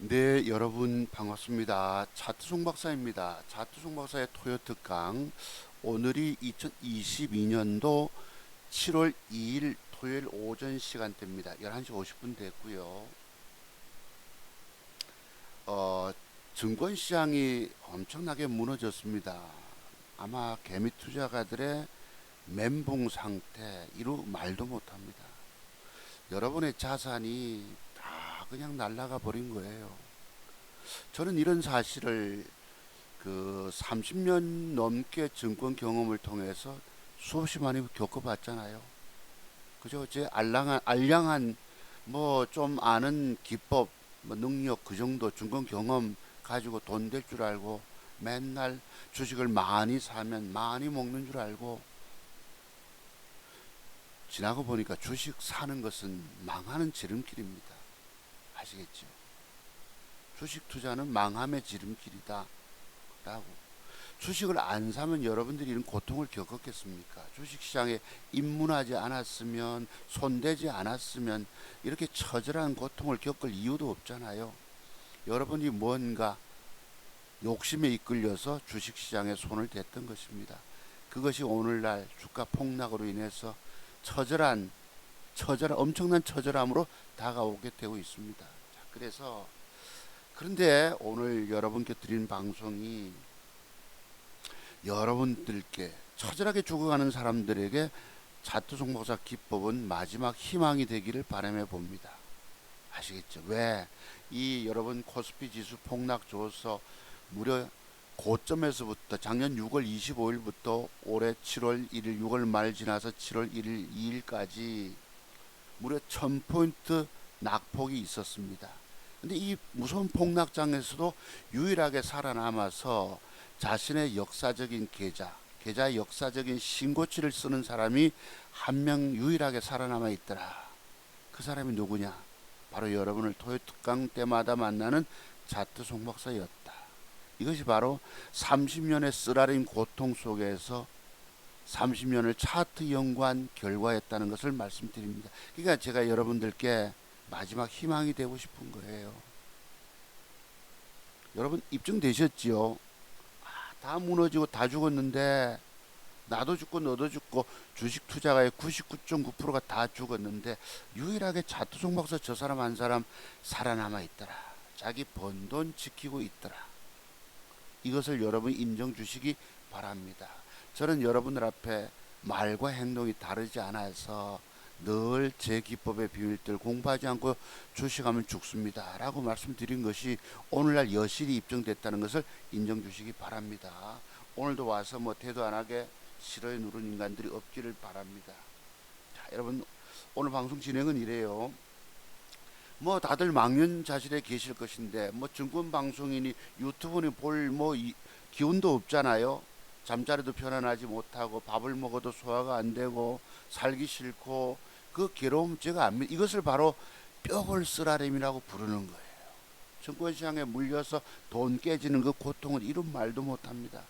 네, 여러분 반갑습니다. 차트 송박사입니다. 차트 송박사의 토요 특강. 오늘이 2022년도 7월 2일 토요일 오전 시간대입니다. 11시 50분 됐고요. 증권 시장이 엄청나게 무너졌습니다. 아마 개미 투자가들의 멘붕 상태, 이루 말도 못합니다. 여러분의 자산이 다 그냥 날아가 버린 거예요. 저는 이런 사실을 30년 넘게 증권 경험을 통해서 수없이 많이 겪어봤잖아요. 그죠? 제 알량한 뭐 좀 아는 기법, 뭐 능력 그 정도 증권 경험 가지고 돈 될 줄 알고 맨날 주식을 많이 사면 많이 먹는 줄 알고 지나고 보니까 주식 사는 것은 망하는 지름길입니다. 아시겠죠? 주식 투자는 망함의 지름길이다. 라고. 주식을 안 사면 여러분들이 이런 고통을 겪었겠습니까? 주식시장에 입문하지 않았으면, 손대지 않았으면 이렇게 처절한 고통을 겪을 이유도 없잖아요. 여러분이 뭔가 욕심에 이끌려서 주식시장에 손을 댔던 것입니다. 그것이 오늘날 주가 폭락으로 인해서 처절한 엄청난 처절함으로 다가오게 되고 있습니다. 자, 그런데 오늘 여러분께 드린 방송이 여러분들께 처절하게 죽어가는 사람들에게 차트 송박사 기법은 마지막 희망이 되기를 바람해 봅니다. 아시겠죠? 왜? 이 여러분 코스피 지수 폭락 줘서 무려 고점에서부터 작년 6월 25일부터 올해 7월 1일 6월 말 지나서 7월 1일 2일까지 무려 1000포인트 낙폭이 있었습니다. 근데 이 무서운 폭락장에서도 유일하게 살아남아서 자신의 역사적인 계좌의 역사적인 신고치를 쓰는 사람이 한 명 유일하게 살아남아 있더라. 그 사람이 누구냐? 바로 여러분을 토요 특강 때마다 만나는 차트 송박사였다. 이것이 바로 30년의 쓰라린 고통 속에서 30년을 차트 연구한 결과였다는 것을 말씀드립니다. 그러니까 제가 여러분들께 마지막 희망이 되고 싶은 거예요. 여러분 입증되셨지요? 다 무너지고 다 죽었는데 나도 죽고 너도 죽고 주식 투자가의 99.9%가 다 죽었는데 유일하게 차트 송박사 저 사람 한 사람 살아남아 있더라. 자기 번 돈 지키고 있더라. 이것을 여러분이 인정 주시기 바랍니다. 저는 여러분들 앞에 말과 행동이 다르지 않아서 늘 제 기법의 비밀들 공부하지 않고 주식하면 죽습니다 라고 말씀드린 것이 오늘날 여실히 입증됐다는 것을 인정 주시기 바랍니다. 오늘도 와서 뭐 태도 안 하게 싫어요 누른 인간들이 없기를 바랍니다. 자, 여러분 오늘 방송 진행은 이래요. 뭐 다들 망연자실에 계실 것인데 뭐 증권 방송이니 유튜브니 볼 뭐 기운도 없잖아요. 잠자리도 편안하지 못하고 밥을 먹어도 소화가 안 되고 살기 싫고 그 괴로움 제가 압니다. 이것을 바로 뼈골 쓰라림이라고 부르는 거예요. 증권시장에 물려서 돈 깨지는 그 고통을 이런 말도 못합니다.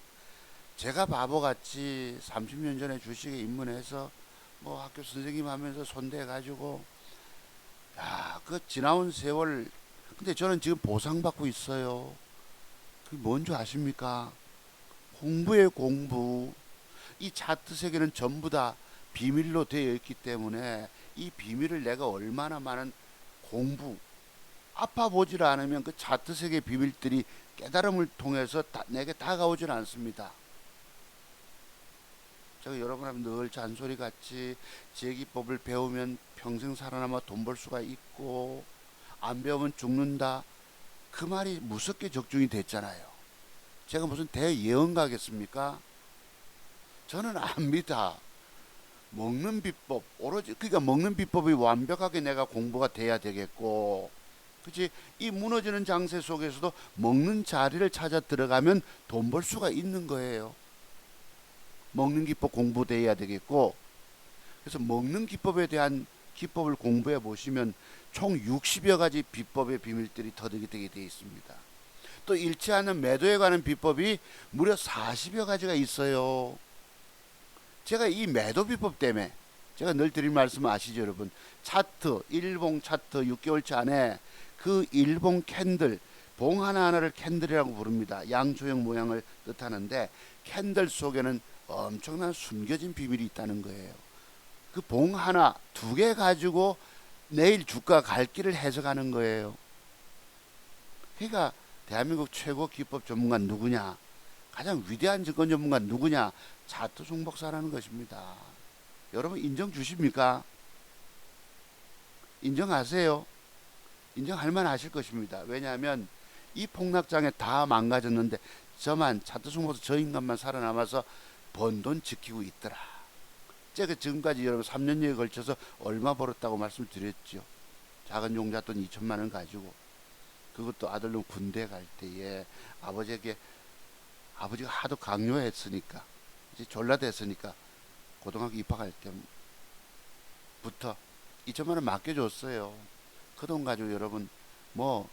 제가 바보같이 30년 전에 주식에 입문해서 뭐 학교 선생님 하면서 손대가지고 그 지나온 세월. 근데 저는 지금 보상받고 있어요. 그게 뭔지 아십니까? 공부의 공부. 이 차트 세계는 전부 다 비밀로 되어 있기 때문에 이 비밀을 내가 얼마나 많은 공부, 아파 보질 않으면 그 차트 세계 비밀들이 깨달음을 통해서 내게 다가오질 않습니다. 제가 여러분한테 늘 잔소리 같이 제 기법을 배우면 평생 살아남아 돈 벌 수가 있고 안 배우면 죽는다. 그 말이 무섭게 적중이 됐잖아요. 제가 무슨 대예언가겠습니까? 저는 압니다. 먹는 비법 오로지 그러니까 먹는 비법이 완벽하게 내가 공부가 돼야 되겠고, 그치? 이 무너지는 장세 속에서도 먹는 자리를 찾아 들어가면 돈 벌 수가 있는 거예요. 먹는 기법 공부돼야 되겠고, 그래서 먹는 기법에 대한 기법을 공부해 보시면 총 60여 가지 비법의 비밀들이 터득이 되어 있습니다. 또 잃지 않는 매도에 관한 비법이 무려 40여 가지가 있어요. 제가 이 매도 비법 때문에 제가 늘 드릴 말씀 아시죠 여러분? 차트, 일봉 차트 6개월치 안에 그 일본 캔들, 봉 하나하나를 캔들이라고 부릅니다. 양초형 모양을 뜻하는데 캔들 속에는 엄청난 숨겨진 비밀이 있다는 거예요. 그 봉 하나, 두 개 가지고 내일 주가 갈 길을 해석하는 거예요. 그러니까 대한민국 최고 기법 전문가 누구냐? 가장 위대한 증권 전문가 누구냐? 차트송 박사라는 것입니다. 여러분 인정 주십니까? 인정하세요? 인정할 만하실 것입니다. 왜냐하면 이 폭락장에 다 망가졌는데 저만 차트송 박사 저 인간만 살아남아서 번 돈 지키고 있더라. 제가 지금까지 여러분 3년여에 걸쳐서 얼마 벌었다고 말씀드렸죠. 작은 용잣돈 2천만 원 가지고 그것도 아들놈 군대 갈 때에 아버지가 하도 강요했으니까 이제 졸라됐으니까 고등학교 입학할 때부터 2천만 원 맡겨줬어요. 그 돈 가지고 여러분 뭐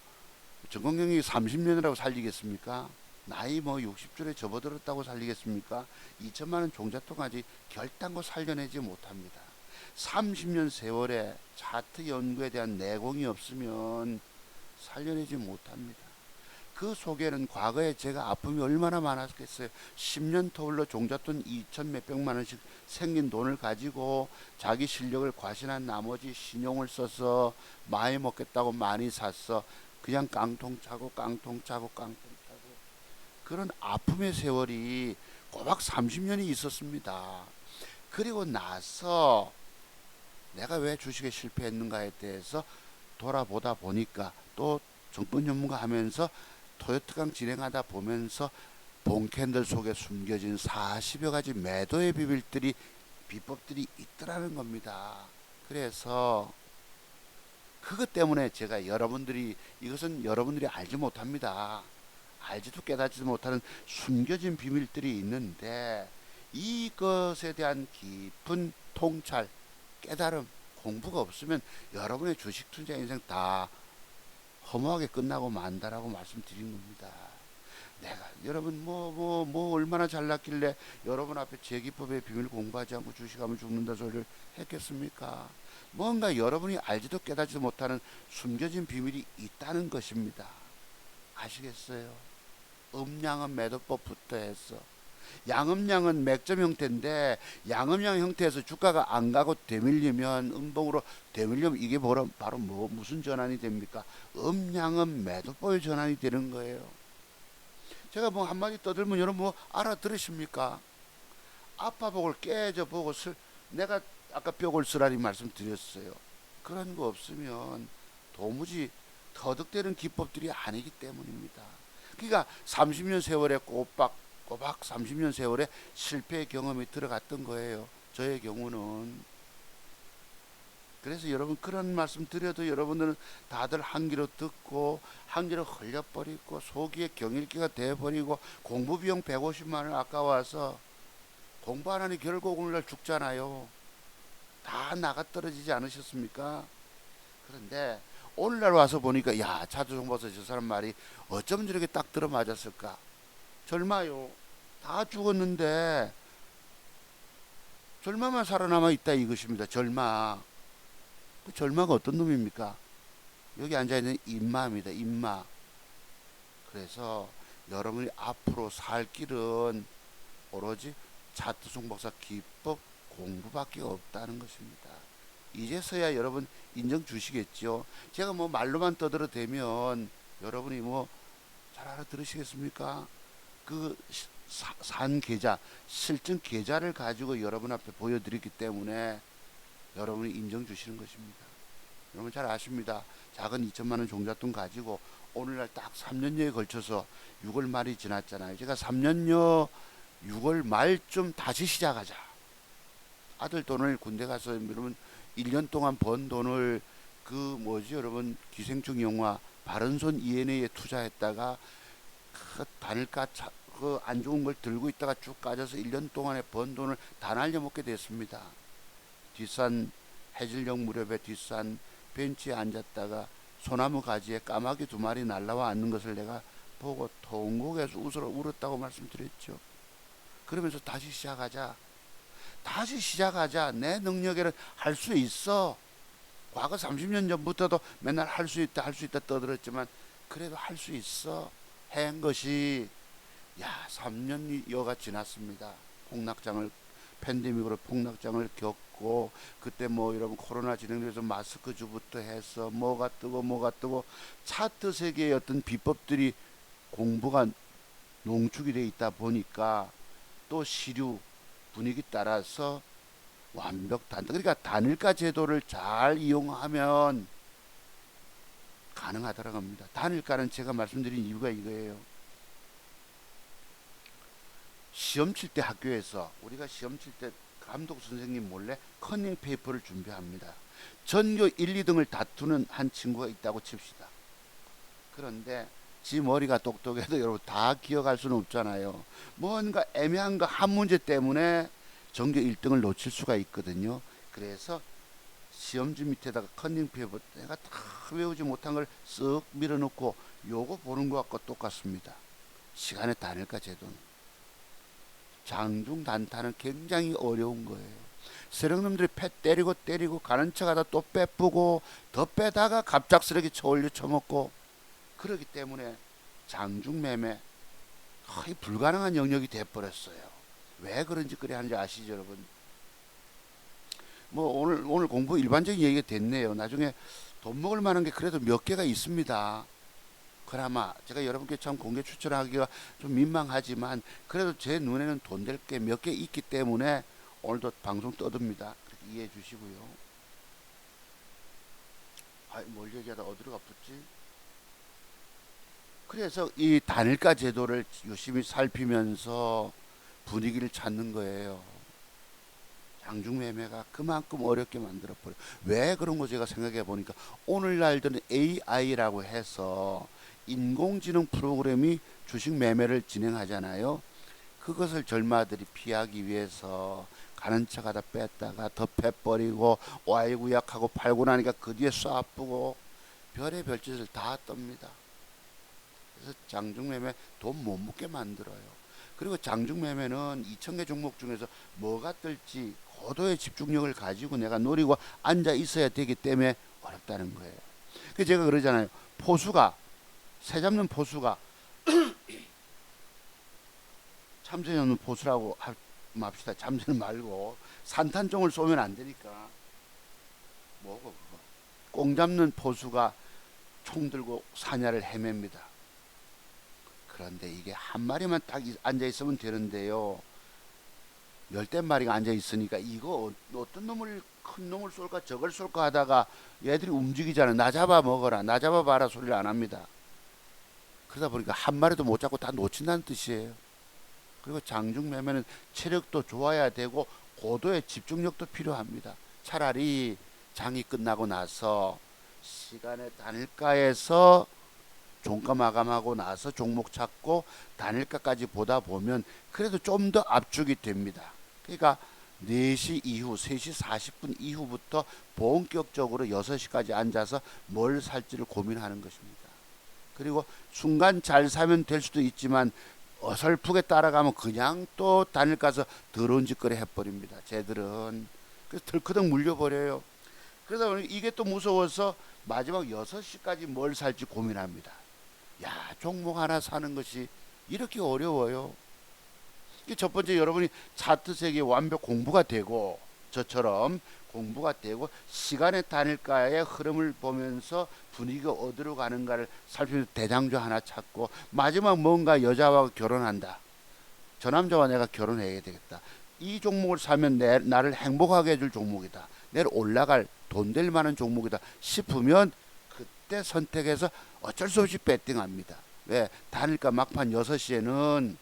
전공경력이 30년이라고 살리겠습니까? 나이 뭐 60줄에 접어들었다고 살리겠습니까? 2천만 원 종잣돈 가지 결단코 살려내지 못합니다. 30년 세월에 차트 연구에 대한 내공이 없으면 살려내지 못합니다. 그 속에는 과거에 제가 아픔이 얼마나 많았겠어요. 10년 터울러 종잣돈 2천 몇백만 원씩 생긴 돈을 가지고 자기 실력을 과신한 나머지 신용을 써서 많이 먹겠다고 많이 샀어. 그냥 깡통 차고 그런 아픔의 세월이 꼬박 30년이 있었습니다. 그리고 나서 내가 왜 주식에 실패했는가에 대해서 돌아보다 보니까 또 정권 전문가 하면서 토요트강 진행하다 보면서 봉캔들 속에 숨겨진 40여 가지 매도의 비법들이 있더라는 겁니다. 그래서 그것 때문에 제가 이것은 여러분들이 알지 못합니다. 알지도 깨닫지도 못하는 숨겨진 비밀들이 있는데 이것에 대한 깊은 통찰, 깨달음, 공부가 없으면 여러분의 주식 투자 인생 다 허무하게 끝나고 만다라고 말씀드린 겁니다. 내가 여러분 뭐 얼마나 잘났길래 여러분 앞에 제기법의 비밀 공부하지 않고 주식하면 죽는다 소리를 했겠습니까? 뭔가 여러분이 알지도 깨닫지도 못하는 숨겨진 비밀이 있다는 것입니다. 아시겠어요? 음양은 매도법부터 해서 양음양은 맥점 형태인데 양음양 형태에서 주가가 안 가고 되밀리면 음봉으로 되밀리면 이게 바로 무슨 전환이 됩니까? 음양은 매도법의 전환이 되는 거예요. 제가 뭐 한마디 떠들면 여러분 뭐 알아들으십니까? 아파복을 깨져보고 내가 아까 뼈골 쓰라리 말씀드렸어요. 그런 거 없으면 도무지 터득되는 기법들이 아니기 때문입니다. 그러니까 30년 세월에 꼬박 30년 세월에 실패의 경험이 들어갔던 거예요. 저의 경우는. 그래서 여러분 그런 말씀 드려도 여러분들은 다들 한 귀로 듣고 한 귀로 흘려버리고 속이에 경일기가 돼버리고 공부비용 150만 원 아까워서 공부 안 하니 결국 오늘날 죽잖아요. 다 나가 떨어지지 않으셨습니까? 그런데 오늘날 와서 보니까 야 차트송 박사 저 사람 말이 어쩌면 저렇게 딱 들어맞았을까? 절마요. 다 죽었는데 절마만 살아남아 있다 이것입니다. 절마. 그 절마가 어떤 놈입니까? 여기 앉아있는 인마입니다. 인마. 그래서 여러분이 앞으로 살 길은 오로지 차트송 박사 기법 공부밖에 없다는 것입니다. 이제서야 여러분 인정 주시겠죠. 제가 뭐 말로만 떠들어대면 여러분이 뭐 잘 알아들으시겠습니까? 그 산 계좌, 실증 계좌를 가지고 여러분 앞에 보여드렸기 때문에 여러분이 인정 주시는 것입니다. 여러분 잘 아십니다. 작은 2천만 원 종잣돈 가지고 오늘날 딱 3년여에 걸쳐서 6월 말이 지났잖아요. 제가 3년여 6월 말쯤 다시 시작하자. 아들 돈을 군대 가서 여러분 1년 동안 번 돈을 여러분 기생충 영화 바른손 ENA에 투자했다가 그 바늘가 그 안 좋은 걸 들고 있다가 쭉 까져서 1년 동안에 번 돈을 다 날려먹게 됐습니다. 뒷산 해질녘 무렵에 뒷산 벤치에 앉았다가 소나무 가지에 까마귀 2마리 날라와 앉는 것을 내가 보고 통곡해서 울었다고 말씀드렸죠. 그러면서 다시 시작하자. 내 능력에는 할 수 있어. 과거 30년 전부터도 맨날 할 수 있다 할 수 있다 떠들었지만 그래도 할 수 있어 한 것이 야 3년여가 지났습니다. 폭락장을 팬데믹으로 폭락장을 겪고 그때 뭐 여러분 코로나 진행돼서 마스크 주부터 해서 뭐가 뜨고 차트 세계의 어떤 비법들이 공부가 농축이 돼 있다 보니까 또 시류 분위기 따라서 완벽 단가 그러니까 단일가 제도를 잘 이용하면 가능하다라고 합니다. 단일가는 제가 말씀드린 이유가 이거예요. 시험 칠 때 학교에서 우리가 시험 칠 때 감독 선생님 몰래 커닝 페이퍼를 준비합니다. 전교 1, 2등을 다투는 한 친구가 있다고 칩시다. 그런데 지 머리가 똑똑해도 여러분 다 기억할 수는 없잖아요. 뭔가 애매한 거 한 문제 때문에 전교 1등을 놓칠 수가 있거든요. 그래서 시험지 밑에다가 커닝 페이퍼 내가 다 외우지 못한 걸 쓱 밀어넣고 요거 보는 것과 똑같습니다. 시간의 단일가 제도는. 장중 단타는 굉장히 어려운 거예요. 세력놈들이 패 때리고 가는 척하다 또 빼쁘고 더 빼다가 갑작스럽게 쳐올려 쳐먹고 그러기 때문에 장중 매매 거의 불가능한 영역이 돼버렸어요. 왜 그런지 그래 하는지 아시죠 여러분? 뭐 오늘 공부 일반적인 얘기가 됐네요. 나중에 돈 먹을 만한 게 그래도 몇 개가 있습니다. 그나마 제가 여러분께 참 공개 추천하기가 좀 민망하지만 그래도 제 눈에는 돈 될 게 몇 개 있기 때문에 오늘도 방송 떠듭니다. 그렇게 이해해 주시고요. 뭘 얘기하다 어디로 가붙지? 그래서 이 단일가 제도를 유심히 살피면서 분위기를 찾는 거예요. 장중매매가 그만큼 어렵게 만들어버려요. 왜 그런 거 제가 생각해 보니까 오늘날들은 AI라고 해서 인공지능 프로그램이 주식 매매를 진행하잖아요. 그것을 젊아들이 피하기 위해서 가는 척하다 뺐다가 더 패버리고 와이구약하고 팔고 나니까 그 뒤에 쏴쁘고 별의 별짓을 다 떱니다. 그래서 장중매매 돈 못 먹게 만들어요. 그리고 장중매매는 2,000개 종목 중에서 뭐가 뜰지 고도의 집중력을 가지고 내가 노리고 앉아 있어야 되기 때문에 어렵다는 거예요. 그래서 제가 그러잖아요. 새 잡는 포수가 참새 잡는 포수라고 합시다. 참새는 말고 산탄종을 쏘면 안 되니까 뭐고 그거. 꽁 잡는 포수가 총 들고 사냐를 헤맵니다. 그런데 이게 한 마리만 딱 앉아 있으면 되는데요. 열댓 마리가 앉아 있으니까 이거 어떤 놈을 큰 놈을 쏠까 저걸 쏠까 하다가 얘들이 움직이잖아요. 나 잡아 먹어라, 나 잡아 봐라 소리를 안 합니다. 그러다 보니까 한 마리도 못 잡고 다 놓친다는 뜻이에요. 그리고 장중매매는 체력도 좋아야 되고 고도의 집중력도 필요합니다. 차라리 장이 끝나고 나서 시간의 단일가에서 종가 마감하고 나서 종목 찾고 단일가까지 보다 보면 그래도 좀 더 압축이 됩니다. 그러니까 4시 이후 3시 40분 이후부터 본격적으로 6시까지 앉아서 뭘 살지를 고민하는 것입니다. 그리고 순간 잘 사면 될 수도 있지만 어설프게 따라가면 그냥 또 단일가서 더러운 짓거리 해버립니다. 쟤들은. 그래서 덜커덕 물려버려요. 그러다 보니 이게 또 무서워서 마지막 6시까지 뭘 살지 고민합니다. 야, 종목 하나 사는 것이 이렇게 어려워요. 이게 첫 번째 여러분이 차트 세계 완벽 공부가 되고 저처럼 공부가 되고 시간의 단일가의 흐름을 보면서 분위기가 어디로 가는가를 살피면서 대장주 하나 찾고 마지막 뭔가 여자와 결혼한다. 저 남자와 내가 결혼해야 되겠다. 이 종목을 사면 나를 행복하게 해줄 종목이다. 내일 올라갈 돈 될 만한 종목이다 싶으면 그때 선택해서 어쩔 수 없이 배팅합니다. 왜? 단일가 막판 6시에는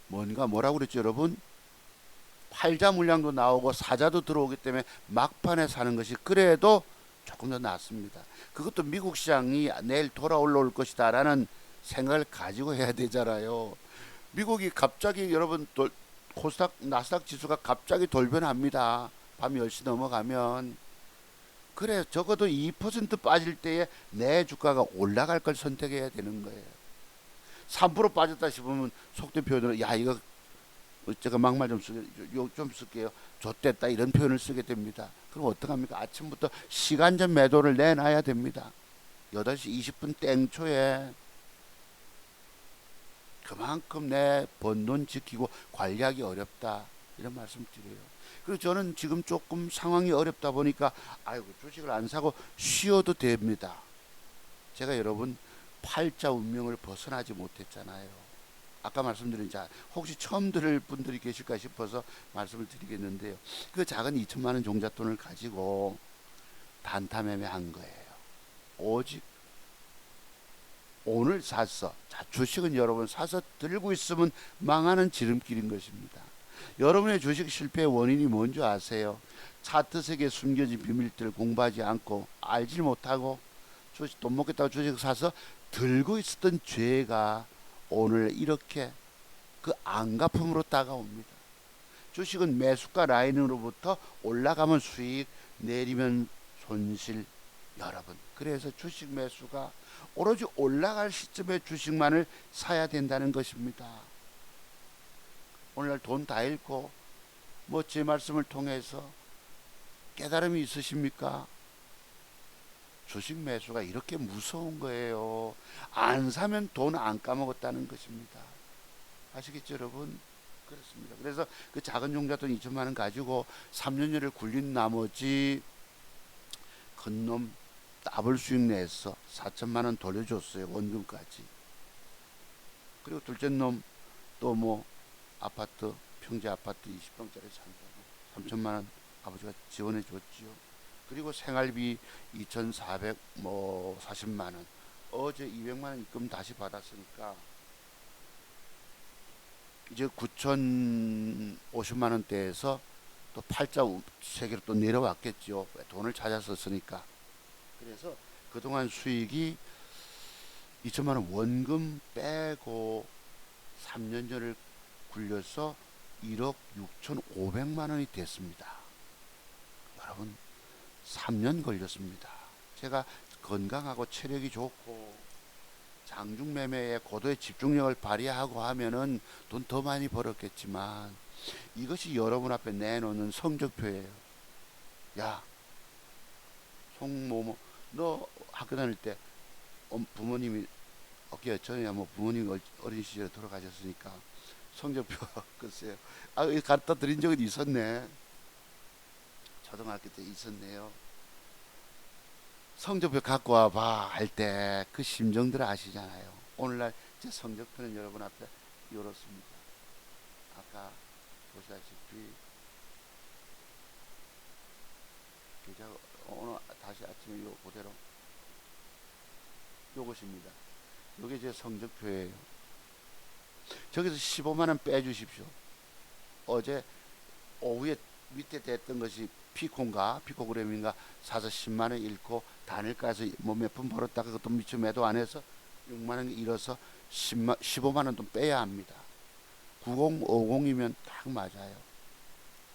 뭐라고 그랬죠 여러분? 팔자 물량도 나오고 사자도 들어오기 때문에 막판에 사는 것이 그래도 조금 더 낫습니다. 그것도 미국 시장이 내일 돌아올 것이다 라는 생각을 가지고 해야 되잖아요. 미국이 갑자기 여러분 코스닥 나스닥 지수가 갑자기 돌변합니다. 밤 10시 넘어가면. 그래 적어도 2% 빠질 때에 내 주가가 올라갈 걸 선택해야 되는 거예요. 3% 빠졌다 싶으면 속된 표현으로 야 이거 제가 막말 좀 쓸게요. 좆됐다 이런 표현을 쓰게 됩니다. 그럼 어떡합니까? 아침부터 시간전 매도를 내놔야 됩니다. 8시 20분 땡초에 그만큼 내 번 돈 지키고 관리하기 어렵다 이런 말씀 드려요. 그리고 저는 지금 조금 상황이 어렵다 보니까 아이고 주식을 안 사고 쉬어도 됩니다. 제가 여러분 팔자 운명을 벗어나지 못했잖아요. 아까 말씀드린 자 혹시 처음 들을 분들이 계실까 싶어서 말씀을 드리겠는데요. 그 작은 2천만 원 종잣돈을 가지고 단타 매매한 거예요. 오직 오늘 샀어. 자, 주식은 여러분 사서 들고 있으면 망하는 지름길인 것입니다. 여러분의 주식 실패의 원인이 뭔지 아세요? 차트 속에 숨겨진 비밀들을 공부하지 않고 알지 못하고 주식 돈 먹겠다고 주식 사서 들고 있었던 죄가 오늘 이렇게 그 안갚음으로 다가옵니다. 주식은 매수가 라인으로부터 올라가면 수익, 내리면 손실. 여러분, 그래서 주식 매수가 오로지 올라갈 시점에 주식만을 사야 된다는 것입니다. 오늘날 돈 다 잃고 뭐 제 말씀을 통해서 깨달음이 있으십니까? 주식 매수가 이렇게 무서운 거예요. 안 사면 돈 안 까먹었다는 것입니다. 아시겠죠, 여러분? 그렇습니다. 그래서 그 작은 종잣돈 2천만 원 가지고 3년여를 굴린 나머지 큰 놈 더블 수익 내서 4천만 원 돌려줬어요. 원금까지. 그리고 둘째 놈 또 뭐 아파트 평지 아파트 20평짜리 산다고 3천만 원 아버지가 지원해 줬지요. 그리고 생활비 2,400 뭐 40만 원. 어제 200만 원 입금 다시 받았으니까 이제 9,050만 원대에서 또 팔자 세계로 또 내려왔겠죠. 돈을 찾았었으니까. 그래서 그동안 수익이 2천만 원 원금 빼고 3년 전을 굴려서 1억 6,500만 원이 됐습니다. 여러분 3년 걸렸습니다. 제가 건강하고 체력이 좋고 장중 매매에 고도의 집중력을 발휘하고 하면은 돈 더 많이 벌었겠지만 이것이 여러분 앞에 내놓는 성적표예요. 야, 송모모, 너 학교 다닐 때 부모님이 어깨 전에 뭐 부모님 어린 시절에 돌아가셨으니까 성적표 글쎄요. 아, 갖다 드린 적은 있었네. 초등학교 때 있었네요. 성적표 갖고 와봐 할 때 그 심정들 아시잖아요. 오늘날 제 성적표는 여러분 앞에 이렇습니다. 아까 보시다시피 계좌 오늘 다시 아침에 요 그대로 요것입니다. 요게 제 성적표예요. 저기서 15만 원 빼주십시오. 어제 오후에 밑에 됐던 것이 피코그램인가 사서 10만 원 잃고 단일가에서 뭐 몇 푼 벌었다가 그것도 미처 매도 안 해서 6만 원 잃어서 15만 원 좀 빼야 합니다. 9050이면 딱 맞아요.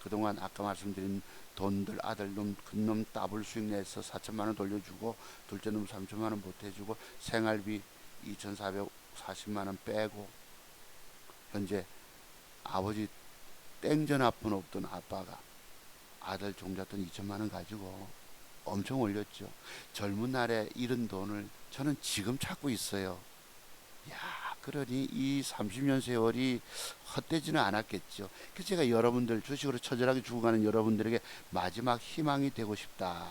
그동안 아까 말씀드린 돈들 아들놈 큰놈 더블 수익 내서 4천만 원 돌려주고 둘째 놈 3천만 원 보태주고 생활비 2,440만 원 빼고 현재 아버지 땡전 아픈 없던 아빠가 아들 종잣돈 2천만 원 가지고 엄청 올렸죠. 젊은 날에 잃은 돈을 저는 지금 찾고 있어요. 야, 그러니 이 30년 세월이 헛되지는 않았겠죠. 그래서 제가 여러분들 주식으로 처절하게 죽어가는 여러분들에게 마지막 희망이 되고 싶다.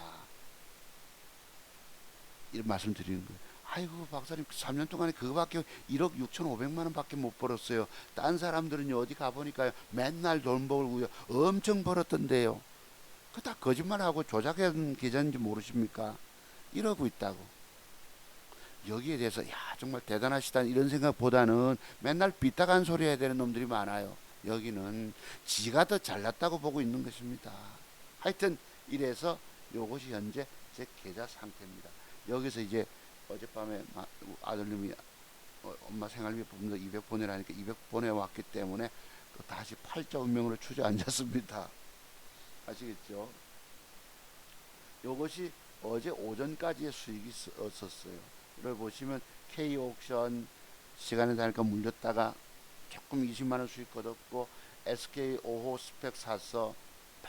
이런 말씀 드리는 거예요. 아이고 박사님 3년 동안에 그거밖에 1억 6,500만 원밖에 못 벌었어요. 딴 사람들은 어디 가보니까 맨날 돈 벌고요. 엄청 벌었던데요. 그 다 거짓말하고 조작한 계좌인지 모르십니까? 이러고 있다고. 여기에 대해서 야 정말 대단하시다 이런 생각보다는 맨날 삐딱한 소리 해야 되는 놈들이 많아요. 여기는 지가 더 잘났다고 보고 있는 것입니다. 하여튼 이래서 요것이 현재 제 계좌 상태입니다. 여기서 이제 어젯밤에 아들님이 엄마 생활비 부분도 200 보내라니까 200 보내왔기 때문에 다시 팔자 운명으로 주저앉았습니다. 아시겠죠? 요것이 어제 오전까지의 수익이 있었어요. 이걸 보시면 K옥션 시간에 다니까 물렸다가 조금 20만원 수익 거뒀고 SK 5호 스펙 사서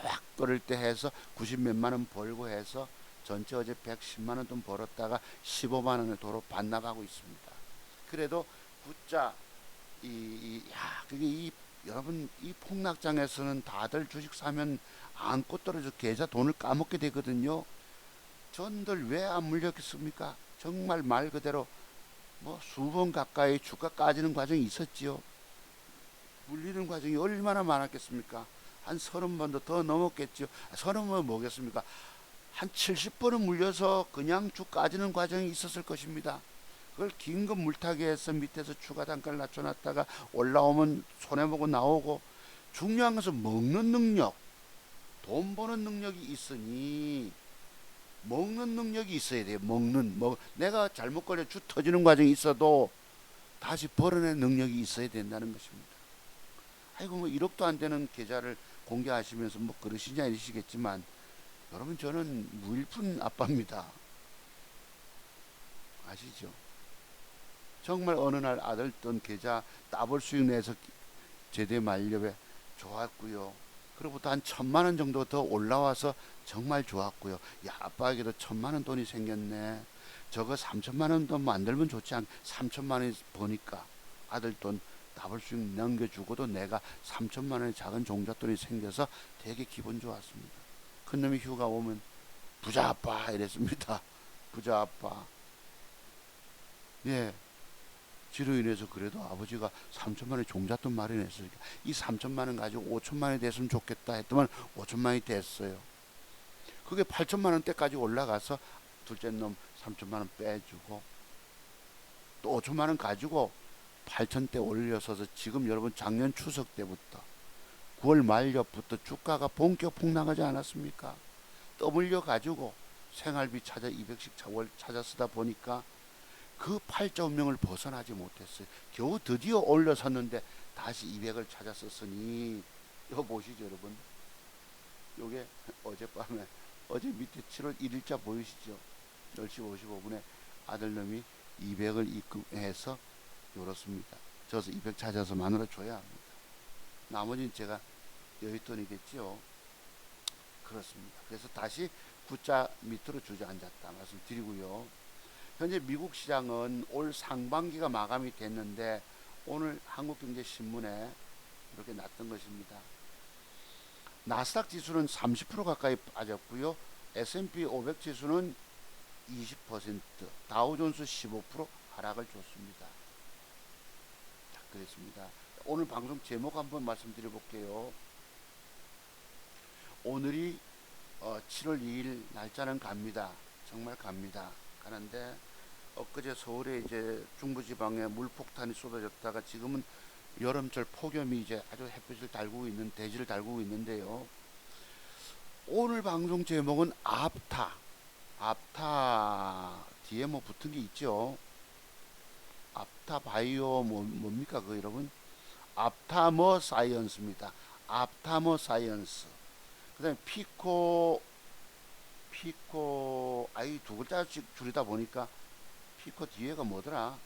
확 끓을 때 해서 90 몇만 원 벌고 해서 전체 어제 110만 원 돈 벌었다가 15만 원을 도로 반납하고 있습니다. 그래도 굿자 그게 여러분 이 폭락장에서는 다들 주식 사면 안고 떨어져 계좌 돈을 까먹게 되거든요. 전들 왜 안 물렸겠습니까? 정말 말 그대로 뭐 수번 가까이 주가 까지는 과정이 있었지요. 물리는 과정이 얼마나 많았겠습니까? 한 30번도 더 넘었겠지요. 30번 뭐겠습니까? 한 70번은 물려서 그냥 주 까지는 과정이 있었을 것입니다. 그걸 긴급 물타기해서 밑에서 추가 단가를 낮춰놨다가 올라오면 손해보고 나오고, 중요한 것은 먹는 능력, 돈 버는 능력이 있으니 먹는 능력이 있어야 돼요. 내가 잘못 걸려 주 터지는 과정이 있어도 다시 벌어낼 능력이 있어야 된다는 것입니다. 아이고 뭐 1억도 안 되는 계좌를 공개하시면서 뭐 그러시냐 이러시겠지만, 여러분 저는 무일푼 아빠입니다. 아시죠? 정말 어느 날 아들 돈 계좌 더블 수익 내서 제대 만렵에 좋았고요. 그로부터 한 1,000만 원 정도 더 올라와서 정말 좋았고요. 야, 아빠에게도 1,000만 원 돈이 생겼네. 저거 3천만 원 돈 만들면 좋지 않? 3천만 원이 버니까 아들 돈 더블 수익 넘겨주고도 내가 3천만 원의 작은 종잣돈이 생겨서 되게 기분 좋았습니다. 큰 놈이 휴가 오면 부자 아빠 이랬습니다. 부자 아빠. 예. 지로 인해서 그래도 아버지가 3천만 원의 종잣돈 마련했으니까 이 3천만 원 가지고 5천만 원이 됐으면 좋겠다 했더만 5천만 원이 됐어요. 그게 8천만 원대까지 올라가서 둘째 놈 3천만 원 빼주고 또 5천만 원 가지고 8천대 올려서서 지금 여러분 작년 추석 때부터 9월 말려부터 주가가 본격 폭락하지 않았습니까? 떠밀려 가지고 생활비 찾아 200씩 찾아 쓰다 보니까 그 팔자 운명을 벗어나지 못했어요. 겨우 드디어 올려섰는데 다시 200을 찾아 썼으니, 이거 보시죠 여러분. 요게 어젯밤에 어제 밑에 7월 1일자 보이시죠? 10시 55분에 아들놈이 200을 입금해서 요렇습니다. 저서 200 찾아서 마누라 줘야 합니다. 나머지는 제가 여윳돈이겠죠. 그렇습니다. 그래서 다시 굿자 밑으로 주저앉았다 말씀드리고요. 현재 미국 시장은 올 상반기가 마감이 됐는데 오늘 한국경제신문에 이렇게 났던 것입니다. 나스닥 지수는 30% 가까이 빠졌고요. S&P 500 지수는 20%, 다우존스 15% 하락을 줬습니다. 자, 그랬습니다. 오늘 방송 제목 한번 말씀드려 볼게요. 오늘이 7월 2일 날짜는 갑니다. 정말 갑니다. 가는데 엊그제 서울에 이제 중부지방에 물폭탄이 쏟아졌다가 지금은 여름철 폭염이 이제 아주 햇빛을 달구고 있는 대지를 달구고 있는데요. 오늘 방송 제목은 앞타 뒤에 뭐 붙은 게 있죠. 앞타 바이오 뭡니까 그 여러분? 앞타머 사이언스입니다. 앞타머 사이언스. 그다음에 피코 아이 두 글자씩 줄이다 보니까 피코 뒤에가 뭐더라?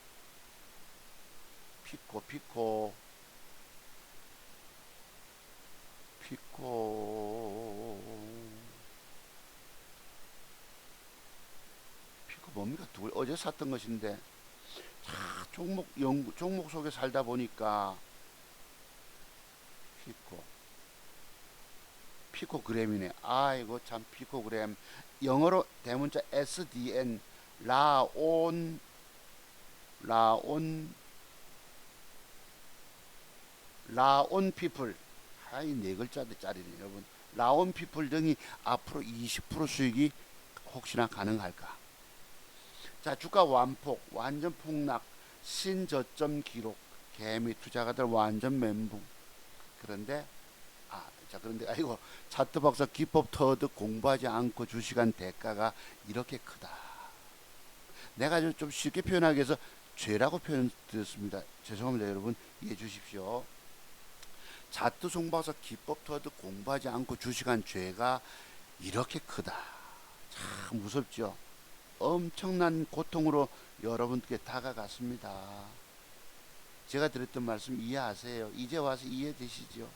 피코 뭡니까? 어제 샀던 것인데 종목 속에 살다 보니까 피코그램이네. 아이고 참 피코그램. 영어로 대문자 SDN 라온 피플. 아이 네 글자짜리네 여러분. 라온 피플 등이 앞으로 20% 수익이 혹시나 가능할까? 자, 주가 완전 폭락, 신저점 기록, 개미 투자가들 완전 멘붕. 그런데 아이고 차트 박사 기법 터득 공부하지 않고 주식한 대가가 이렇게 크다. 내가 좀 쉽게 표현하기 위해서 죄라고 표현드렸습니다. 죄송합니다 여러분, 이해해 주십시오. 차트 송박사 기법 터득 공부하지 않고 주식한 죄가 이렇게 크다. 참 무섭죠. 엄청난 고통으로 여러분께 다가갔습니다. 제가 드렸던 말씀 이해하세요. 이제 와서 이해되시죠?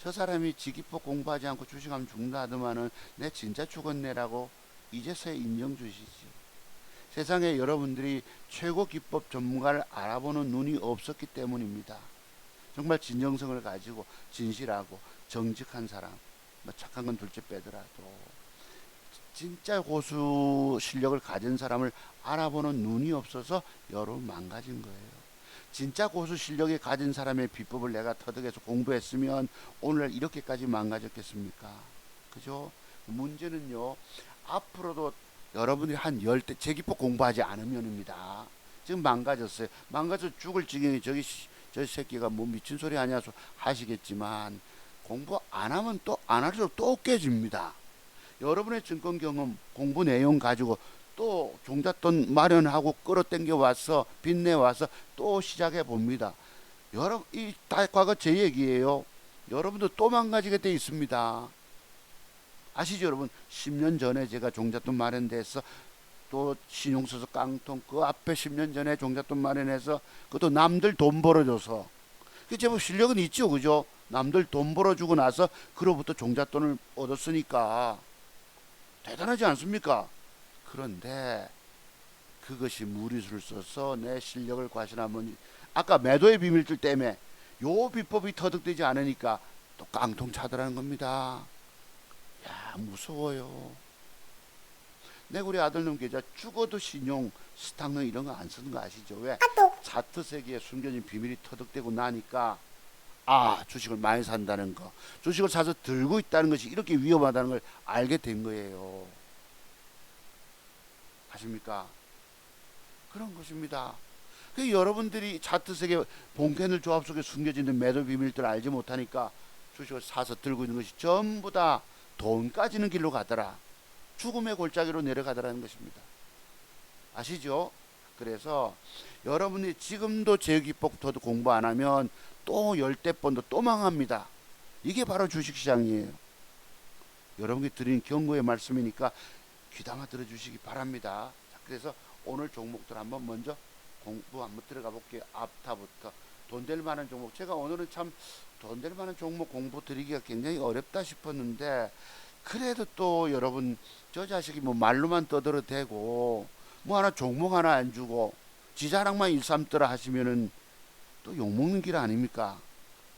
저 사람이 지기법 공부하지 않고 주식하면 죽는다 하더만은 내 진짜 죽었네라고 이제서야 인정 주시지. 세상에 여러분들이 최고 기법 전문가를 알아보는 눈이 없었기 때문입니다. 정말 진정성을 가지고 진실하고 정직한 사람, 뭐 착한 건 둘째 빼더라도 진짜 고수 실력을 가진 사람을 알아보는 눈이 없어서 여러분 망가진 거예요. 진짜 고수 실력이 가진 사람의 비법을 내가 터득해서 공부했으면 오늘날 이렇게까지 망가졌겠습니까? 그죠? 문제는요, 앞으로도 여러분들이 한 10대 제기법 공부하지 않으면입니다. 지금 망가졌어요. 망가져 죽을 지경에 저 새끼가 뭐 미친 소리 하냐 하시겠지만 공부 안 하면 또 안 할수록 또 깨집니다. 여러분의 증권 경험, 공부 내용 가지고 또 종잣돈 마련하고 끌어당겨 와서 빚내 와서 또 시작해 봅니다. 여러분 이 다 과거 제 얘기예요. 여러분도 또 망가지게 돼 있습니다. 아시죠 여러분? 10년 전에 제가 종잣돈 마련돼서 또 신용서서 깡통 그 앞에 10년 전에 종잣돈 마련해서 그것도 남들 돈 벌어줘서 그 제법 실력은 있죠, 그죠? 남들 돈 벌어주고 나서 그로부터 종잣돈을 얻었으니까 대단하지 않습니까? 그런데 그것이 무리수를 써서 내 실력을 과신하면 아까 매도의 비밀들 때문에 요 비법이 터득되지 않으니까 또 깡통 차더라는 겁니다. 야, 무서워요. 내가 우리 아들놈 계좌 죽어도 신용 스탁능 이런 거 안 쓰는 거 아시죠? 왜? 차트 세계에 숨겨진 비밀이 터득되고 나니까 주식을 많이 산다는 거, 주식을 사서 들고 있다는 것이 이렇게 위험하다는 걸 알게 된 거예요. 아십니까? 그런 것입니다. 그 여러분들이 차트 세계 본캐널 조합 속에 숨겨진 매도 비밀들을 알지 못하니까 주식을 사서 들고 있는 것이 전부 다 돈 까지는 길로 가더라. 죽음의 골짜기로 내려가더라는 것입니다. 아시죠? 그래서 여러분이 지금도 제기법도 공부 안 하면 또 열대 번도 또 망합니다. 이게 바로 주식시장이에요. 여러분이 드린 경고의 말씀이니까 귀담아 들어주시기 바랍니다. 자, 그래서 오늘 종목들 한번 먼저 공부 한번 들어가 볼게요. 앞타부터 돈 될 만한 종목. 제가 오늘은 참 돈 될 만한 종목 공부 드리기가 굉장히 어렵다 싶었는데 그래도 또 여러분 저 자식이 뭐 말로만 떠들어도 되고 뭐 하나 종목 하나 안 주고 지 자랑만 일삼더라 하시면은 또 욕먹는 길 아닙니까?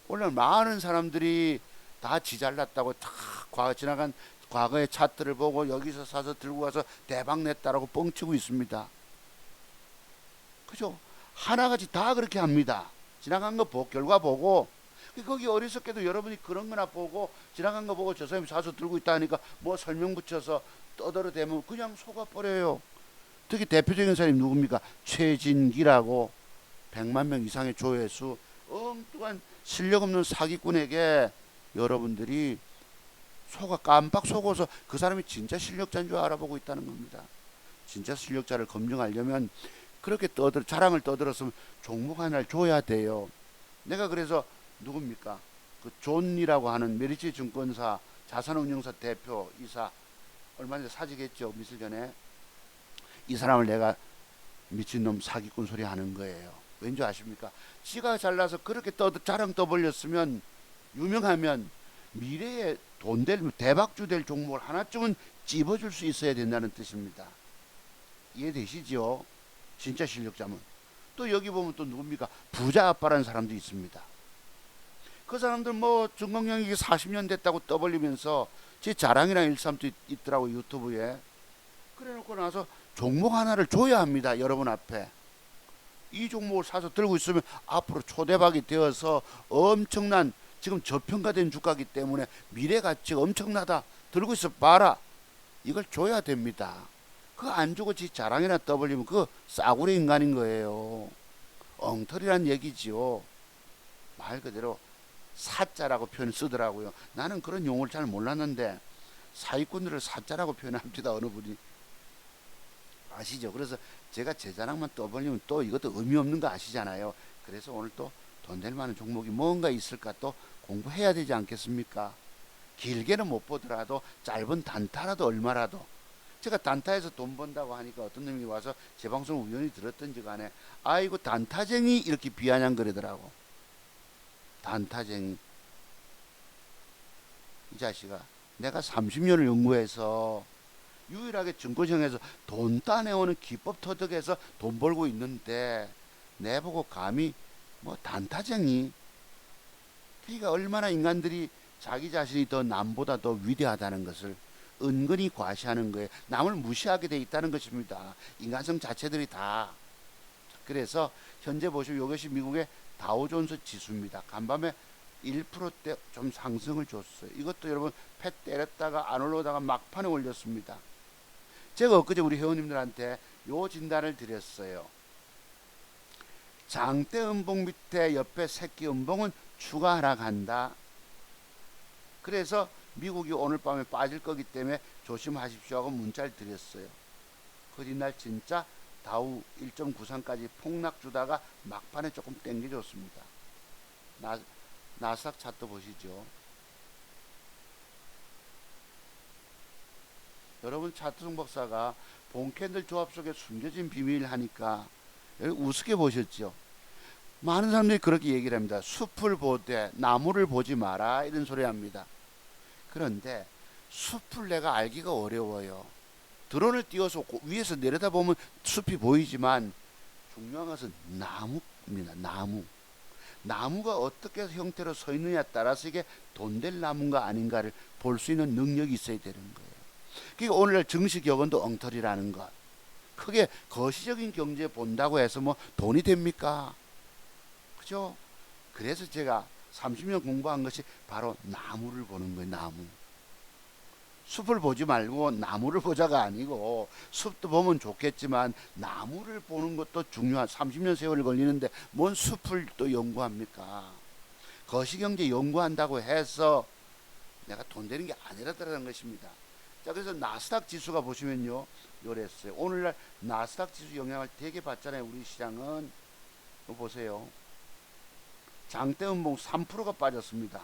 오늘 많은 사람들이 다 지 잘났다고 다 지나간 과거의 차트를 보고 여기서 사서 들고 와서 대박 냈다라고 뻥치고 있습니다. 그죠? 하나같이 다 그렇게 합니다. 지나간 거 결과 보고 거기 어리석게도 여러분이 그런 거나 보고 지나간 거 보고 저 사람이 사서 들고 있다 하니까 뭐 설명 붙여서 떠들어대면 그냥 속아버려요. 특히 대표적인 사람이 누굽니까? 최진기라고 100만 명 이상의 조회수 엉뚱한 실력 없는 사기꾼에게 여러분들이 깜빡 속어서 그 사람이 진짜 실력자인 줄 알아보고 있다는 겁니다. 진짜 실력자를 검증하려면 그렇게 자랑을 떠들었으면 종목 하나를 줘야 돼요. 내가 그래서 누굽니까? 그 존이라고 하는 메리츠 증권사 자산운용사 대표 이사 얼마 전에 사직했죠. 며칠 전에. 이 사람을 내가 미친놈 사기꾼 소리 하는 거예요. 왠지 아십니까? 지가 잘나서 그렇게 자랑 떠벌렸으면 유명하면 미래에 돈 될 대박주 될 종목을 하나쯤은 찝어줄 수 있어야 된다는 뜻입니다. 이해되시죠? 진짜 실력자면. 또 여기 보면 또 누굽니까? 부자 아빠라는 사람도 있습니다. 그 사람들 뭐 증권경력이 40년 됐다고 떠벌리면서 제 자랑이나 일삼도 있더라고 유튜브에. 그래 놓고 나서 종목 하나를 줘야 합니다. 여러분 앞에. 이 종목을 사서 들고 있으면 앞으로 초대박이 되어서 엄청난 지금 저평가된 주가기 때문에 미래 가치가 엄청나다. 들고 있어 봐라. 이걸 줘야 됩니다. 그거 안 주고 지 자랑이나 떠벌리면 그거 싸구려 인간인 거예요. 엉터리란 얘기지요. 말 그대로 사자라고 표현 쓰더라고요. 나는 그런 용어를 잘 몰랐는데 사기꾼들을 사자라고 표현합니다. 어느 분이. 아시죠? 그래서 제가 제 자랑만 떠벌리면 또 이것도 의미 없는 거 아시잖아요. 그래서 오늘 또 돈 될 만한 종목이 뭔가 있을까 또 공부해야 되지 않겠습니까? 길게는 못 보더라도 짧은 단타라도 얼마라도. 제가 단타에서 돈 번다고 하니까 어떤 놈이 와서 제 방송을 우연히 들었던지 간에 아이고 단타쟁이 이렇게 비아냥거리더라고. 단타쟁이. 이 자식아, 내가 30년을 연구해서 유일하게 증권시장에서 돈 따내오는 기법 터득해서 돈 벌고 있는데 내보고 감히 뭐 단타쟁이. 그러니까 얼마나 인간들이 자기 자신이 더 남보다 더 위대하다는 것을 은근히 과시하는 거예요. 남을 무시하게 돼 있다는 것입니다. 인간성 자체들이 다. 그래서 현재 보시면 이것이 미국의 다우존스 지수입니다. 간밤에 1%대 좀 상승을 줬어요. 이것도 여러분 패 때렸다가 안 올라오다가 막판에 올렸습니다. 제가 엊그제 우리 회원님들한테 요 진단을 드렸어요. 장대 음봉 밑에 옆에 새끼 음봉은 추가 하락한다. 그래서 미국이 오늘 밤에 빠질 거기 때문에 조심하십시오 하고 문자를 드렸어요. 그 뒷날 진짜 다우 1.93까지 폭락 주다가 막판에 조금 땡겨줬습니다. 나스닥 차트 보시죠. 여러분 차트송 박사가 본캔들 조합 속에 숨겨진 비밀 하니까 우습게 보셨죠. 많은 사람들이 그렇게 얘기를 합니다. 숲을 보되 나무를 보지 마라 이런 소리 합니다. 그런데 숲을 내가 알기가 어려워요. 드론을 띄워서 위에서 내려다보면 숲이 보이지만 중요한 것은 나무입니다. 나무가 어떻게 형태로 서 있느냐에 따라서 이게 돈 될 나무인가 아닌가를 볼 수 있는 능력이 있어야 되는 거예요. 그러니까 오늘날 증시 격언도 엉터리라는 것. 크게 거시적인 경제 본다고 해서 뭐 돈이 됩니까? 그죠? 그래서 제가 30년 공부한 것이 바로 나무를 보는 거예요. 나무. 숲을 보지 말고 나무를 보자가 아니고 숲도 보면 좋겠지만 나무를 보는 것도 중요한 30년 세월이 걸리는데 뭔 숲을 또 연구합니까? 거시경제 연구한다고 해서 내가 돈 되는 게 아니라는 것입니다. 자, 그래서 나스닥 지수가 보시면요, 요랬어요. 오늘날 나스닥 지수 영향을 되게 받잖아요. 우리 시장은. 이거 보세요. 장대 음봉 3%가 빠졌습니다.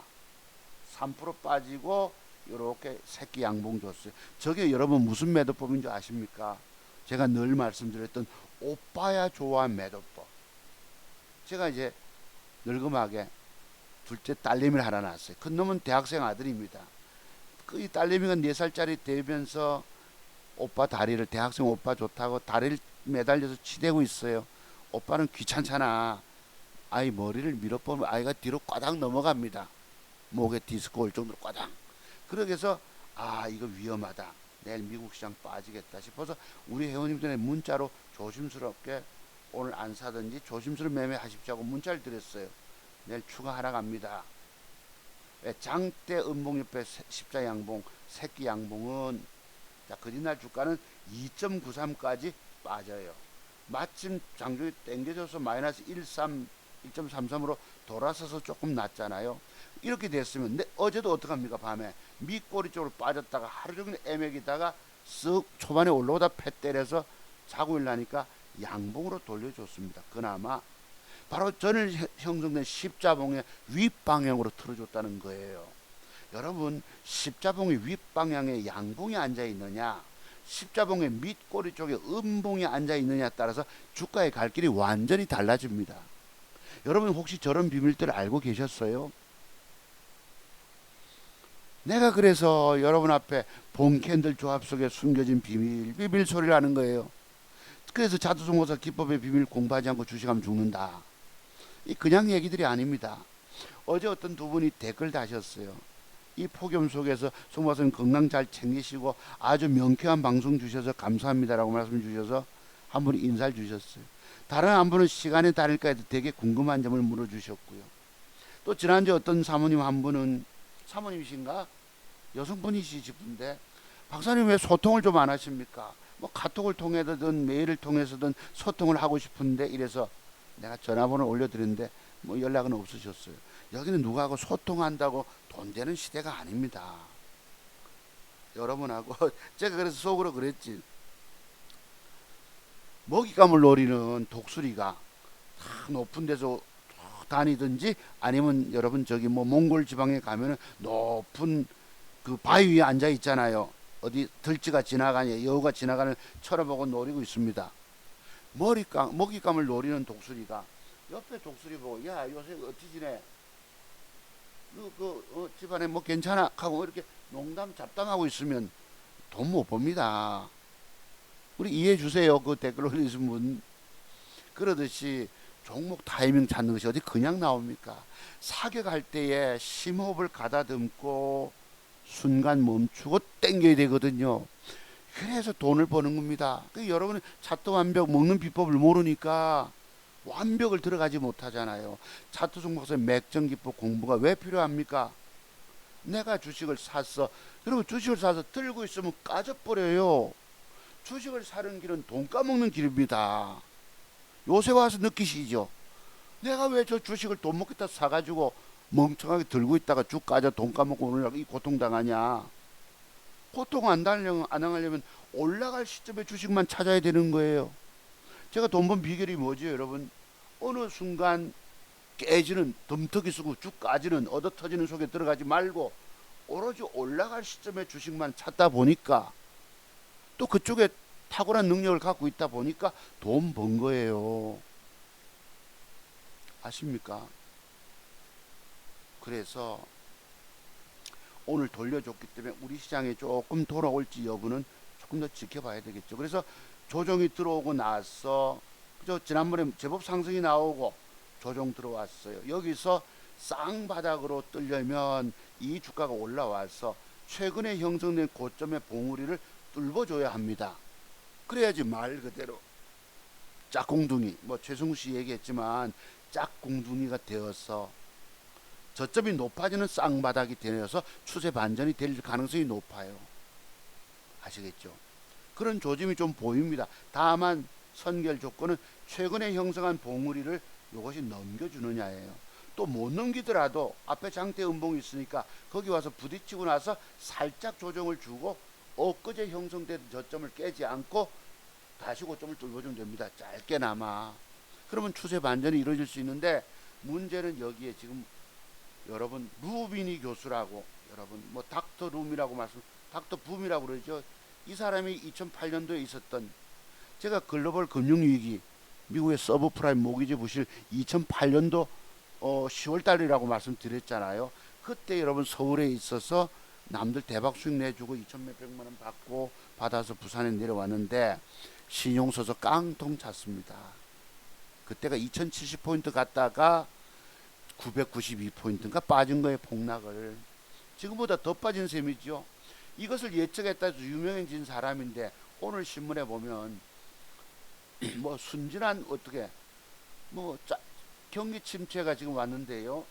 3% 빠지고 이렇게 새끼 양봉 줬어요. 저게 여러분 무슨 매도법인 줄 아십니까? 제가 늘 말씀드렸던 오빠야 좋아 매도법. 제가 이제 늙음하게 둘째 딸내미를 하나 낳았어요. 큰 놈은 대학생 아들입니다. 그 딸내미가 4살짜리 되면서 오빠 다리를, 대학생 오빠 좋다고 다리를 매달려서 치대고 있어요. 오빠는 귀찮잖아. 아이 머리를 밀어보면 아이가 뒤로 꽈당 넘어갑니다. 목에 디스크 올 정도로 꽈당. 그러게 해서 이거 위험하다. 내일 미국 시장 빠지겠다 싶어서 우리 회원님들의 문자로 조심스럽게 오늘 안 사든지 조심스럽게 매매하십시오 하고 문자를 드렸어요. 내일 추가 하락합니다. 장대 음봉 옆에 십자 양봉, 새끼 양봉은 자, 그뒷날 주가는 2.93까지 빠져요. 마침 장중에 땡겨져서 마이너스 1.33으로 돌아서서 조금 낮잖아요. 이렇게 됐으면 어제도 어떡합니까? 밤에 밑꼬리 쪽으로 빠졌다가 하루 종일 애매기다가 쓱 초반에 올라오다 패 때려서 자고 일어나니까 양봉으로 돌려줬습니다. 그나마 바로 전일 형성된 십자봉의 윗방향으로 틀어줬다는 거예요. 여러분, 십자봉의 윗방향에 양봉이 앉아 있느냐, 십자봉의 밑꼬리 쪽에 음봉이 앉아 있느냐에 따라서 주가의 갈 길이 완전히 달라집니다. 여러분 혹시 저런 비밀들을 알고 계셨어요? 내가 그래서 여러분 앞에 봄캔들 조합 속에 숨겨진 비밀 소리를 하는 거예요. 그래서 자두송모사 기법의 비밀 공부하지 않고 주식하면 죽는다. 이 그냥 얘기들이 아닙니다. 어제 어떤 두 분이 댓글 다셨어요. 이 폭염 속에서 송모사님 건강 잘 챙기시고 아주 명쾌한 방송 주셔서 감사합니다라고 말씀 주셔서 한 분이 인사를 주셨어요. 다른 한 분은 시간에 다를까 해도 되게 궁금한 점을 물어주셨고요. 또 지난주에 어떤 사모님 한 분은, 사모님이신가? 여성분이시던데, 박사님 왜 소통을 좀 안 하십니까? 뭐 카톡을 통해서든 메일을 통해서든 소통을 하고 싶은데, 이래서 내가 전화번호를 올려드렸는데 뭐 연락은 없으셨어요. 여기는 누구하고 소통한다고 돈 되는 시대가 아닙니다. 여러분하고 제가 그래서 속으로 그랬지. 먹잇감을 노리는 독수리가 높은 데서 다니든지 아니면 여러분 저기 뭐 몽골 지방에 가면은 높은 그 바위 위에 앉아 있잖아요. 어디 들쥐가 지나가냐, 여우가 지나가는 쳐다보고 노리고 있습니다. 먹잇감을 노리는 독수리가 옆에 독수리 보고, 야 요새 어떻게 지내? 집안에 뭐 괜찮아 하고 이렇게 농담 잡담하고 있으면 돈 못 법니다. 우리 이해해 주세요. 그 댓글 올리신 분. 그러듯이 종목 타이밍 찾는 것이 어디 그냥 나옵니까? 사격할 때에 심호흡을 가다듬고 순간 멈추고 땡겨야 되거든요. 그래서 돈을 버는 겁니다. 여러분이 차트 완벽 먹는 비법을 모르니까 완벽을 들어가지 못하잖아요. 차트 종목의 맥점 기법 공부가 왜 필요합니까? 내가 주식을 샀어. 그리고 주식을 사서 들고 있으면 까져버려요. 주식을 사는 길은 돈 까먹는 길입니다. 요새 와서 느끼시죠? 내가 왜 저 주식을 돈 먹겠다 사가지고 멍청하게 들고 있다가 쭉 까져 돈 까먹고 오늘 이 고통당하냐? 고통 안 당하려면 올라갈 시점에 주식만 찾아야 되는 거예요. 제가 돈 번 비결이 뭐죠, 여러분? 어느 순간 깨지는 덤터기 쓰고 쭉 까지는 얻어 터지는 속에 들어가지 말고 오로지 올라갈 시점에 주식만 찾다 보니까 또 그쪽에 탁월한 능력을 갖고 있다 보니까 돈 번 거예요. 아십니까? 그래서 오늘 돌려줬기 때문에 우리 시장에 조금 돌아올지 여부는 조금 더 지켜봐야 되겠죠. 그래서 조정이 들어오고 나서 그저 지난번에 제법 상승이 나오고 조정 들어왔어요. 여기서 쌍바닥으로 뜨려면 이 주가가 올라와서 최근에 형성된 고점의 봉우리를 뚫어줘야 합니다. 그래야지 말 그대로 짝꿍둥이, 뭐 최승우 씨 얘기했지만 짝꿍둥이가 되어서 저점이 높아지는 쌍바닥이 되어서 추세 반전이 될 가능성이 높아요. 아시겠죠? 그런 조짐이 좀 보입니다. 다만 선결 조건은 최근에 형성한 봉우리를 이것이 넘겨주느냐예요. 또 못 넘기더라도 앞에 장대 음봉이 있으니까 거기 와서 부딪히고 나서 살짝 조정을 주고 엊그제 형성된 저점을 깨지 않고 다시 고점을 뚫어주면 됩니다. 짧게나마. 그러면 추세 반전이 이루어질 수 있는데 문제는 여기에 지금 여러분 루비니 교수라고 여러분 뭐 닥터 룸이라고 닥터 붐이라고 그러죠. 이 사람이 2008년도에 있었던 제가 글로벌 금융위기 미국의 서브프라임 모기지 부실 2008년도 10월달이라고 말씀드렸잖아요. 그때 여러분 서울에 있어서 남들 대박 수익 내주고 2천 몇백만 원 받아서 부산에 내려왔는데 신용서서 깡통 찼습니다. 그때가 2070포인트 갔다가 992포인트인가 빠진 거에 폭락을. 지금보다 더 빠진 셈이죠. 이것을 예측했다 해서 유명해진 사람인데 오늘 신문에 보면 뭐 순진한 어떻게 뭐 경기 침체가 지금 왔는데요.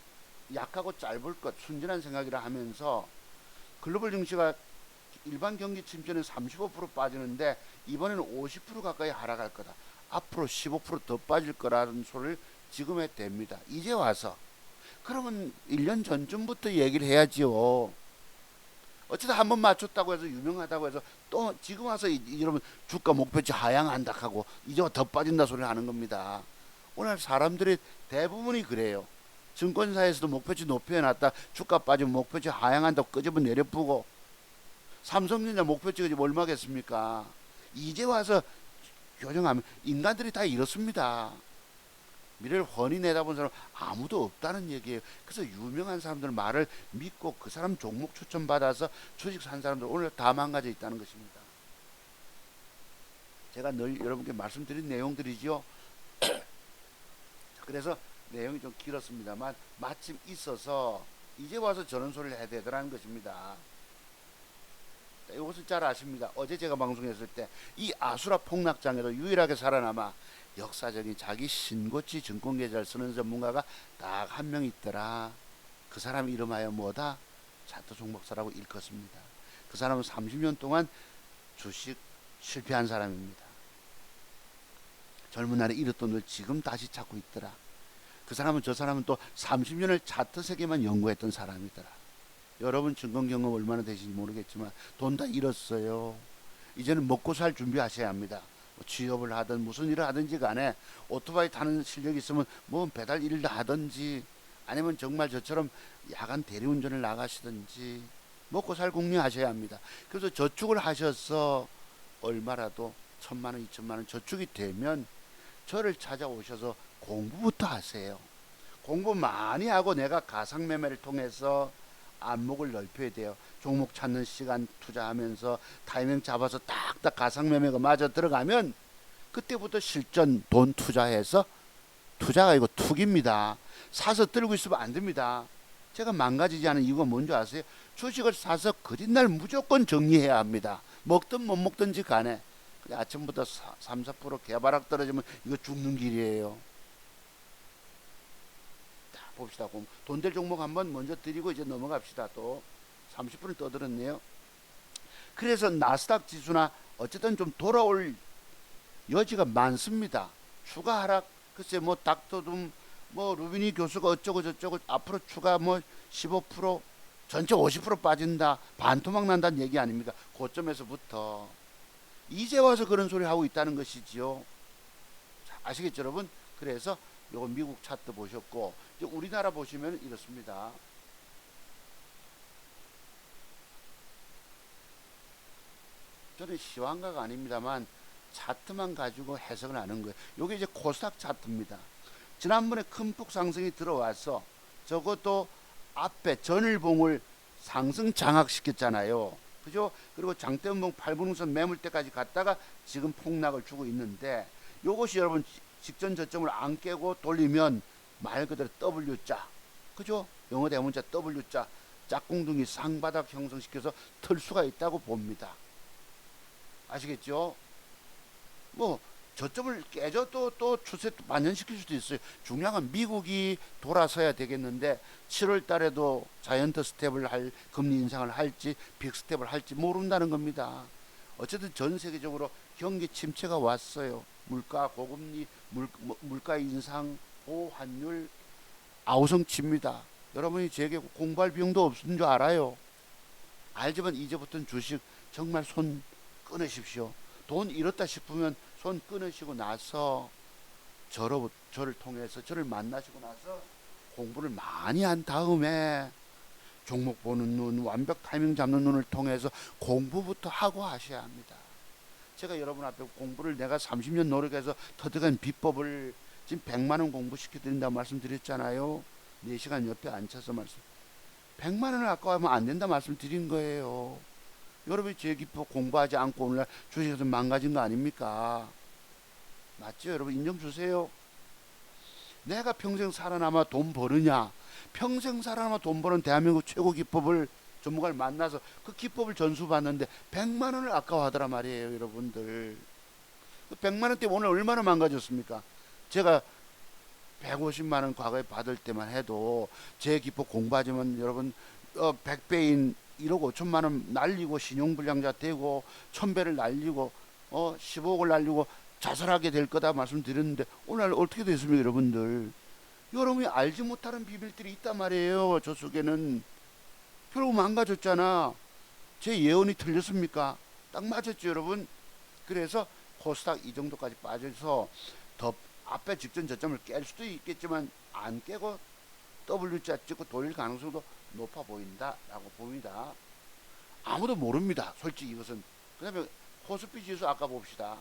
약하고 짧을 것 순진한 생각이라 하면서 글로벌 증시가 일반 경기 침체는 35% 빠지는데 이번에는 50% 가까이 하락할 거다. 앞으로 15%더 빠질 거라는 소리를 지금 해댑니다. 이제 와서. 그러면 1년 전쯤부터 얘기를 해야지요. 어쩌다 한번 맞췄다고 해서 유명하다고 해서 또 지금 와서 여러분 주가 목표치 하향한다 하고 이제 더 빠진다 소리를 하는 겁니다. 오늘 사람들이 대부분이 그래요. 증권사에서도 목표치 높여 놨다 주가 빠지면 목표치 하향한다고 끄집어 내려보고 삼성전자 목표치가 지금 얼마겠습니까? 이제 와서 교정하면 인간들이 다 이렇습니다. 미래를 훤히 내다본 사람 아무도 없다는 얘기예요. 그래서 유명한 사람들 말을 믿고 그 사람 종목 추천받아서 주식 산 사람들 오늘 다 망가져 있다는 것입니다. 제가 늘 여러분께 말씀드린 내용들이죠. 그래서 내용이 좀 길었습니다만 마침 있어서 이제 와서 저런 소리를 해야 되더라는 것입니다. 이것을 잘 아십니다. 어제 제가 방송했을 때 이 아수라 폭락장에도 유일하게 살아남아 역사적인 자기 신고치 증권계좌를 쓰는 전문가가 딱 한 명 있더라. 그 사람 이름하여 뭐다? 차트 종목사라고 일컫습니다. 그 사람은 30년 동안 주식 실패한 사람입니다. 젊은 날에 잃었던 돈을 지금 다시 찾고 있더라. 그 사람은 저 사람은 또 30년을 차트 세계만 연구했던 사람이더라. 여러분 증권 경험 얼마나 되시는지 모르겠지만 돈 다 잃었어요. 이제는 먹고 살 준비하셔야 합니다. 뭐 취업을 하든 무슨 일을 하든지 간에 오토바이 타는 실력이 있으면 뭐 배달 일을 하든지 아니면 정말 저처럼 야간 대리운전을 나가시든지 먹고 살 궁리하셔야 합니다. 그래서 저축을 하셔서 얼마라도 1,000만 원, 2,000만 원 저축이 되면 저를 찾아오셔서 공부부터 하세요. 공부 많이 하고 내가 가상매매를 통해서 안목을 넓혀야 돼요. 종목 찾는 시간 투자하면서 타이밍 잡아서 딱딱 가상매매가 맞아 들어가면 그때부터 실전 돈 투자해서, 투자가 이거 투기입니다. 사서 들고 있으면 안 됩니다. 제가 망가지지 않은 이유가 뭔지 아세요? 주식을 사서 그린날 무조건 정리해야 합니다. 먹든 못 먹든지 간에. 아침부터 3, 4% 개발학 떨어지면 이거 죽는 길이에요. 자, 봅시다. 돈 될 종목 한번 먼저 드리고 이제 넘어갑시다. 또 30분을 떠들었네요. 그래서 나스닥 지수나 어쨌든 좀 돌아올 여지가 많습니다. 추가 하락, 글쎄 뭐 닥터둠 뭐 루비니 교수가 어쩌고 저쩌고 앞으로 추가 뭐 15% 전체 50% 빠진다, 반토막 난다는 얘기 아닙니까? 고점에서부터 이제 와서 그런 소리 하고 있다는 것이지요. 자, 아시겠죠 여러분? 그래서 요거 미국 차트 보셨고, 이제 우리나라 보시면 이렇습니다. 저는 시황가가 아닙니다만 차트만 가지고 해석을 하는 거예요. 요게 이제 코스닥 차트입니다. 지난번에 큰 폭 상승이 들어와서 적어도 앞에 전일봉을 상승 장악시켰잖아요. 그죠? 그리고 장대음봉 8분응선 매물대까지 갔다가 지금 폭락을 주고 있는데, 요것이 여러분 직전 저점을 안 깨고 돌리면 말 그대로 W자, 그죠? 영어 대문자 W자, 짝꿍둥이 상바닥 형성시켜서 털 수가 있다고 봅니다. 아시겠죠? 뭐 저점을 깨져 또 추세 반전시킬 수도 있어요. 중요한 건 미국이 돌아서야 되겠는데 7월 달에도 자이언트 스텝을 할, 금리 인상을 할지 빅 스텝을 할지 모른다는 겁니다. 어쨌든 전 세계적으로 경기 침체가 왔어요. 물가 고금리, 물가 인상, 고환율 아우성칩니다. 여러분이 제게 공부할 비용도 없는 줄 알아요. 알지만 이제부터는 주식 정말 손 끊으십시오. 돈 잃었다 싶으면 손 끊으시고 나서 저를 통해서 저를 만나시고 나서 공부를 많이 한 다음에 종목 보는 눈, 완벽 타이밍 잡는 눈을 통해서 공부부터 하고 하셔야 합니다. 제가 여러분 앞에 공부를 내가 30년 노력해서 터득한 비법을 지금 100만원 공부시켜드린다고 말씀드렸잖아요. 4시간 옆에 앉혀서 말씀. 100만원을 아까워하면 안 된다 말씀드린 거예요. 여러분이 제 기법 공부하지 않고 오늘날 주식에서 망가진 거 아닙니까? 맞죠? 여러분 인정 주세요. 내가 평생 살아남아 돈 버느냐, 평생 살아남아 돈 버는 대한민국 최고 기법을 전문가를 만나서 그 기법을 전수받는데 100만원을 아까워하더라 말이에요. 여러분들 그 100만원 때문에 오늘 얼마나 망가졌습니까? 제가 150만원 과거에 받을 때만 해도 제 기법 공부하지만 여러분 100배인 1억 5천만원 날리고 신용불량자 되고 1000배를 날리고 15억을 날리고 자살하게 될 거다 말씀드렸는데 오늘 어떻게 됐습니까 여러분들? 여러분이 알지 못하는 비밀들이 있단 말이에요. 저 속에는. 결국 망가졌잖아. 제 예언이 틀렸습니까? 딱 맞았죠 여러분. 그래서 코스닥 이 정도까지 빠져서 더 앞에 직전 저점을 깰 수도 있겠지만 안 깨고 W자 찍고 돌릴 가능성도 높아 보인다 라고 봅니다. 아무도 모릅니다 솔직히 이것은. 그 다음에 코스피 지수 아까 봅시다.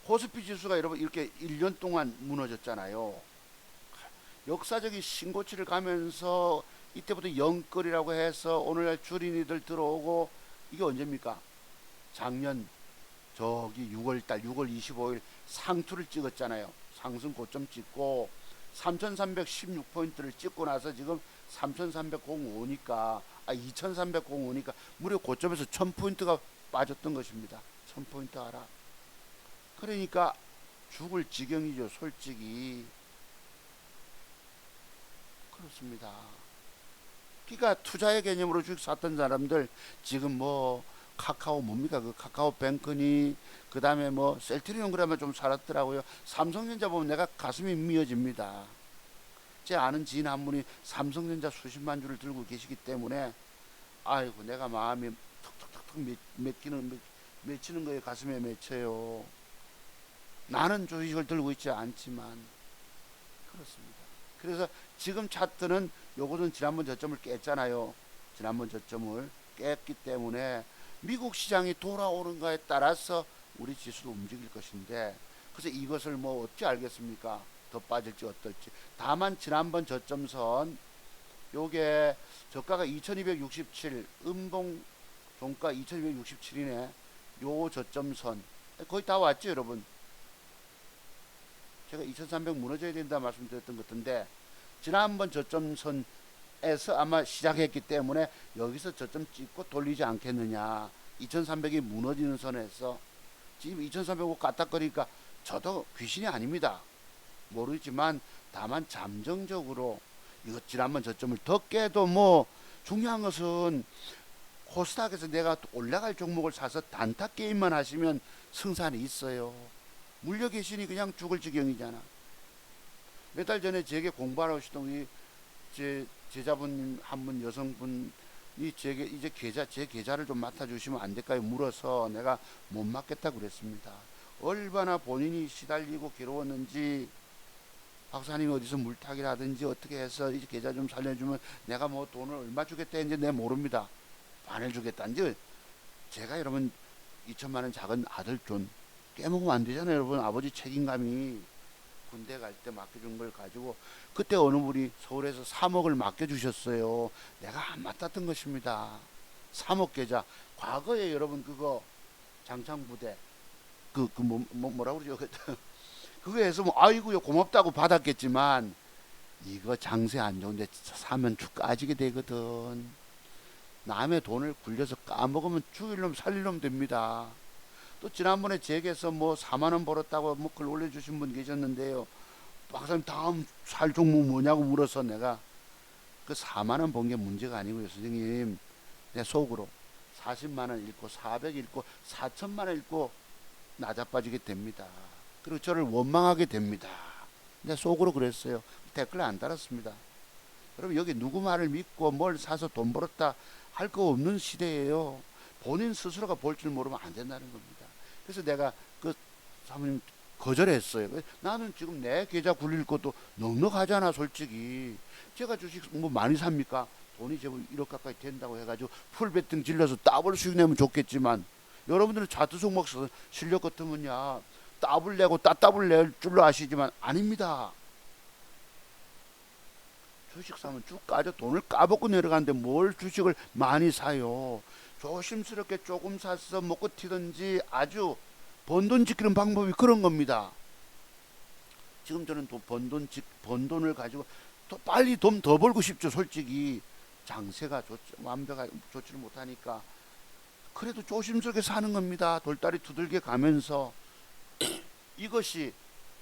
코스피 지수가 여러분 이렇게 1년 동안 무너졌잖아요. 역사적인 신고치를 가면서 이때부터 영끌이라고 해서 오늘날 주린이들 들어오고 이게 언제입니까? 작년 저기 6월달 6월 25일 상투를 찍었잖아요. 상승 고점 찍고 3316포인트를 찍고 나서 지금 3305니까 2305니까 무려 고점에서 1000포인트가 빠졌던 것입니다. 1000포인트 하락. 그러니까 죽을 지경이죠 솔직히. 그렇습니다. 그러니까 투자의 개념으로 주식 샀던 사람들 지금 뭐 카카오 뭡니까 그 카카오 뱅크니 그 다음에 뭐 셀트리온 그러면 좀 살았더라고요. 삼성전자 보면 내가 가슴이 미어집니다. 제 아는 지인 한 분이 삼성전자 수십만 주를 들고 계시기 때문에 아이고 내가 마음이 턱턱턱턱 맺히는 거에 가슴에 맺혀요. 나는 주식을 들고 있지 않지만 그렇습니다. 그래서 지금 차트는 요것은 지난번 저점을 깼잖아요. 지난번 저점을 깼기 때문에 미국 시장이 돌아오는가에 따라서 우리 지수도 움직일 것인데 그래서 이것을 뭐 어찌 알겠습니까? 더 빠질지 어떨지. 다만 지난번 저점선 요게 저가가 2267, 음봉 종가 2267이네. 요 저점선 거의 다 왔죠 여러분. 제가 2300 무너져야 된다 말씀드렸던 것 같은데 지난번 저점선에서 아마 시작했기 때문에 여기서 저점 찍고 돌리지 않겠느냐. 2300이 무너지는 선에서 지금 2300을 까딱거리니까 저도 귀신이 아닙니다. 모르지만 다만 잠정적으로 이거 지난번 저점을 더 깨도 뭐 중요한 것은 코스닥에서 내가 올라갈 종목을 사서 단타 게임만 하시면 승산이 있어요. 물려 계시니 그냥 죽을 지경이잖아. 몇 달 전에 제게 공부하러 오시던 우리 제 제자분 한 분 여성분이 제게 이제 제 계좌를 좀 맡아주시면 안 될까요? 물어서 내가 못 맡겠다고 그랬습니다. 얼마나 본인이 시달리고 괴로웠는지 박사님이 어디서 물타기라든지 어떻게 해서 이제 계좌 좀 살려주면 내가 뭐 돈을 얼마 주겠다 했는지 내가 모릅니다. 반을 주겠다. 이제 제가 여러분 2천만 원 작은 아들 돈 깨먹으면 안 되잖아요. 여러분 아버지 책임감이 군대 갈 때 맡겨준 걸 가지고 그때 어느 분이 서울에서 3억을 맡겨주셨어요. 내가 안 맡았던 것입니다. 3억 계좌. 과거에 여러분 그거 장창부대 뭐라고 그러죠? 그거에서 뭐 아이고요 고맙다고 받았겠지만 이거 장세 안 좋은데 사면 죽 까지게 되거든. 남의 돈을 굴려서 까먹으면 죽일 놈 살릴 놈 됩니다. 또 지난번에 제게서 뭐 4만원 벌었다고 뭐 글 올려주신 분 계셨는데요. 박사님 다음 살 종목 뭐냐고 물어서 내가 그 4만원 번 게 문제가 아니고요. 선생님 내 속으로 40만원 잃고 400 잃고 4천만원 잃고 나자빠지게 됩니다. 그리고 저를 원망하게 됩니다. 내 속으로 그랬어요. 댓글 안 달았습니다. 여러분 여기 누구 말을 믿고 뭘 사서 돈 벌었다 할 거 없는 시대예요. 본인 스스로가 볼 줄 모르면 안 된다는 겁니다. 그래서 내가 그 사모님 거절했어요. 나는 지금 내 계좌 굴릴 것도 넉넉하잖아 솔직히. 제가 주식 뭐 많이 삽니까? 돈이 제법 1억 가까이 된다고 해가지고 풀배팅 질러서 더블 수익 내면 좋겠지만 여러분들은 차트 종목 실력 같으면야 더블 내고 따따블 낼 줄로 아시지만 아닙니다. 주식 사면 쭉 까져 돈을 까먹고 내려가는데 뭘 주식을 많이 사요. 조심스럽게 조금 사서 먹고 튀든지 아주 번 돈 지키는 방법이 그런 겁니다. 지금 저는 번 돈을 가지고 또 빨리 돈 더 벌고 싶죠. 솔직히 장세가 완벽하게 좋지를 못하니까 그래도 조심스럽게 사는 겁니다. 돌다리 두들겨 가면서 이것이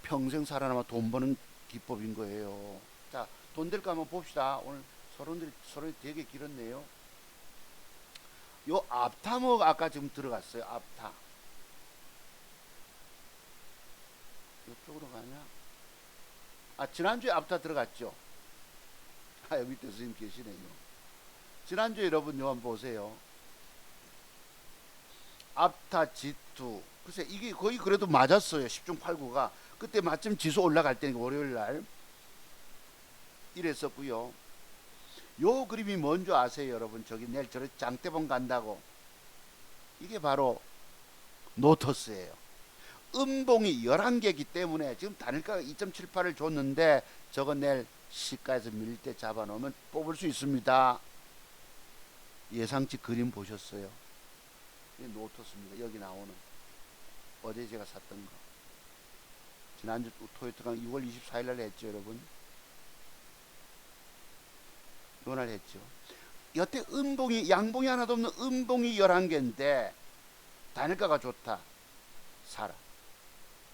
평생 살아남아 돈 버는 기법인 거예요. 자, 돈 될까 한번 봅시다. 오늘 서론이 되게 길었네요. 요 앞타목 아까 지금 들어갔어요. 앞타. 이쪽으로 가냐? 아, 지난주에 앞타 들어갔죠? 아, 여기 밑에 선생님 계시네요. 지난주에 여러분 요 한번 보세요. 앞타 G2. 글쎄 이게 거의 그래도 맞았어요. 10중 8구가. 그때 마침 지수 올라갈 때니까 월요일 날 이랬었고요. 요 그림이 뭔지 아세요 여러분? 저기 내일 저래 장대봉 간다고. 이게 바로 노터스예요. 음봉이 11개이기 때문에 지금 단일가가 2.78을 줬는데 저거 내일 시가에서 밀릴 때 잡아놓으면 뽑을 수 있습니다. 예상치 그림 보셨어요? 이게 노터스입니다. 여기 나오는 어제 제가 샀던 거. 지난주 토요일가 6월 24일 날 했죠 여러분. 요날 했죠. 여태 양봉이 하나도 없는 음봉이 11개인데 단일가가 좋다. 사라.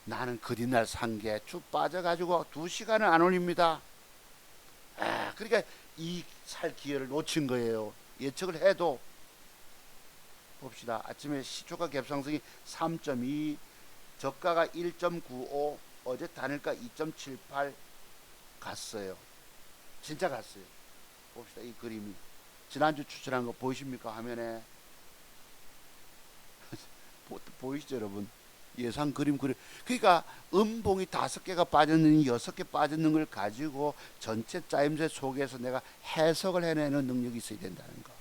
나는 그 뒷날 산 게 쭉 빠져가지고 2시간을 안 올립니다. 아, 그러니까 이 살 기회를 놓친 거예요. 예측을 해도 봅시다. 아침에 시초가 갭상승이 3.2, 저가가 1.95, 어제 단일가 2.78 갔어요. 진짜 갔어요. 봅시다. 이 그림이 지난주 추천한 거 보이십니까? 화면에 보이시죠 여러분? 예상 그림 그러니까 음봉이 5개가 빠졌느니 6개 빠졌는 걸 가지고 전체 짜임새 속에서 내가 해석을 해내는 능력이 있어야 된다는 거.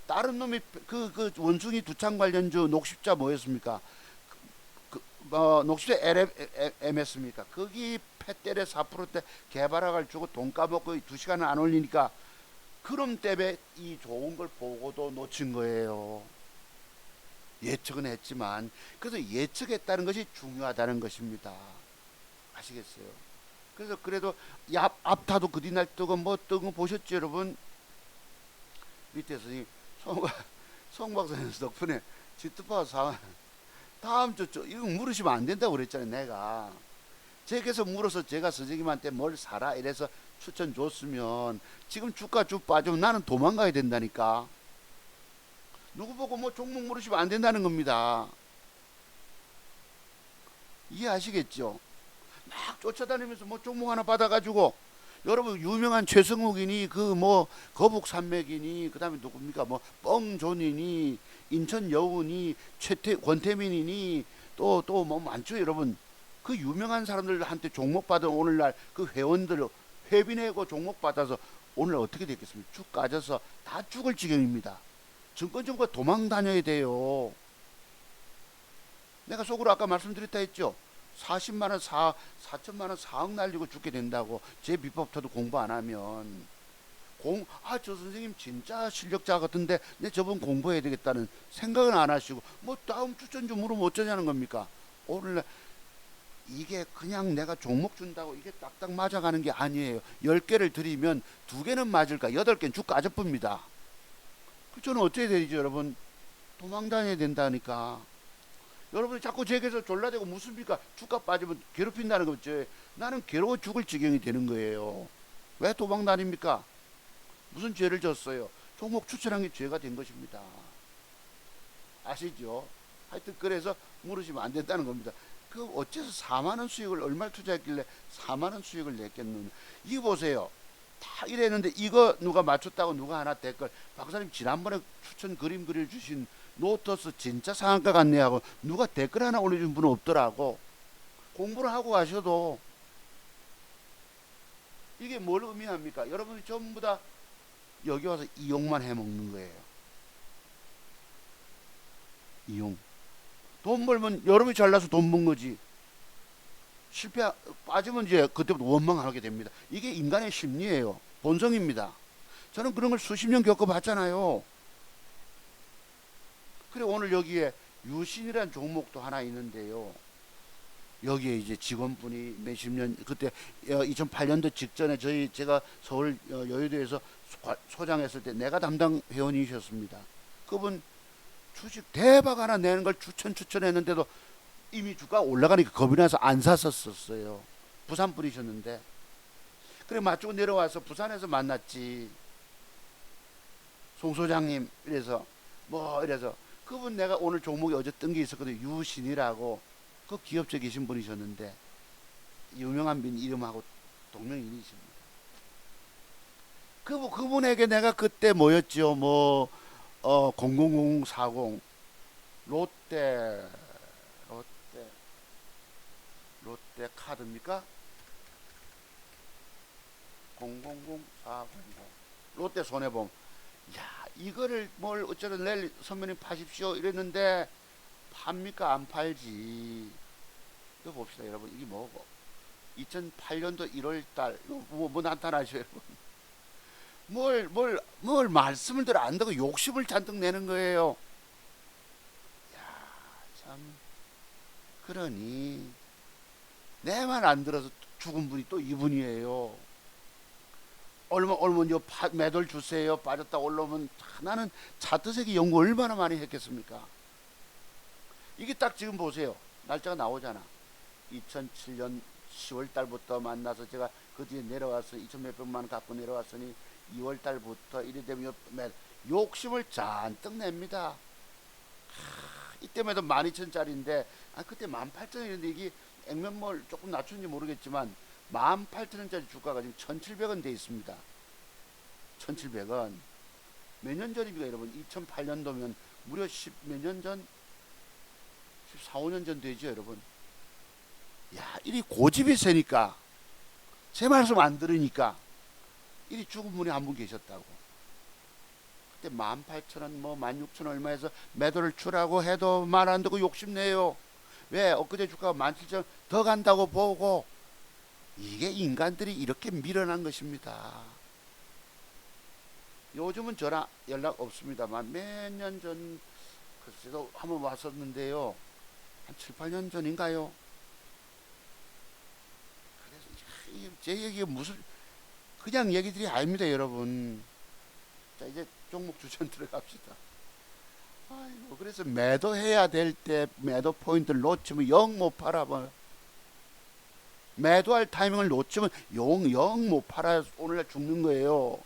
다른 놈이 그 원숭이 두창 관련주 녹십자 뭐였습니까? 녹십대 LM했습니까? 거기 팻텔에 4%대 개발학을 주고 돈 까먹고 2시간을 안 올리니까 그럼 때문에 이 좋은 걸 보고도 놓친 거예요. 예측은 했지만 그래서 예측했다는 것이 중요하다는 것입니다. 아시겠어요? 그래서 그래도 앞타도 그 뒤날 뜨고 뭐 뜬 거 보셨죠 여러분? 밑에서 송 박사님 덕분에 지트파 사 다음 주 이거 물으시면 안 된다고 그랬잖아요. 내가 제게서 물어서 제가 선생님한테 뭘 사라 이래서 추천 줬으면 지금 주가 쭉 빠지면 나는 도망가야 된다니까. 누구 보고 뭐 종목 물으시면 안 된다는 겁니다. 이해하시겠죠? 막 쫓아다니면서 뭐 종목 하나 받아가지고 여러분 유명한 최승욱이니 그 뭐 거북산맥이니 그 다음에 누굽니까 뭐 뻥존이니 인천 여운이 권태민이니 또 뭐 많죠 여러분. 그 유명한 사람들한테 종목 받은 오늘날 그 회원들 회비 내고 종목 받아서 오늘 어떻게 됐겠습니까? 쭉 까져서 다 죽을 지경입니다. 증권정보가 도망 다녀야 돼요. 내가 속으로 아까 말씀드렸다 했죠. 40만원 4천만원 4억 날리고 죽게 된다고. 제 비법 저도 공부 안 하면 저 선생님 진짜 실력자 같은데 내 저분 공부해야 되겠다는 생각은 안 하시고 뭐 다음 추천 좀 물으면 어쩌냐는 겁니까? 오늘날 이게 그냥 내가 종목 준다고 이게 딱딱 맞아가는 게 아니에요. 10개를 드리면 2개는 맞을까 8개는 쭉 까져쁩니다. 저는 어떻게 되죠 여러분? 도망 다녀야 된다니까. 여러분이 자꾸 제게서 졸라대고 무슨입니까? 주가 빠지면 괴롭힌다는 거죠. 나는 괴로워 죽을 지경이 되는 거예요. 왜 도망 다닙니까? 무슨 죄를 졌어요? 종목 추천한 게 죄가 된 것입니다. 아시죠? 하여튼 그래서 물으시면 안 된다는 겁니다. 그 어째서 4만원 수익을 얼마를 투자했길래 4만원 수익을 냈겠느냐. 이거 보세요. 다 이랬는데 이거 누가 맞췄다고 누가 하나 댓글 박사님 지난번에 추천 그림 그려주신 노트스 진짜 상한가 같네 하고 누가 댓글 하나 올려준 분은 없더라고. 공부를 하고 가셔도 이게 뭘 의미합니까? 여러분이 전부 다 여기 와서 이용만 해먹는 거예요. 이용. 돈 벌면 여러분이 잘나서 돈 번 거지. 빠지면 이제 그때부터 원망하게 됩니다. 이게 인간의 심리예요. 본성입니다. 저는 그런 걸 수십 년 겪어봤잖아요. 그리고 오늘 여기에 유신이라는 종목도 하나 있는데요. 여기에 이제 직원분이 몇십 년 그때 2008년도 직전에 제가 서울 여의도에서 소장했을 때 내가 담당 회원이셨습니다. 그분 주식 대박 하나 내는 걸 추천했는데도 이미 주가 올라가니까 겁이 나서 안 샀었어요. 부산 분이셨는데. 그래 맞추고 내려와서 부산에서 만났지. 송 소장님 이래서 그분 내가 오늘 종목이 어제 뜬 게 있었거든요. 유신이라고 그 기업체 계신 분이셨는데 유명한 분 이름하고 동명이인이십니다. 그분에게 내가 그때 뭐였죠? 000040 롯데 카드입니까? 000400 롯데 손해보험. 야 이거를 뭘 어쩌면 내일 선배님 파십시오 이랬는데 팝니까? 안 팔지. 이거 봅시다 여러분. 이게 뭐고 2008년도 1월달 뭐 나타나죠 여러분. 뭘 말씀을 들어 안 듣고 욕심을 잔뜩 내는 거예요. 야 참 그러니 내 말 안 들어서 죽은 분이 또 이분이에요. 얼마 매도를 주세요. 빠졌다 올라오면 나는 차트세기 연구 얼마나 많이 했겠습니까? 이게 딱 지금 보세요. 날짜가 나오잖아. 2007년 10월 달부터 만나서 제가 그 뒤에 내려와서 2천 몇백만 원 갖고 내려왔으니 2월 달부터 이래 되면 욕심을 잔뜩 냅니다. 이때마다 12,000짜리인데 그때 18,000원인데 이게 액면몰 조금 낮춘지 모르겠지만 18,000원짜리 주가가 지금 1,700원 돼 있습니다. 1,700원. 몇 년 전입니까 여러분? 2008년도면 무려 10몇 년 전? 14, 15년 전 되죠 여러분. 야 이리 고집이 세니까 제 말씀 안 들으니까 이리 죽은 분이 한 분 계셨다고. 그때 18,000원 16,000원 얼마에서 매도를 추라고 해도 말 안 듣고 욕심내요. 왜 엊그제 주가가 17,000원 더 간다고 보고 이게 인간들이 이렇게 밀어난 것입니다. 요즘은 전화 연락 없습니다만 몇 년 전 글쎄도 한번 왔었는데요. 한 7, 8년 전인가요? 그래서 제 얘기가 무슨 그냥 얘기들이 아닙니다, 여러분. 자, 이제 종목 추천 들어갑시다. 아이고, 그래서 매도해야 될 때 매도 포인트를 놓치면 영 못 팔아봐요. 매도할 타이밍을 놓치면 영 못 팔아 오늘날 죽는 거예요.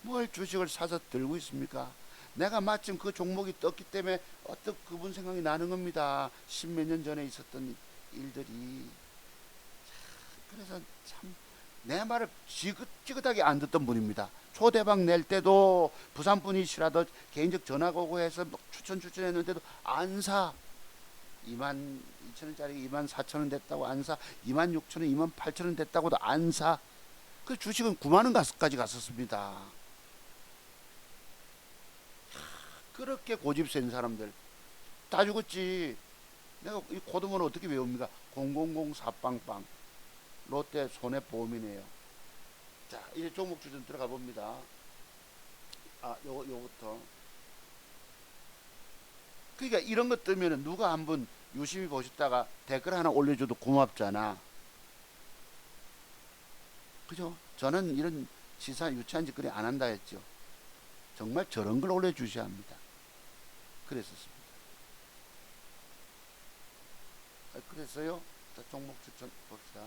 뭘 주식을 사서 들고 있습니까? 내가 마침 그 종목이 떴기 때문에 어떤 그분 생각이 나는 겁니다. 십몇 년 전에 있었던 일들이. 그래서 참 내 말을 지긋지긋하게 안 듣던 분입니다. 초대박 낼 때도 부산 분이시라도 개인적 전화가 오고 해서 추천했는데도 안 사. 22,000원짜리 24,000원 됐다고 안 사. 26,000원, 28,000원 됐다고도 안 사. 그 주식은 9만원까지 갔었습니다. 그렇게 고집센 사람들 다 죽었지. 내가 이 코드문을 어떻게 외웁니까? 0004 빵빵. 롯데 손해보험이네요. 자, 이제 종목 추천 들어가 봅니다. 요거부터. 그러니까 이런 것 뜨면은 누가 한번 유심히 보셨다가 댓글 하나 올려줘도 고맙잖아. 그죠? 저는 이런 시사 유치한 짓거리 안 한다 했죠. 정말 저런 걸 올려주셔야 합니다. 그랬었습니다. 그래서요. 자, 종목 추천 봅시다.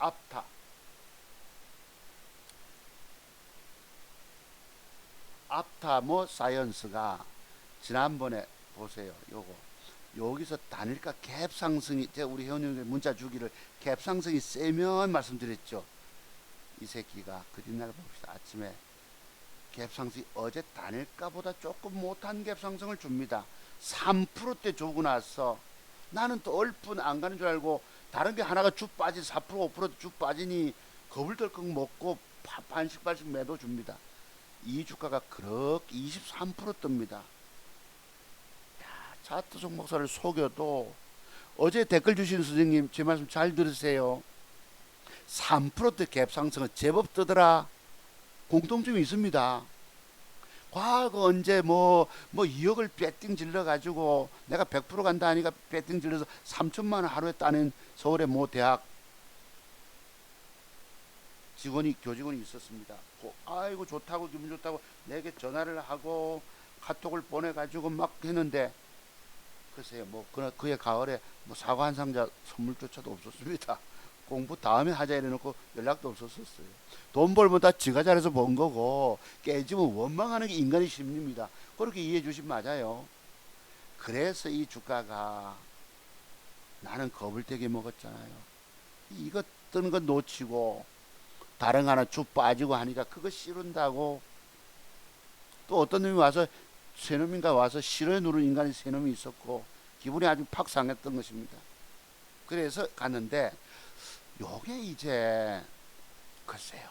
앞타. 앞타모 사이언스가 지난번에 보세요. 요거 여기서 단일가 갭 상승이 제가 우리 회원님들 문자 주기를 갭 상승이 세면 말씀드렸죠. 이 새끼가 그 뒷날 봅시다. 아침에 갭 상승이 어제 단일가보다 조금 못한 갭 상승을 줍니다. 3%대 주고 나서 나는 또 얼뿐 안 가는 줄 알고 다른 게 하나가 쭉 빠지 4% 5%쭉 빠지니 겁을 덜컥 먹고 반씩 매도 줍니다. 이 주가가 그렇게 23% 뜹니다. 야, 차트 종목사를 속여도 어제 댓글 주신 선생님 제 말씀 잘 들으세요. 3%대 갭 상승은 제법 뜨더라. 공통점이 있습니다. 과거 언제 뭐 2억을 배팅 질러 가지고 내가 100% 간다 하니까 배팅 질러서 3천만 원 하루에 따는 서울의 모 대학 교직원이 있었습니다. 아이고 좋다고 기분 좋다고 내게 전화를 하고 카톡을 보내 가지고 막 했는데 글쎄요 뭐 그의 가을에 뭐 사과 한 상자 선물조차도 없었습니다. 공부 다음에 하자 이래놓고 연락도 없었어요. 돈 벌면 다 지가 잘해서 번 거고 깨지면 원망하는 게 인간의 심리입니다. 그렇게 이해해 주시면 맞아요. 그래서 이 주가가 나는 겁을 되게 먹었잖아요. 이거 뜨는 거 놓치고 다른 거 하나 쭉 빠지고 하니까 그거 싫은다고. 또 어떤 놈이 와서 세 놈인가 와서 싫어해 누른 인간이 세 놈이 있었고 기분이 아주 팍 상했던 것입니다. 그래서 갔는데 요게 이제 글쎄요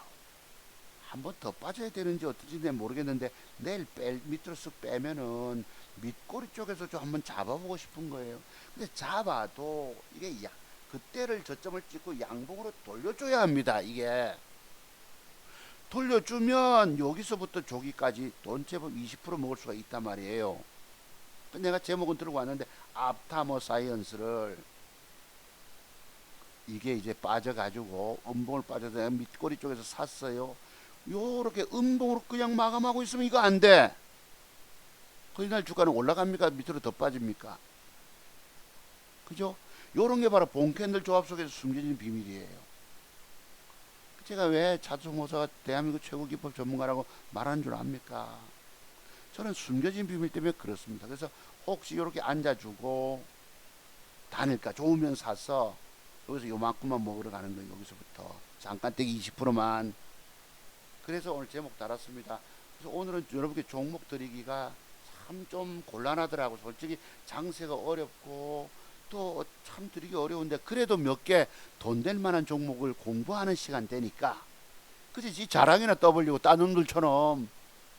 한 번 더 빠져야 되는지 어떤지 내 모르겠는데 내일 밑으로 쓱 빼면은 밑꼬리 쪽에서 좀 한번 잡아보고 싶은 거예요. 근데 잡아도 이게 그때를 저점을 찍고 양봉으로 돌려줘야 합니다. 이게 돌려주면 여기서부터 저기까지 돈 제법 20% 먹을 수가 있단 말이에요. 내가 제목은 들고 왔는데 앞타모 사이언스를 이게 이제 빠져가지고 음봉을 빠져서 밑꼬리 쪽에서 샀어요. 요렇게 음봉으로 그냥 마감하고 있으면 이거 안 돼. 그날 주가는 올라갑니까? 밑으로 더 빠집니까? 그죠? 요런 게 바로 본캔들 조합 속에서 숨겨진 비밀이에요. 제가 왜 차트종목사가 대한민국 최고 기법 전문가라고 말하는 줄 압니까? 저는 숨겨진 비밀 때문에 그렇습니다. 그래서 혹시 이렇게 앉아주고 단일가 좋으면 사서 여기서 요만큼만 먹으러 가는 거예요. 여기서부터 잠깐 떼기 20%만. 그래서 오늘 제목 달았습니다. 그래서 오늘은 여러분께 종목 드리기가 참 좀 곤란하더라고. 솔직히 장세가 어렵고 또 참 드리기 어려운데 그래도 몇 개 돈 될 만한 종목을 공부하는 시간 되니까 그치 지 자랑이나 떠벌리고 딴 놈들처럼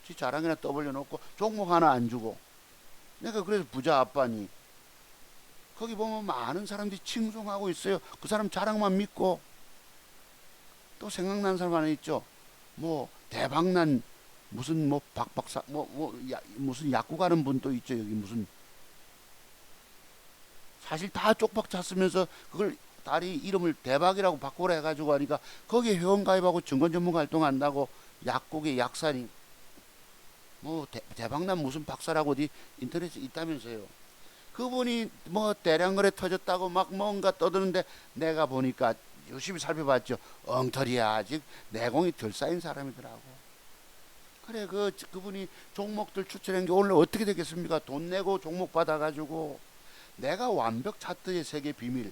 지 자랑이나 떠벌려 놓고 종목 하나 안 주고. 내가 그래서 부자 아빠니. 거기 보면 많은 사람들이 칭송하고 있어요. 그 사람 자랑만 믿고. 또 생각나는 사람 하나 있죠. 뭐 대박난 무슨 뭐 박박사 무슨 약국 가는 분도 있죠. 여기 무슨 사실 다 쪽박 찼으면서 그걸 다리 이름을 대박이라고 바꾸라 해가지고 하니까 거기에 회원가입하고 증권 전문가 활동한다고 약국의 약사님 뭐 대박난 무슨 박사라고 어디 인터넷에 있다면서요. 그분이 뭐 대량거래 터졌다고 막 뭔가 떠드는데 내가 보니까 열심히 살펴봤죠. 엉터리야. 아직 내공이 덜 쌓인 사람이더라고. 그래 그분이 종목들 추천한 게 오늘 어떻게 되겠습니까? 돈 내고 종목 받아가지고 내가 완벽 차트의 세계 비밀,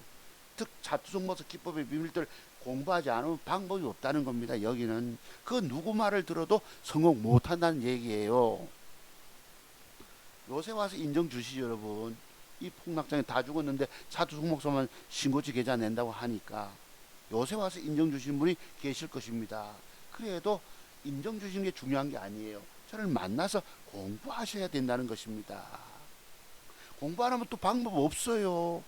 즉 차트 종목서 기법의 비밀들 공부하지 않으면 방법이 없다는 겁니다. 여기는 그 누구 말을 들어도 성공 못한다는 얘기예요. 요새 와서 인정 주시죠, 여러분. 이 폭락장에 다 죽었는데 차트 종목서만 신고치 계좌 낸다고 하니까 요새 와서 인정 주시는 분이 계실 것입니다. 그래도 인정 주시는 게 중요한 게 아니에요. 저를 만나서 공부하셔야 된다는 것입니다. 공부 안 하면 또 방법 없어요.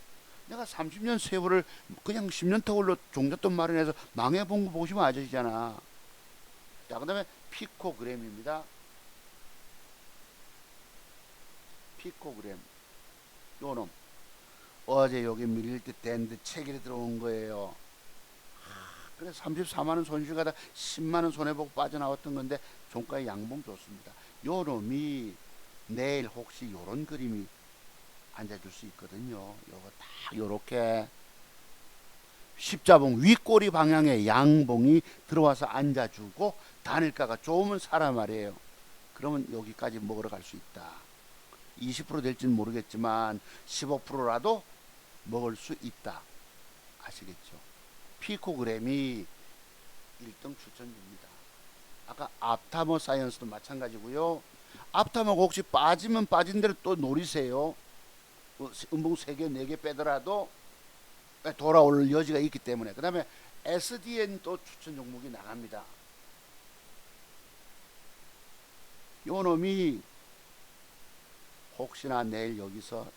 내가 30년 세월을 그냥 10년 터울로 종잣돈 마련해서 망해본 거 보시면 아시잖아. 자, 그 다음에 피코그램입니다. 피코그램. 요놈. 어제 여기 밀릴 때 댄드 책이 들어온 거예요. 그래서 34만원 손실가다 10만원 손해보고 빠져나왔던 건데 종가의 양봉 좋습니다. 요놈이 내일 혹시 요런 그림이 앉아줄 수 있거든요. 요거 딱 요렇게 십자봉 윗꼬리 방향의 양봉이 들어와서 앉아주고 단일가가 좋으면 사라 말이에요. 그러면 여기까지 먹으러 갈 수 있다. 20% 될지는 모르겠지만 15%라도 먹을 수 있다. 아시겠죠? 피코그램이 1등 추천줍니다. 아까 앞타머 사이언스도 마찬가지고요. 앞타머가 혹시 빠지면 빠진 대로 또 노리세요. 음봉 3개 4개 빼더라도 돌아올 여지가 있기 때문에. 그 다음에 SDN 또 추천 종목이 나갑니다. 요 놈이 혹시나 내일 여기서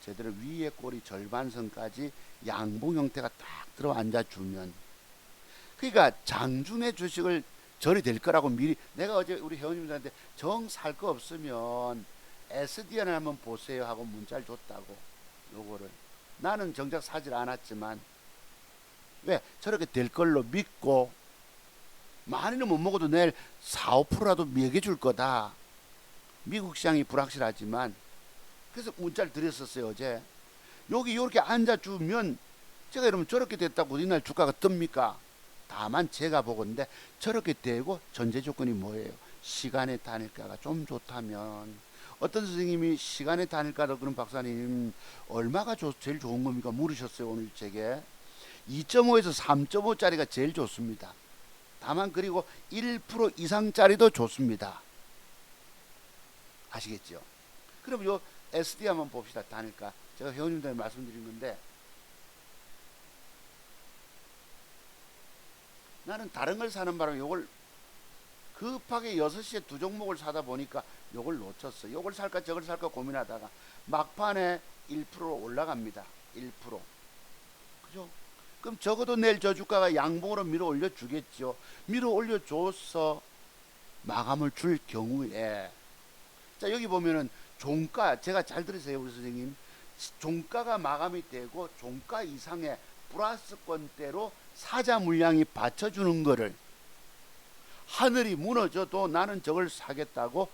제대로 위에 꼬리 절반선까지 양봉 형태가 딱 들어 앉아주면, 그러니까 장중에 주식을 절이 될 거라고 미리, 내가 어제 우리 회원님들한테 정 살 거 없으면 SDN을 한번 보세요 하고 문자를 줬다고. 요거를 나는 정작 사질 않았지만 왜 저렇게 될 걸로 믿고 많이는 못 먹어도 내일 4, 5%라도 매겨줄 거다. 미국 시장이 불확실하지만 그래서 문자를 드렸었어요. 어제 여기 이렇게 앉아주면 제가 여러분 저렇게 됐다고 우리나라 주가가 뜹니까? 다만 제가 보건데 저렇게 되고 전제 조건이 뭐예요? 시간의 단일가가 좀 좋다면. 어떤 선생님이 시간의 단일가도 그런 박사님 얼마가 제일 좋은 겁니까? 물으셨어요. 오늘 제게 2.5에서 3.5짜리가 제일 좋습니다. 다만 그리고 1% 이상짜리도 좋습니다. 아시겠죠? 그럼 요 SD 한번 봅시다. 단일가. 제가 회원님들한테 말씀드린 건데 나는 다른 걸 사는 바람에 요걸 급하게 6시에 두 종목을 사다 보니까 요걸 놓쳤어. 요걸 살까 저걸 살까 고민하다가 막판에 1% 올라갑니다. 1%. 그죠? 그럼 적어도 내일 저 주가가 양봉으로 밀어 올려 주겠죠. 밀어 올려 줘서 마감을 줄 경우에, 자 여기 보면은 종가, 제가 잘 들으세요 우리 선생님. 종가가 마감이 되고 종가 이상의 플러스권대로 사자 물량이 받쳐주는 거를 하늘이 무너져도 나는 저걸 사겠다고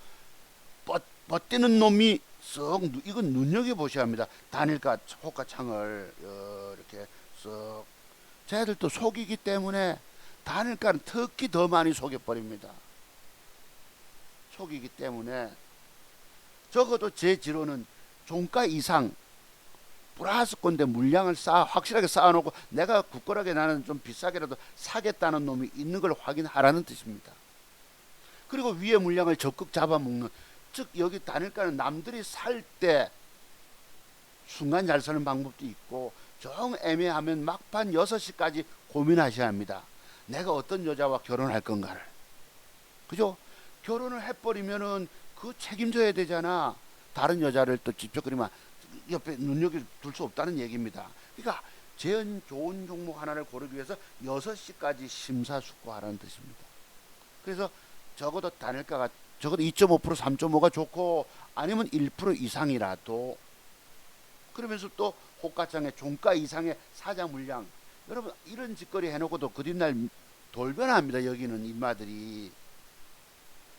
버티는 놈이 썩, 이건 눈여겨보셔야 합니다. 단일가 호가창을 이렇게 썩, 쟤들도 속이기 때문에 단일가는 특히 더 많이 속여버립니다. 속이기 때문에 적어도 제 지로는 종가 이상 플러스권대 물량을 확실하게 쌓아놓고 내가 굳건하게 나는 좀 비싸게라도 사겠다는 놈이 있는 걸 확인하라는 뜻입니다. 그리고 위에 물량을 적극 잡아먹는, 즉 여기 단일가는 남들이 살 때 순간 잘 사는 방법도 있고 정 애매하면 막판 6시까지 고민하셔야 합니다. 내가 어떤 여자와 결혼할 건가를. 그죠? 결혼을 해버리면은 그 책임져야 되잖아. 다른 여자를 또 직접 그리면 옆에 눈여겨둘 수 없다는 얘기입니다. 그러니까 제일 좋은 종목 하나를 고르기 위해서 6시까지 심사숙고하라는 뜻입니다. 그래서 적어도 단일가가 적어도 2.5% 3.5가 좋고 아니면 1% 이상이라도, 그러면서 또 호가창에 종가 이상의 사자 물량, 여러분 이런 짓거리 해놓고도 그 뒷날 돌변합니다. 여기는 인마들이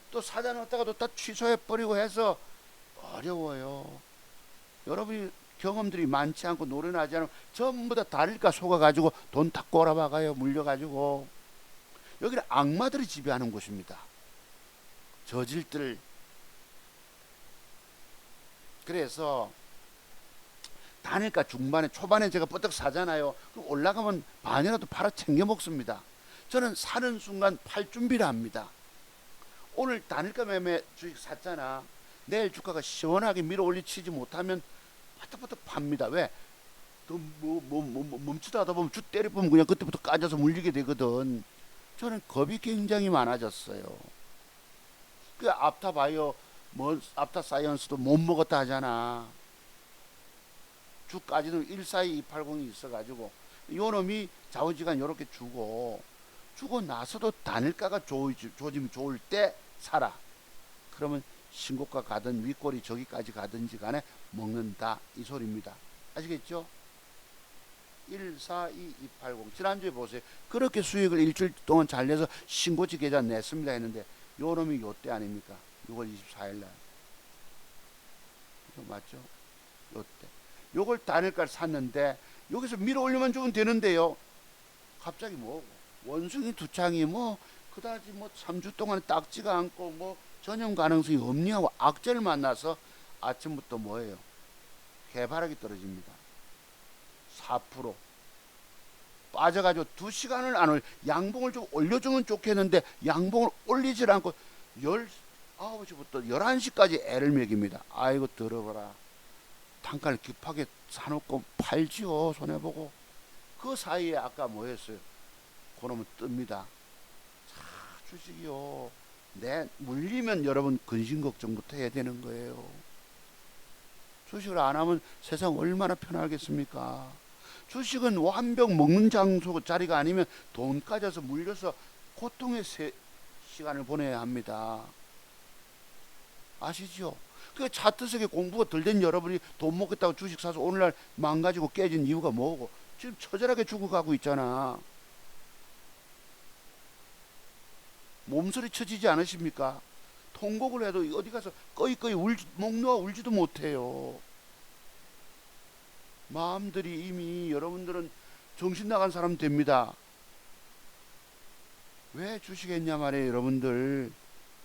또 사자 넣었다가도 다 취소해버리고 해서 어려워요. 여러분이 경험들이 많지 않고 노련하지 않으면 전부 다 다릴까 속아가지고 돈 다 꼬라박아요. 물려가지고. 여기는 악마들이 지배하는 곳입니다. 저질들. 그래서 단일가 중반에 초반에 제가 버뜩 사잖아요. 그럼 올라가면 반이라도 팔아 챙겨 먹습니다. 저는 사는 순간 팔 준비를 합니다. 오늘 단일가 매매 주식 샀잖아. 내일 주가가 시원하게 밀어 올리치지 못하면 바닥바닥 팝니다. 왜? 또 멈추다 하다 보면 주 때려보면 그냥 그때부터 까져서 물리게 되거든. 저는 겁이 굉장히 많아졌어요. 그 앞타바이오 앞타사이언스도 못 먹었다 하잖아. 주까지는 142280이 있어가지고 요 놈이 자원시간 요렇게 주고 나서도 단일가가 조짐이 좋을 때 사라. 그러면 신고가 가든 윗골이 저기까지 가든지 간에 먹는다 이 소리입니다. 아시겠죠? 142280 지난주에 보세요. 그렇게 수익을 일주일 동안 잘 내서 신고지 계좌 냈습니다 했는데 요 놈이 요때 아닙니까? 6월 24일날 맞죠? 요때 요걸 단일가를 샀는데 여기서 밀어 올리면 주면 되는데요. 갑자기 뭐 원숭이 두 창이 뭐 그다지 뭐 3주 동안 닦지가 않고 뭐 전염 가능성이 없냐고 악재를 만나서 아침부터 뭐예요? 해바라기 떨어집니다. 4% 빠져가지고 2시간을 안 올, 양봉을 좀 올려주면 좋겠는데 양봉을 올리질 않고 9시부터 11시까지 애를 먹입니다. 아이고 들어봐라. 단가를 급하게 사놓고 팔지요. 손해보고. 그 사이에 아까 뭐 했어요? 그러면 뜹니다. 자, 주식이요. 물리면 여러분 근심 걱정부터 해야 되는 거예요. 주식을 안 하면 세상 얼마나 편하겠습니까? 주식은 완벽 먹는 자리가 아니면 돈 까져서 물려서 고통의 시간을 보내야 합니다. 아시죠? 그 차트석에 공부가 덜 된 여러분이 돈 먹겠다고 주식 사서 오늘날 망가지고 깨진 이유가 뭐고? 지금 처절하게 죽어가고 있잖아. 몸소리 쳐지지 않으십니까? 통곡을 해도 어디 가서 꺼이꺼이 목 놓아 울지도 못해요. 마음들이 이미 여러분들은 정신 나간 사람 됩니다. 왜 주식했냐 말이에요. 여러분들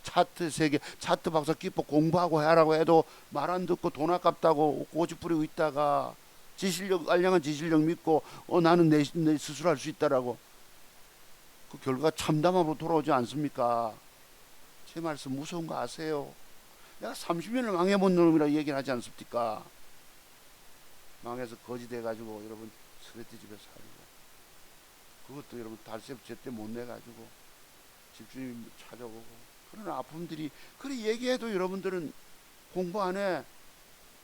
차트 세계 차트 박사 기법 공부하고 하라고 해도 말 안 듣고 돈 아깝다고 고집 부리고 있다가 지실력 알량한 지실력 믿고 나는 내 스스로 할 수 있다라고 그 결과가 참담함으로 돌아오지 않습니까? 제 말씀 무서운 거 아세요? 내가 30년을 망해본 놈이라 얘기를 하지 않습니까? 망해서 거지 돼가지고 여러분 스레트 집에 살고 그것도 여러분 달세 제때 못 내가지고 집주인 찾아오고 그런 아픔들이 그리 얘기해도 여러분들은 공부 안 해.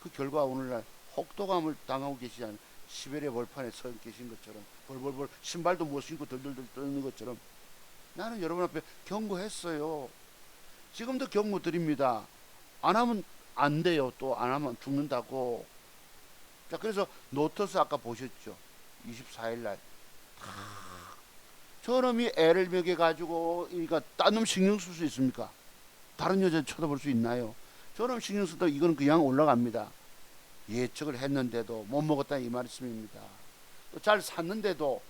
그 결과 오늘날 혹독함을 당하고 계시지 않아요? 시베리아 벌판에 서 계신 것처럼 벌벌벌 신발도 못 신고 덜덜덜 떠는 것처럼 나는 여러분 앞에 경고했어요. 지금도 경고 드립니다. 안 하면 안 돼요. 또 안 하면 죽는다고. 자, 그래서 노터스 아까 보셨죠? 24일날 저놈이 애를 먹여가지고 그러니까 딴 놈 신경 쓸 수 있습니까? 다른 여자 쳐다볼 수 있나요? 저놈 신경 쓰다 이건 그냥 올라갑니다. 예측을 했는데도 못 먹었다 이 말씀입니다. 또 잘 샀는데도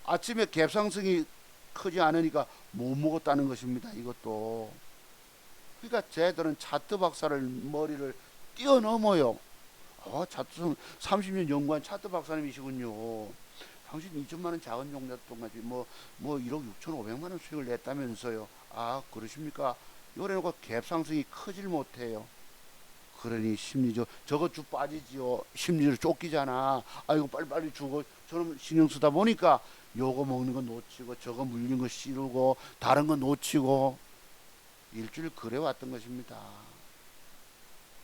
아침에 갭상승이 크지 않으니까 못 먹었다는 것입니다. 이것도. 그러니까 쟤들은 차트 박사를 머리를 뛰어넘어요. 차트 30년 연구한 차트 박사님이시군요. 당신 2천만 원 작은 용잣돈 가지고 뭐 1억 6천 5백만 원 수익을 냈다면서요. 아 그러십니까? 요래놓고 갭상승이 크질 못해요. 그러니 심리적 저거 주 빠지지요. 심리적으로 쫓기잖아. 아이고 빨리빨리 주고 저놈 신경 쓰다 보니까 요거 먹는 거 놓치고 저거 물린 거 씌우고 다른 거 놓치고 일주일 그래왔던 것입니다.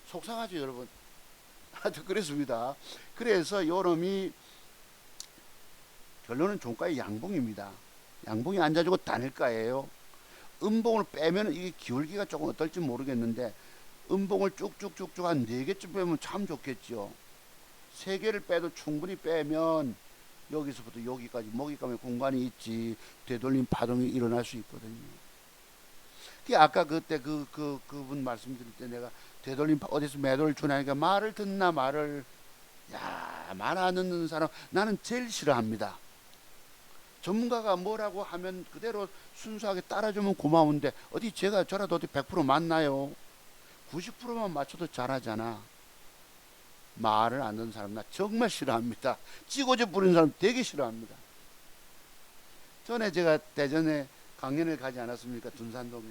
속상하죠, 여러분. 하여튼 그랬습니다. 그래서 요놈이 결론은 종가의 양봉입니다. 양봉이 앉아주고 단일가예요. 음봉을 빼면 이게 기울기가 조금 어떨지 모르겠는데 음봉을 쭉쭉쭉쭉 한 4개쯤 빼면 참 좋겠죠. 3개를 빼도 충분히 빼면 여기서부터 여기까지 먹잇감의 공간이 있지 되돌림 파동이 일어날 수 있거든요. 아까 그때 그분 말씀드릴 때 내가 되돌림 어디서 매도를 주냐니까 말을 듣나 말을 말 안 듣는 사람 나는 제일 싫어합니다. 전문가가 뭐라고 하면 그대로 순수하게 따라주면 고마운데 어디 제가 저라도 어디 100% 맞나요? 90%만 맞춰도 잘하잖아. 말을 안 듣는 사람 나 정말 싫어합니다. 찌고져 부리는 사람 되게 싫어합니다. 전에 제가 대전에 강연을 가지 않았습니까? 둔산동에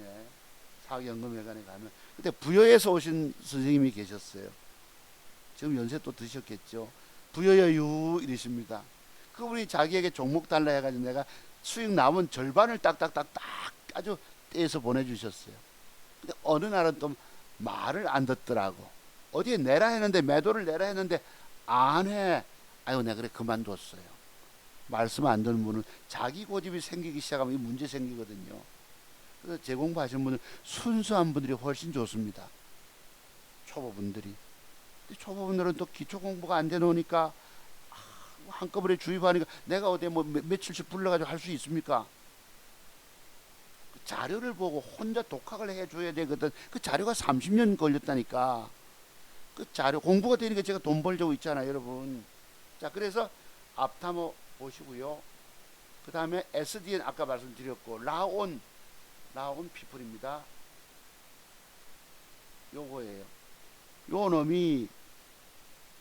사학연금회관에 가면 그때 부여에서 오신 선생님이 계셨어요. 지금 연세 또 드셨겠죠. 부여여유 이러십니다. 그분이 자기에게 종목 달라 해가지고 내가 수익 남은 절반을 딱딱딱딱 아주 떼서 보내주셨어요. 근데 어느 날은 또 말을 안 듣더라고. 어디에 내라 했는데 매도를 내라 했는데 안 해. 아유 내가 그래 그만뒀어요. 말씀 안 듣는 분은 자기 고집이 생기기 시작하면 이 문제 생기거든요. 그래서 재공부하시는 분은 순수한 분들이 훨씬 좋습니다. 초보분들이. 초보분들은 또 기초 공부가 안 돼 놓으니까 한꺼번에 주입하니까 내가 어디 뭐 며칠씩 불러가지고 할 수 있습니까? 그 자료를 보고 혼자 독학을 해줘야 되거든. 그 자료가 30년 걸렸다니까. 그 자료 공부가 되니까 제가 돈 벌려고 있잖아요, 여러분. 자, 그래서 앞타모 보시고요. 그 다음에 SDN 아까 말씀드렸고 라온 피플입니다. 요거예요. 요 놈이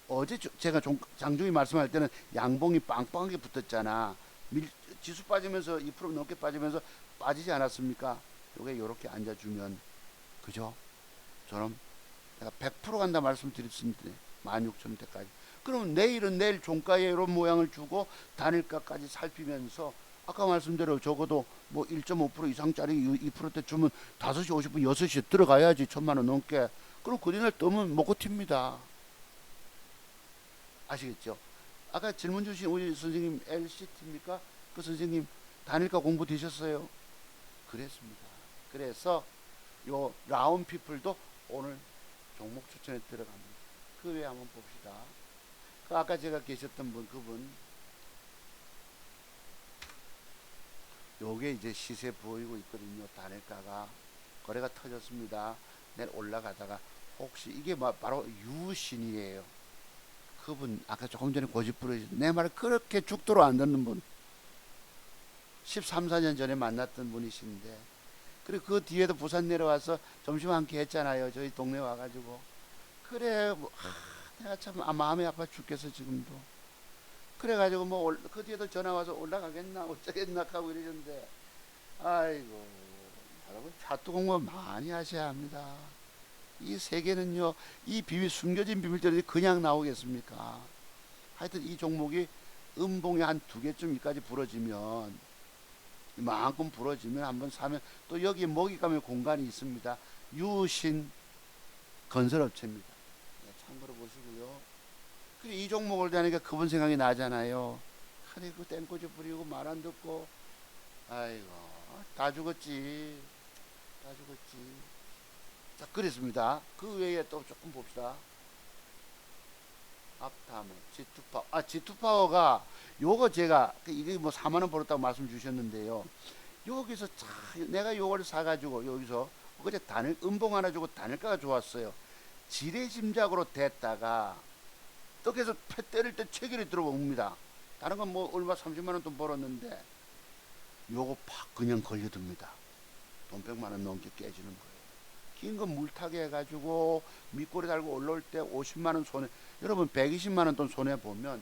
어제 제가 장중이 말씀할 때는 양봉이 빵빵하게 붙었잖아. 지수 빠지면서 2% 넘게 빠지면서 빠지지 않았습니까? 요게 요렇게 앉아주면 그죠? 저는 내가 100% 간다 말씀드렸습니다. 16,000대까지. 그러면 내일은 내일 종가에 이런 모양을 주고 단일가까지 살피면서 아까 말씀대로 적어도 뭐 1.5% 이상짜리 2%대 주면 5시 50분 6시에 들어가야지 1,000만원 넘게. 그럼 그날 뜨면 먹고 튑니다. 아시겠죠? 아까 질문 주신 우리 선생님 LCT입니까? 그 선생님 단일가 공부 되셨어요? 그랬습니다. 그래서 요 라운 피플도 오늘 종목 추천에 들어갑니다. 그 외에 한번 봅시다. 그 아까 제가 계셨던 분 그분 요게 이제 시세 보이고 있거든요. 단일가가 거래가 터졌습니다. 내일 올라가다가 혹시 이게 바로 유신이에요. 그분 아까 조금 전에 고집 부르신 내 말을 그렇게 죽도록 안 듣는 분 13, 14년 전에 만났던 분이신데 그리고 그 뒤에도 부산 내려와서 점심 한 끼 했잖아요. 저희 동네 와가지고 그래 내가 참 마음이 아파 죽겠어 지금도. 그래가지고 뭐 그 뒤에도 전화 와서 올라가겠나 어쩌겠나 하고 이러는데 아이고 여러분 차트 공부 많이 하셔야 합니다. 이 세계는요 이 비밀 숨겨진 비밀들이 그냥 나오겠습니까? 하여튼 이 종목이 음봉이 한 2개쯤 여기까지 부러지면 이만큼 부러지면 한번 사면 또 여기에 먹잇감의 공간이 있습니다. 유신 건설업체입니다. 네, 참고로 보시고요. 그리고 이 종목을 대하니까 그분 생각이 나잖아요. 그래 그 땡꼬지 부리고 말 안 듣고 아이고 다 죽었지. 자 그랬습니다. 그 외에 또 조금 봅시다. 앞다음에 G2파워. G2파워가 요거 제가 이게 뭐 4만원 벌었다고 말씀 주셨는데요. 여기서 내가 요걸 사가지고 여기서 그제 음봉 하나 주고 단일가가 좋았어요. 지레짐작으로 됐다가 또 계속 패 때릴 때 체결이 들어옵니다. 다른 건 뭐 얼마 30만원 돈 벌었는데 요거 팍 그냥 걸려듭니다. 돈 100만원 넘게 깨지는 거예요. 긴 거 물타기 해가지고 밑꼬리 달고 올라올 때 50만원 손해. 여러분 120만원 돈 손해보면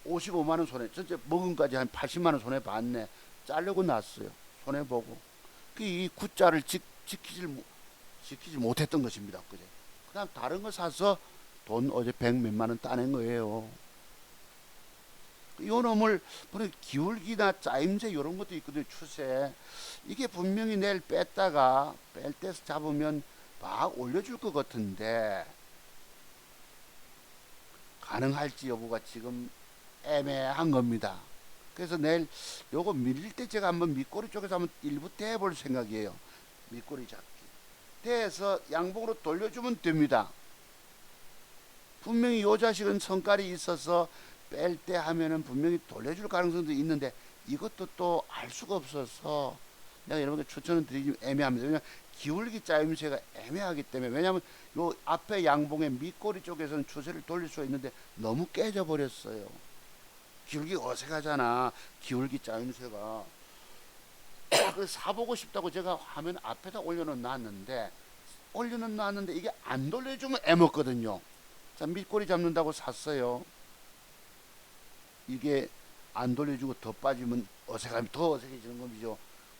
55만원 손해. 전체 먹은까지 한 80만원 손해봤네. 자르고 났어요. 손해보고. 이 구자를 지키지 못했던 것입니다. 그제. 그 다음 다른 거 사서 돈 어제 100 몇만원 따낸 거예요. 요 놈을 보니 기울기나 짜임새 이런 것도 있거든요. 추세. 이게 분명히 내일 뺐다가 뺄 때서 잡으면 막 올려줄 것 같은데 가능할지 여부가 지금 애매한 겁니다. 그래서 내일 요거 밀릴 때 제가 한번 밑꼬리 쪽에서 한번 일부 대볼 생각이에요. 밑꼬리 잡기. 대해서 양봉으로 돌려주면 됩니다. 분명히 요 자식은 성깔이 있어서 뺄 때 하면은 분명히 돌려줄 가능성도 있는데 이것도 또 알 수가 없어서 내가 여러분께 추천을 드리기 애매합니다. 왜냐면 기울기 짜임새가 애매하기 때문에. 왜냐면 요 앞에 양봉의 밑꼬리 쪽에서는 추세를 돌릴 수가 있는데 너무 깨져 버렸어요. 기울기 어색하잖아. 기울기 짜임새가. 그래서 사보고 싶다고 제가 화면 앞에다 올려놓은 놨는데 이게 안 돌려주면 애먹거든요. 자, 밑꼬리 잡는다고 샀어요. 이게 안 돌려주고 더 빠지면 어색하면 더 어색해지는 겁니다.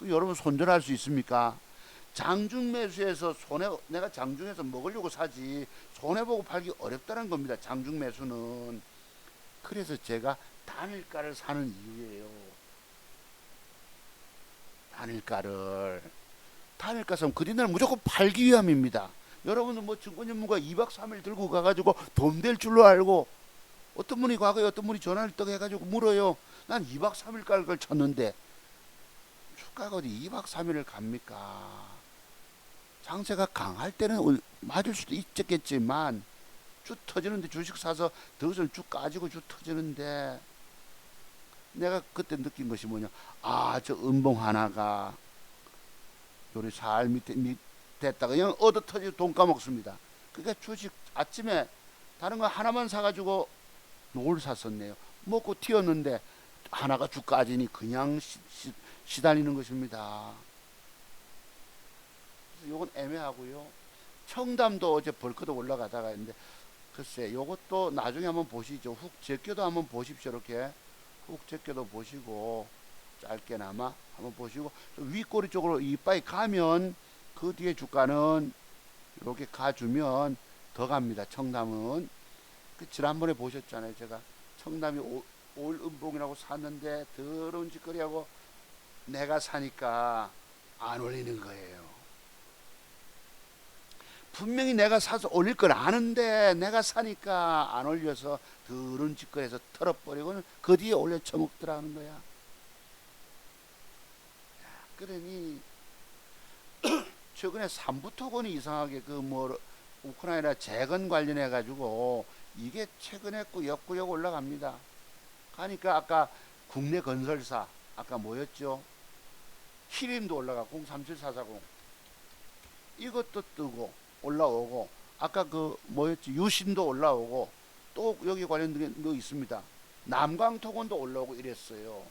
여러분 손절할 수 있습니까? 장중 매수에서 내가 장중에서 먹으려고 사지 손해보고 팔기 어렵다는 겁니다. 장중 매수는. 그래서 제가 단일가를 사는 이유예요. 단일가 사면 그 뒤날 무조건 팔기 위함입니다. 여러분은 뭐 증권 전문가 2박 3일 들고 가가지고 돈 될 줄로 알고, 어떤 분이 과거에 어떤 분이 전화를 떡 해가지고 물어요. 난 2박 3일 가격을 쳤는데 주가가 어디 2박 3일을 갑니까? 장세가 강할 때는 맞을 수도 있겠지만 쭉 터지는데, 주식 사서 덕을 쭉 까지고 쭉 터지는데, 내가 그때 느낀 것이 뭐냐, 저 은봉 하나가 요리 살 밑에다가 그냥 얻어 터지고 돈 까먹습니다. 그러니까 주식 아침에 다른 거 하나만 사가지고 노을 샀었네요. 먹고 튀었는데 하나가 쭉 까지니 그냥 시달리는 것입니다. 그래서 요건 애매하고요. 청담도 어제 벌크도 올라가다가 있는데, 글쎄 요것도 나중에 한번 보시죠. 훅 제껴도 한번 보십시오. 이렇게 훅 제껴도 보시고, 짧게나마 한번 보시고, 윗꼬리 쪽으로 이빨이 가면 그 뒤에 주가는 이렇게 가주면 더 갑니다. 청담은 지난번에 보셨잖아요. 제가 청담이 올 음봉이라고 샀는데 더러운 짓거리하고 내가 사니까 안 올리는 거예요. 분명히 내가 사서 올릴 걸 아는데 내가 사니까 안 올려서 더러운 짓거리해서 털어버리고는 그 뒤에 올려 처먹더라는 거야. 그러니 최근에 삼부토건이 이상하게 우크라이나 재건 관련해 가지고 이게 최근에 꾸역꾸역 올라갑니다. 가니까 아까 국내 건설사 아까 뭐였죠? 키림도 올라가 037440 이것도 뜨고 올라오고, 아까 뭐였지? 유신도 올라오고, 또 여기 관련된 거 있습니다. 남광토건도 올라오고 이랬어요.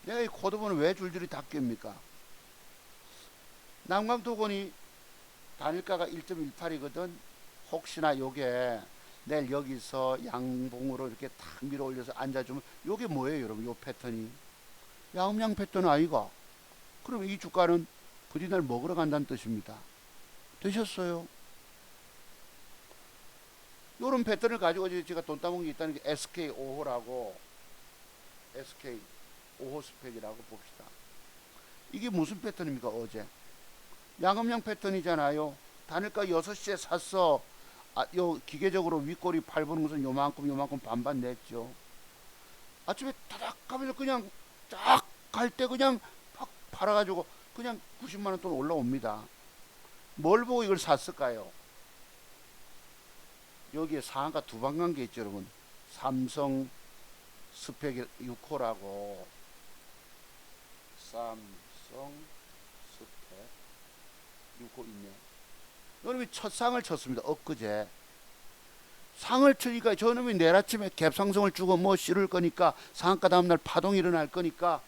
내가 이 코드본을 왜 줄줄이 다 깹니까? 남광토건이 단일가가 1.18이거든. 혹시나 요게 내일 여기서 양봉으로 이렇게 탁 밀어 올려서 앉아주면 요게 뭐예요, 여러분? 요 패턴이 야음양 패턴 아이가? 그럼 이 주가는 그 뒤날 먹으러 간다는 뜻입니다. 되셨어요? 요런 패턴을 가지고 제가 돈 따먹은 게 있다는 게 SK5호라고, SK5호 스펙이라고 봅시다. 이게 무슨 패턴입니까? 어제 양음양 패턴이잖아요. 단일가 6시에 샀어. 요 기계적으로 윗꼬리 팔 보는 것은 요만큼 반반 냈죠. 아침에 타닥 가면서 그냥 쫙 갈 때 그냥 팍 팔아가지고 그냥 90만원 돈 올라옵니다. 뭘 보고 이걸 샀을까요? 여기에 상한가 두 방 간 게 있죠, 여러분. 삼성 스펙 6호라고, 삼성 스펙 6호 있네. 여러분이 첫 상을 쳤습니다. 엊그제 상을 치니까 저놈이 내일 아침에 갭상승을 주고 뭐 실을 거니까 상한가 다음날 파동이 일어날 거니까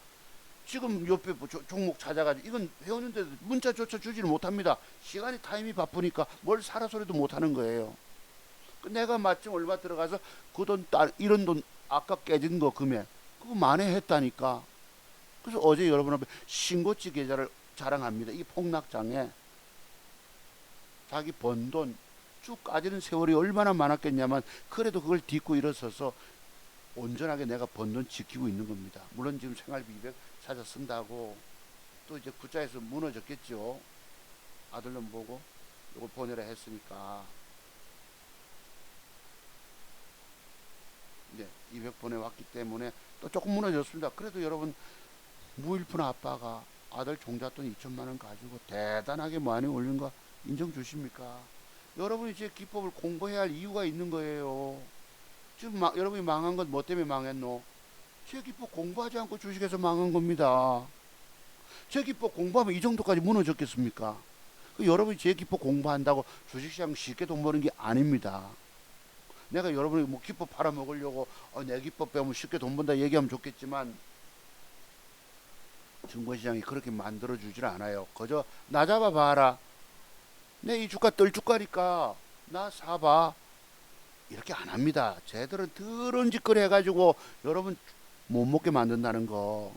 지금 옆에 종목 찾아가지고, 이건 회원인데도 문자조차 주지를 못합니다. 시간이 타임이 바쁘니까 뭘 사라 소리도 못하는 거예요. 내가 마침 얼마 들어가서 그 돈, 이런 돈 아까 깨진 거 금액 그거 만회했다니까. 그래서 어제 여러분 앞에 신고치 계좌를 자랑합니다. 이 폭락장에 자기 번 돈 쭉 까지는 세월이 얼마나 많았겠냐만 그래도 그걸 딛고 일어서서 온전하게 내가 번 돈 지키고 있는 겁니다. 물론 지금 생활비 200 찾아 쓴다고 또 이제 구자에서 무너졌겠죠. 아들놈 보고 이걸 보내라 했으니까 이제 200 보내왔기 때문에 또 조금 무너졌습니다. 그래도 여러분 무일푼 아빠가 아들 종잣돈 2천만 원 가지고 대단하게 많이 올린 거 인정 주십니까? 여러분이 제 기법을 공부해야 할 이유가 있는 거예요. 지금 여러분이 망한 건 뭐 때문에 망했노? 제 기법 공부하지 않고 주식에서 망한 겁니다. 제 기법 공부하면 이 정도까지 무너졌겠습니까? 여러분이 제 기법 공부한다고 주식시장 쉽게 돈 버는 게 아닙니다. 내가 여러분이 뭐 기법 팔아먹으려고 내 기법 배우면 쉽게 돈 번다 얘기하면 좋겠지만 증권시장이 그렇게 만들어주질 않아요. 그저 나 잡아봐라. 내 이 주가 떨주가니까 나 사봐. 이렇게 안 합니다. 쟤들은 더러운 짓거리 해가지고 여러분 못 먹게 만든다는 거.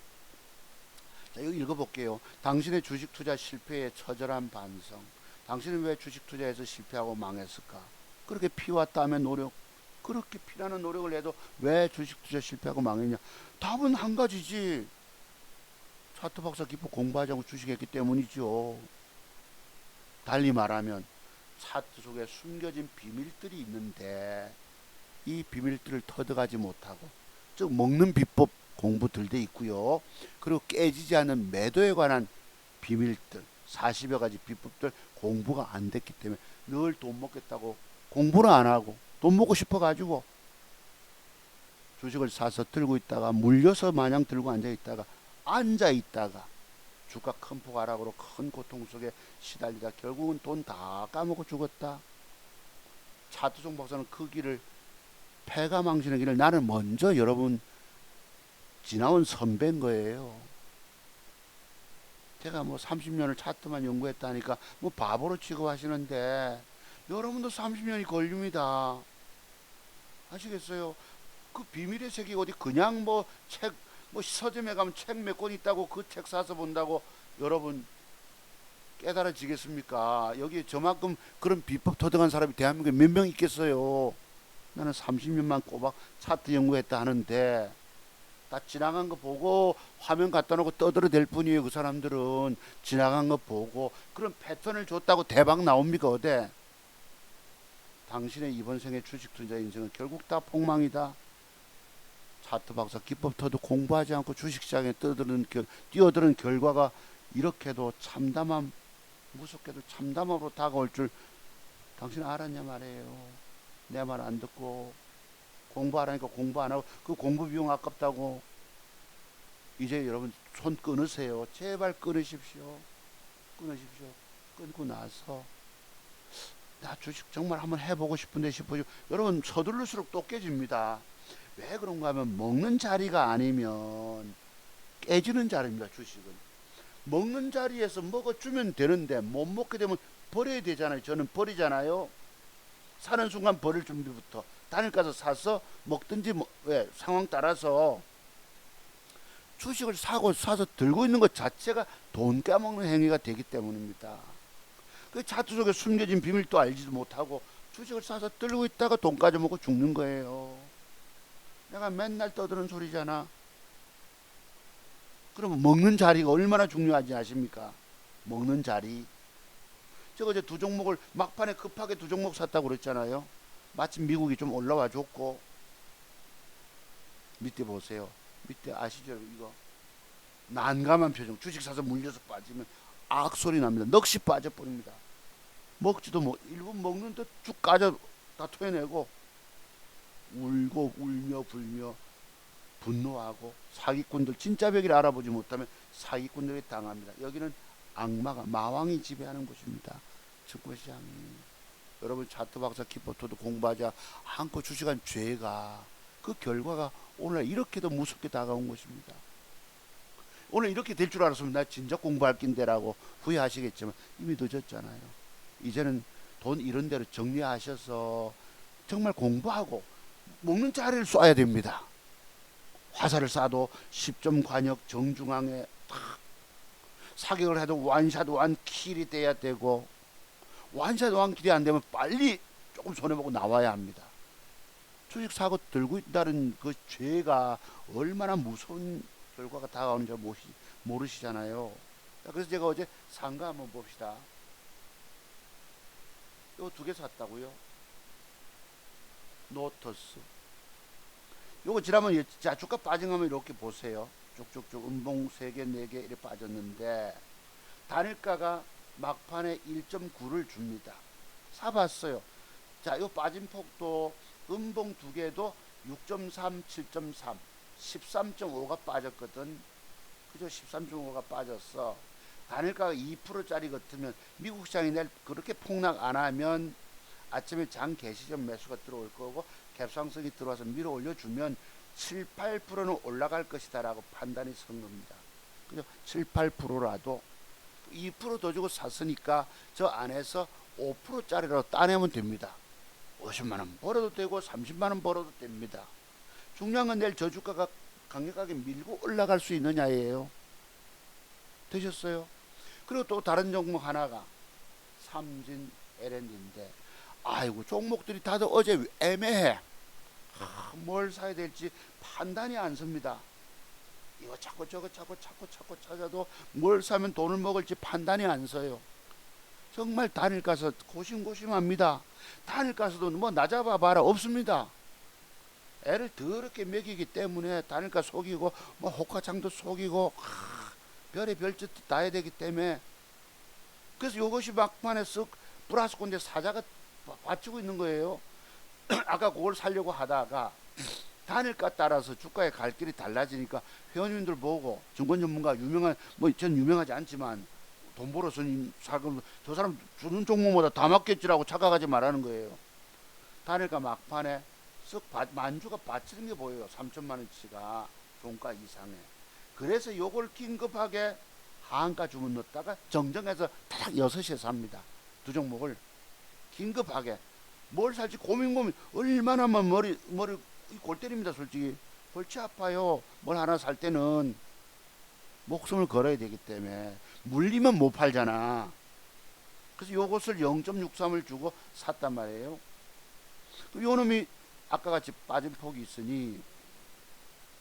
자, 이거 읽어볼게요. 당신의 주식 투자 실패에 처절한 반성. 당신은 왜 주식 투자에서 실패하고 망했을까? 그렇게 피와 땀의 노력, 그렇게 피나는 노력을 해도 왜 주식 투자 실패하고 망했냐? 답은 한 가지지. 차트 박사 기법 공부하지 않고 주식했기 때문이죠. 달리 말하면 차트 속에 숨겨진 비밀들이 있는데 이 비밀들을 터득하지 못하고, 즉 먹는 비법 공부들 돼 있고요. 그리고 깨지지 않는 매도에 관한 비밀들 40여 가지 비법들 공부가 안 됐기 때문에 늘 돈 먹겠다고 공부를 안 하고 돈 먹고 싶어 가지고 주식을 사서 들고 있다가 물려서 마냥 들고 앉아 있다가 주가 큰 폭 하락으로 큰 고통 속에 시달리다 결국은 돈 다 까먹고 죽었다. 차트송 박사는 그 길을, 패가망신의 길을 나는 먼저 여러분 지나온 선배인 거예요. 제가 뭐 30년을 차트만 연구했다니까 뭐 바보로 취급하시는데 여러분도 30년이 걸립니다. 아시겠어요? 그 비밀의 세계 어디 그냥 뭐 책, 뭐 서점에 가면 책 몇 권 있다고 그 책 사서 본다고 여러분 깨달아지겠습니까? 여기 저만큼 그런 비법 터득한 사람이 대한민국에 몇 명 있겠어요? 나는 30년만 꼬박 차트 연구했다 하는데 다 지나간 거 보고 화면 갖다 놓고 떠들어댈 뿐이에요. 그 사람들은 지나간 거 보고 그런 패턴을 줬다고 대박 나옵니까? 어때? 당신의 이번 생의 주식 투자 인생은 결국 다 폭망이다. 차트 박사 기법 터도 공부하지 않고 주식시장에 뛰어드는 결과가 이렇게도 참담함, 무섭게도 참담함으로 다가올 줄 당신 알았냐 말이에요. 내 말 안 듣고 공부하라니까 공부 안 하고 그 공부 비용 아깝다고. 이제 여러분 손 끊으세요. 제발 끊으십시오. 끊고 나서 나 주식 정말 한번 해보고 싶은데 싶어요. 여러분 서두를수록 또 깨집니다. 왜 그런가 하면 먹는 자리가 아니면 깨지는 자리입니다. 주식은 먹는 자리에서 먹어주면 되는데 못 먹게 되면 버려야 되잖아요. 저는 버리잖아요. 사는 순간 버릴 준비부터 단일가서 사서 먹든지 왜 상황 따라서 주식을 사서 들고 있는 것 자체가 돈 깨먹는 행위가 되기 때문입니다. 그 차트 속에 숨겨진 비밀도 알지도 못하고 주식을 사서 들고 있다가 돈 가져먹고 죽는 거예요. 내가 맨날 떠드는 소리잖아. 그러면 먹는 자리가 얼마나 중요한지 아십니까? 먹는 자리. 제가 이제 두 종목을 막판에 급하게 두 종목 샀다고 그랬잖아요. 마침 미국이 좀 올라와 줬고 밑에 보세요. 밑에 아시죠? 이거 난감한 표정. 주식 사서 물려서 빠지면 악소리 납니다. 넋이 빠져버립니다. 먹지도 뭐 1분 먹는데 쭉 까져 다 토해내고 울고 울며 불며 분노하고 사기꾼들 진짜 벽을 알아보지 못하면 사기꾼들이 당합니다. 여기는 악마가 마왕이 지배하는 곳입니다. 증권시장이. 여러분 차트 박사 기법도 공부하지 않고 주식한 죄가 그 결과가 오늘 이렇게도 무섭게 다가온 것입니다. 오늘 이렇게 될 줄 알았으면 나 진짜 공부할 낀데라고 후회하시겠지만 이미 늦었잖아요. 이제는 돈 이런 대로 정리하셔서 정말 공부하고 먹는 자리를 쏴야 됩니다. 화살을 쏴도 10점 관역 정중앙에 탁 사격을 해도 완샷 완킬이 돼야 되고 완샷 완킬이 안 되면 빨리 조금 손해보고 나와야 합니다. 주식 사고 들고 있다는 그 죄가 얼마나 무서운 결과가 다가오는지 모르시잖아요. 그래서 제가 어제 산 거 한번 봅시다. 요 두 개 샀다고요. 노터스. 요거 지난번 주가 빠진 거면 이렇게 보세요. 쭉쭉쭉 음봉 3개 4개 이렇게 빠졌는데 단일가가 막판에 1.9를 줍니다. 사봤어요. 자, 요 빠진 폭도 음봉 2개도 6.3, 7.3, 13.5가 빠졌거든. 그죠? 13.5가 빠졌어. 단일가가 2%짜리 같으면 미국 시장이 내일 그렇게 폭락 안 하면 아침에 장 개시 전 매수가 들어올 거고 갭상승이 들어와서 밀어 올려주면 7, 8%는 올라갈 것이다라고 판단이 선 겁니다. 그죠? 7, 8%라도 2% 더 주고 샀으니까 저 안에서 5%짜리라도 따내면 됩니다. 50만원 벌어도 되고 30만원 벌어도 됩니다. 중요한 건 내일 저주가가 강력하게 밀고 올라갈 수 있느냐예요. 되셨어요? 그리고 또 다른 종목 하나가 삼진 L&D인데 아이고 종목들이 다들 어제 애매해. 뭘 사야 될지 판단이 안 섭니다. 이거 자꾸 저거 자꾸 찾아도 뭘 사면 돈을 먹을지 판단이 안 서요. 정말 단일가서 고심고심합니다. 단일가서도 뭐 나잡아봐라 없습니다. 애를 더럽게 먹이기 때문에 단일가 속이고 뭐 호가창도 속이고 별의 별짓 다 해야 되기 때문에 그래서 이것이 막판에 쓱 플러스 꼰대 사자가 받치고 있는 거예요. 아까 그걸 살려고 하다가 단일가 따라서 주가의 갈 길이 달라지니까 회원님들 보고 증권 전문가 유명한 뭐 전 유명하지 않지만 돈 벌어서 사금 저 사람 주는 종목보다 다 맞겠지라고 착각하지 말라는 거예요. 단일가 막판에 쓱 만주가 받치는 게 보여요. 3천만 원치가 종가 이상에. 그래서 요걸 긴급하게 하한가 주문 넣었다가 정정해서 딱 6시에 삽니다. 두 종목을 긴급하게 뭘 살지 고민 얼마나만 머리 골 때립니다. 솔직히 골치 아파요. 뭘 하나 살 때는 목숨을 걸어야 되기 때문에 물리면 못 팔잖아. 그래서 요것을 0.63을 주고 샀단 말이에요. 요 놈이 아까 같이 빠진 폭이 있으니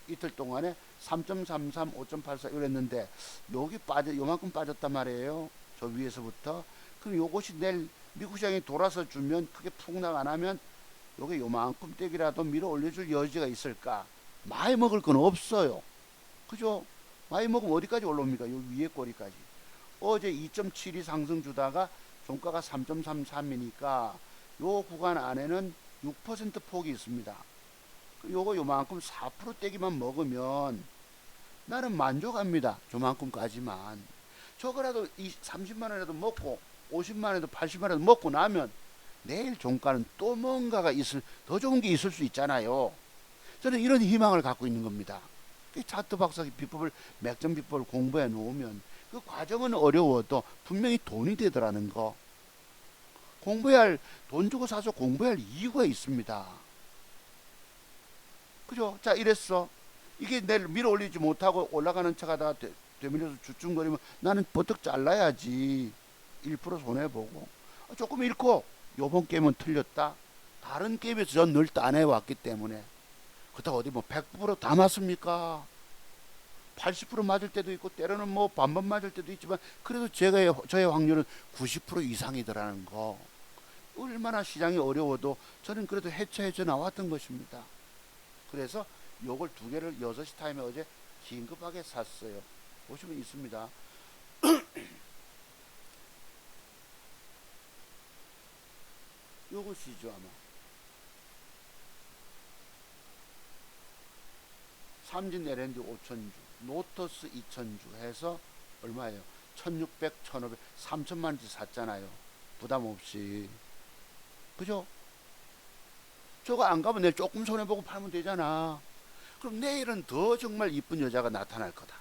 이틀 동안에 3.33, 5.84 이랬는데 여기 요만큼 빠졌단 말이에요. 저 위에서부터. 그럼 요것이 내일 미국 시장이 돌아서 주면 크게 폭락 안 하면 요게 요만큼 떼기라도 밀어 올려줄 여지가 있을까? 많이 먹을 건 없어요. 그죠? 많이 먹으면 어디까지 올라옵니까? 요 위에 꼬리까지. 어제 2.72 상승 주다가 종가가 3.33이니까 요 구간 안에는 6% 폭이 있습니다. 요거 요만큼 4% 떼기만 먹으면 나는 만족합니다. 요만큼까지만. 저거라도 30만원이라도 먹고 50만원에도 80만원에도 먹고 나면 내일 종가는 또 뭔가가 더 좋은 게 있을 수 있잖아요. 저는 이런 희망을 갖고 있는 겁니다. 차트 박사 비법을, 맥점 비법을 공부해 놓으면 그 과정은 어려워도 분명히 돈이 되더라는 거. 돈 주고 사서 공부해야 할 이유가 있습니다. 그죠? 자, 이랬어. 이게 내일 밀어 올리지 못하고 올라가는 차가 다 되밀려서 주춤거리면 나는 버뜩 잘라야지. 1% 손해보고. 조금 잃고 요번 게임은 틀렸다. 다른 게임에서 전 늘 따내왔기 때문에. 그렇다고 어디 뭐 100% 다 맞습니까? 80% 맞을 때도 있고 때로는 뭐 반반 맞을 때도 있지만 그래도 저의 확률은 90% 이상이더라는 거. 얼마나 시장이 어려워도 저는 그래도 헤쳐 나왔던 것입니다. 그래서 요걸 두 개를 6시 타임에 어제 긴급하게 샀어요. 보시면 있습니다. 요것이죠 아마. 삼진 L&D 5천주, 노터스 2천주 해서 얼마예요? 1600, 1500, 3천만원치 샀잖아요. 부담 없이. 그죠? 저거 안 가면 내일 조금 손해보고 팔면 되잖아. 그럼 내일은 더 정말 이쁜 여자가 나타날 거다.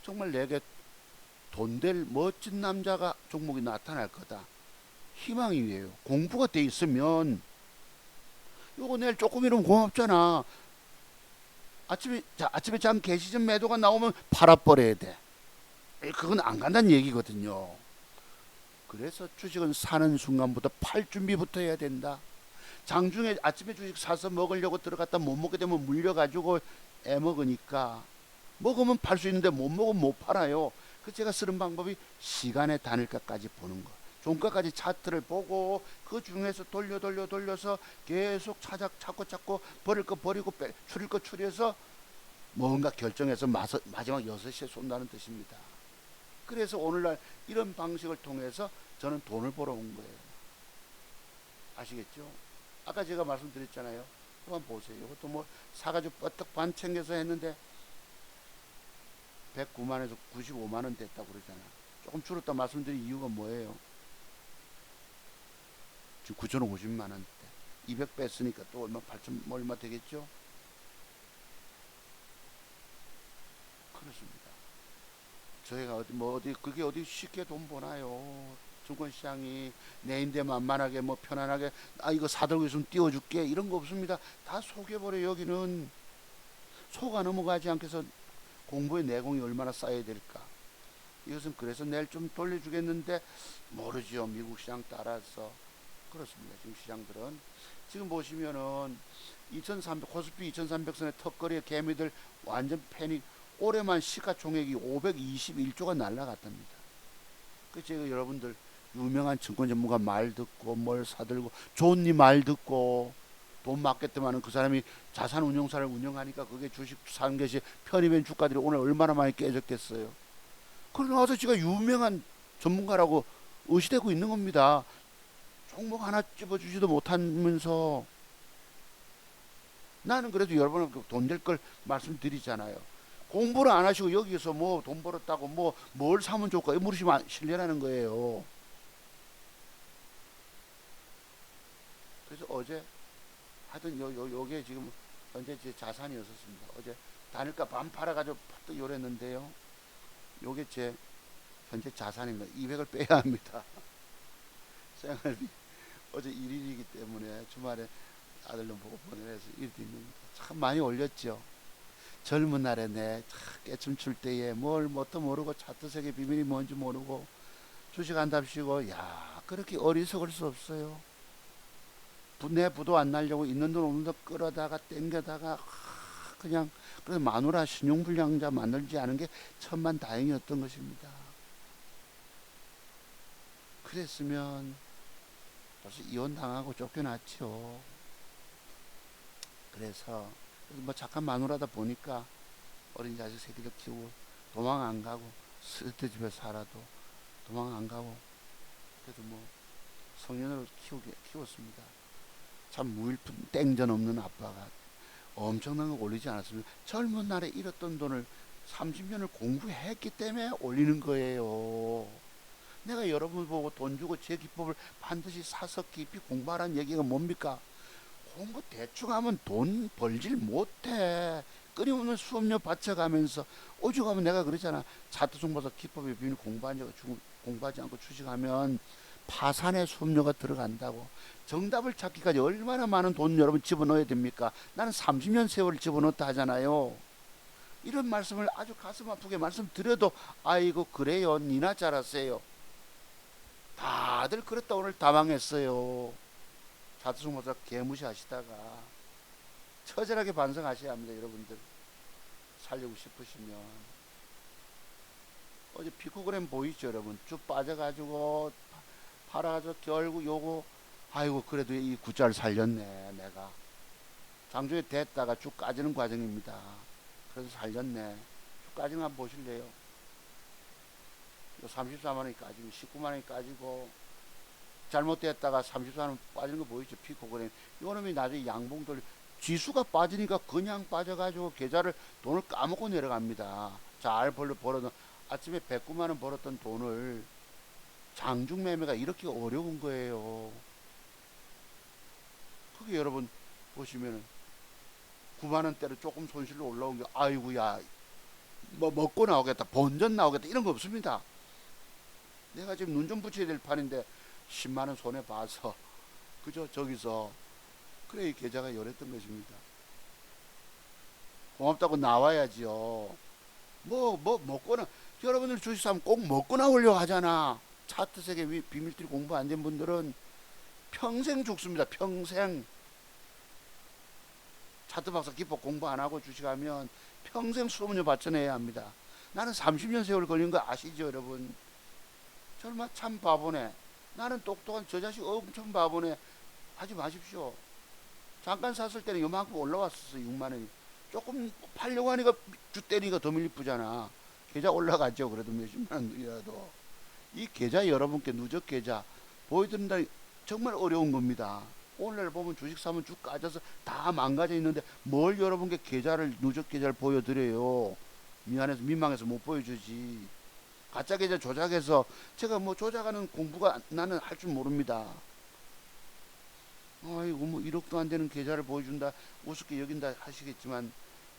정말 내게 돈 될 멋진 남자가 종목이 나타날 거다. 희망이에요. 공부가 돼 있으면 요거 내일 조금 이러면 고맙잖아. 아침에 장 개시 전 매도가 나오면 팔아버려야 돼. 그건 안 간다는 얘기거든요. 그래서 주식은 사는 순간부터 팔 준비부터 해야 된다. 장중에 아침에 주식 사서 먹으려고 들어갔다 못 먹게 되면 물려가지고 애먹으니까, 먹으면 팔 수 있는데 못 먹으면 못 팔아요. 그 제가 쓰는 방법이 시간의 단일가까지 보는 거. 종가까지 차트를 보고 그 중에서 돌려서 계속 찾고 버릴 거 버리고 추릴 거 추려서 뭔가 결정해서 마지막 6시에 쏜다는 뜻입니다. 그래서 오늘날 이런 방식을 통해서 저는 돈을 벌어 온 거예요. 아시겠죠? 아까 제가 말씀드렸잖아요. 한번 보세요. 이것도 뭐 사가지고 뻗떡 반 챙겨서 했는데 109만에서 95만원 됐다고 그러잖아. 조금 줄었다 말씀드린 이유가 뭐예요? 지금 9,050만원대 200 뺐으니까 또 얼마 8천 얼마 되겠죠? 그렇습니다. 저희가 어디 그게 어디 쉽게 돈 버나요? 증권시장이 내인데 만만하게 뭐 편안하게 이거 사들고 있으면 띄워줄게 이런 거 없습니다. 다 속여버려. 여기는 속아 넘어가지 않게 해서 공부의 내공이 얼마나 쌓여야 될까. 이것은 그래서 내일 좀 돌려주겠는데 모르죠. 미국 시장 따라서. 그렇습니다. 지금 시장들은 지금 보시면은 2300 코스피 2300선의 턱걸이의 개미들 완전 패닉. 올해만 시가총액이 521조가 날라갔답니다. 그 제가 여러분들 유명한 증권 전문가 말 듣고 뭘 사들고 존니 말 듣고 돈 맞겠다마는 그 사람이 자산운용사를 운영하니까 그게 주식 사는 것이 편입된 주가들이 오늘 얼마나 많이 깨졌겠어요. 그러나 아저씨가 유명한 전문가라고 의시되고 있는 겁니다. 종목 하나 집어주지도 못하면서. 나는 그래도 여러분 돈 될 걸 말씀드리잖아요. 공부를 안 하시고 여기서 뭐 돈 벌었다고 뭐 뭘 사면 좋을까 물으시면 실례라는 거예요. 그래서 어제 하여튼 요게 지금 현재 제 자산이었었습니다. 어제 단일가 반 팔아가지고 팍 요랬는데요. 요게 제 현재 자산입니다. 200을 빼야 합니다. 생활비 어제 1일이기 때문에 주말에 아들놈 보고 보내서 일도 있는데 참 많이 올렸죠. 젊은 날에 내 깨춤출 때에 뭘 뭣도 모르고 차트색의 비밀이 뭔지 모르고 주식 한답시고 야 그렇게 어리석을 수 없어요. 내 부도 안 날려고 있는 돈 없는 돈 끌어다가 땡겨다가 그냥 그래서 마누라 신용불량자 만들지 않은 게 천만 다행이었던 것입니다. 그랬으면 벌써 이혼당하고 쫓겨났죠. 그래서 뭐 잠깐 마누라다 보니까 어린 자식 새끼들 키우고 도망 안 가고 스트 집에 살아도 도망 안 가고 그래도 뭐 성년을 키웠습니다. 참 무일푼 땡전 없는 아빠가 엄청난 거 올리지 않았습니다. 젊은 날에 잃었던 돈을 30년을 공부했기 때문에 올리는 거예요. 내가 여러분 보고 돈 주고 제 기법을 반드시 사서 깊이 공부하라는 얘기가 뭡니까? 공부 대충 하면 돈 벌질 못해. 끊임없는 수업료 바쳐가면서 오죽하면 내가 그러잖아. 차트 정보사 기법의 비밀 공부하지 않고 주식하면 파산의 수업료가 들어간다고. 정답을 찾기까지 얼마나 많은 돈 여러분 집어넣어야 됩니까? 나는 30년 세월을 집어넣었다 하잖아요. 이런 말씀을 아주 가슴 아프게 말씀드려도 아이고 그래요 니나 잘하세요. 다들 그랬다 오늘 다 망했어요. 차트 정보사 개무시하시다가 처절하게 반성하셔야 합니다. 여러분들 살려고 싶으시면. 어제 피코그램 보이죠 여러분? 쭉 빠져가지고 팔아가지고 결국 요거 아이고 그래도 이 구자를 살렸네. 내가 장중에 됐다가 쭉 까지는 과정입니다. 그래서 살렸네. 쭉 까지는 한번 보실래요? 34만원이 까지고 19만원이 까지고 잘못됐다가 34만원 빠지는 거 보이죠? 피코그램. 요놈이 나중에 양봉 돌리 지수가 빠지니까 그냥 빠져가지고 계좌를 돈을 까먹고 내려갑니다. 잘 벌어도 아침에 109만원 벌었던 돈을 장중 매매가 이렇게 어려운 거예요. 그게 여러분 보시면은 9만원대로 조금 손실로 올라온 게 아이고야 뭐 먹고 나오겠다 본전 나오겠다 이런 거 없습니다. 내가 지금 눈 좀 붙여야 될 판인데 10만원 손해 봐서 그죠? 저기서 그래 이 계좌가 열했던 것입니다. 고맙다고 나와야지요. 뭐 먹거나 여러분들 주식 사면 꼭 먹고 나오려고 하잖아. 차트 세계 비밀들이 공부 안 된 분들은 평생 죽습니다. 평생. 차트 박사 기법 공부 안 하고 주식하면 평생 수업료 받쳐내야 합니다. 나는 30년 세월 걸린 거 아시죠, 여러분? 정말 참 바보네. 나는 똑똑한 저 자식 엄청 바보네. 하지 마십시오. 잠깐 샀을 때는 요만큼 올라왔었어, 6만 원이. 조금 팔려고 하니까 주 때리니까 더 밀리쁘잖아. 계좌 올라가죠. 그래도 몇십만 원이라도. 이 계좌 여러분께 누적 계좌 보여드린다. 정말 어려운 겁니다. 오늘 보면 주식 사면 쭉 까져서 다 망가져 있는데 뭘 여러분께 계좌를 누적 계좌를 보여드려요. 미안해서 민망해서 못 보여주지. 가짜 계좌 조작해서 제가 뭐 조작하는 공부가 나는 할 줄 모릅니다. 아이고 뭐 1억도 안 되는 계좌를 보여준다 우습게 여긴다 하시겠지만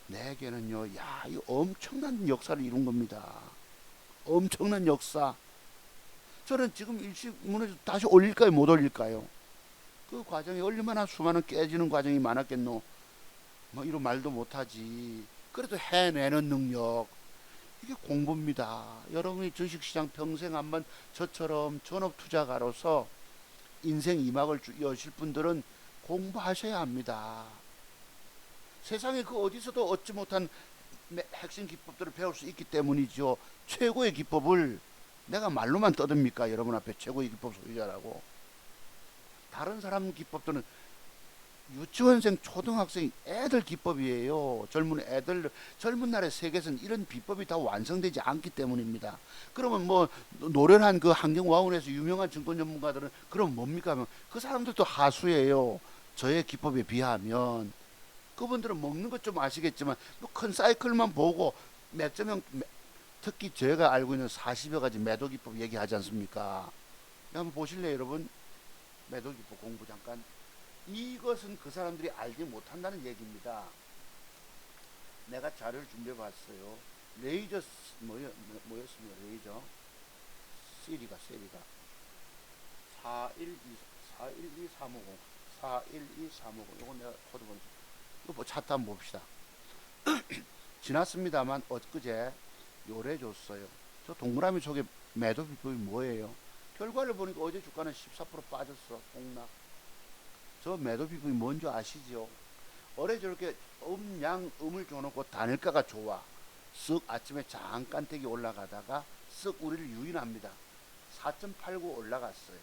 내게는요, 야, 이 엄청난 역사를 이룬 겁니다. 엄청난 역사. 저는 지금 일시 무너져 다시 올릴까요, 못 올릴까요? 그 과정이 얼마나 수많은 깨지는 과정이 많았겠노. 뭐 이런 말도 못하지. 그래도 해내는 능력, 이게 공부입니다. 여러분이 주식시장 평생 한번 저처럼 전업투자가로서 인생 2막을 여실 분들은 공부하셔야 합니다. 세상에 그 어디서도 얻지 못한 핵심 기법들을 배울 수 있기 때문이죠. 최고의 기법을 내가 말로만 떠듭니까? 여러분 앞에 최고의 기법 소유자라고. 다른 사람 기법들은 유치원생, 초등학생, 애들 기법이에요. 젊은 애들, 젊은 날의 세계에서는 이런 비법이 다 완성되지 않기 때문입니다. 그러면 뭐 노련한 그 환경와운에서 유명한 증권 전문가들은 그럼 뭡니까 하면 그 사람들도 하수예요. 저의 기법에 비하면. 그분들은 먹는 것 좀 아시겠지만 뭐 큰 사이클만 보고 몇 점, 특히 제가 알고 있는 40여 가지 매도 기법 얘기하지 않습니까? 한번 보실래요, 여러분? 매도 기법 공부 잠깐. 이것은 그 사람들이 알지 못한다는 얘기입니다. 내가 자료를 준비해 봤어요. 레이저 뭐였습니까? 레이저 시리가 412350 412350 이거 내가 코드 보내줘. 이거 뭐 차트 한번 봅시다. 지났습니다만 엊그제 요래 줬어요. 저 동그라미 속에 매도 비법이 뭐예요? 결과를 보니까 어제 주가는 14% 빠졌어. 폭락. 저 매도 비법이 뭔지 아시죠? 어제 저렇게 음을 줘놓고 단일가가 좋아. 쓱 아침에 잠깐 떼기 올라가다가 쓱 우리를 유인합니다. 4.89 올라갔어요.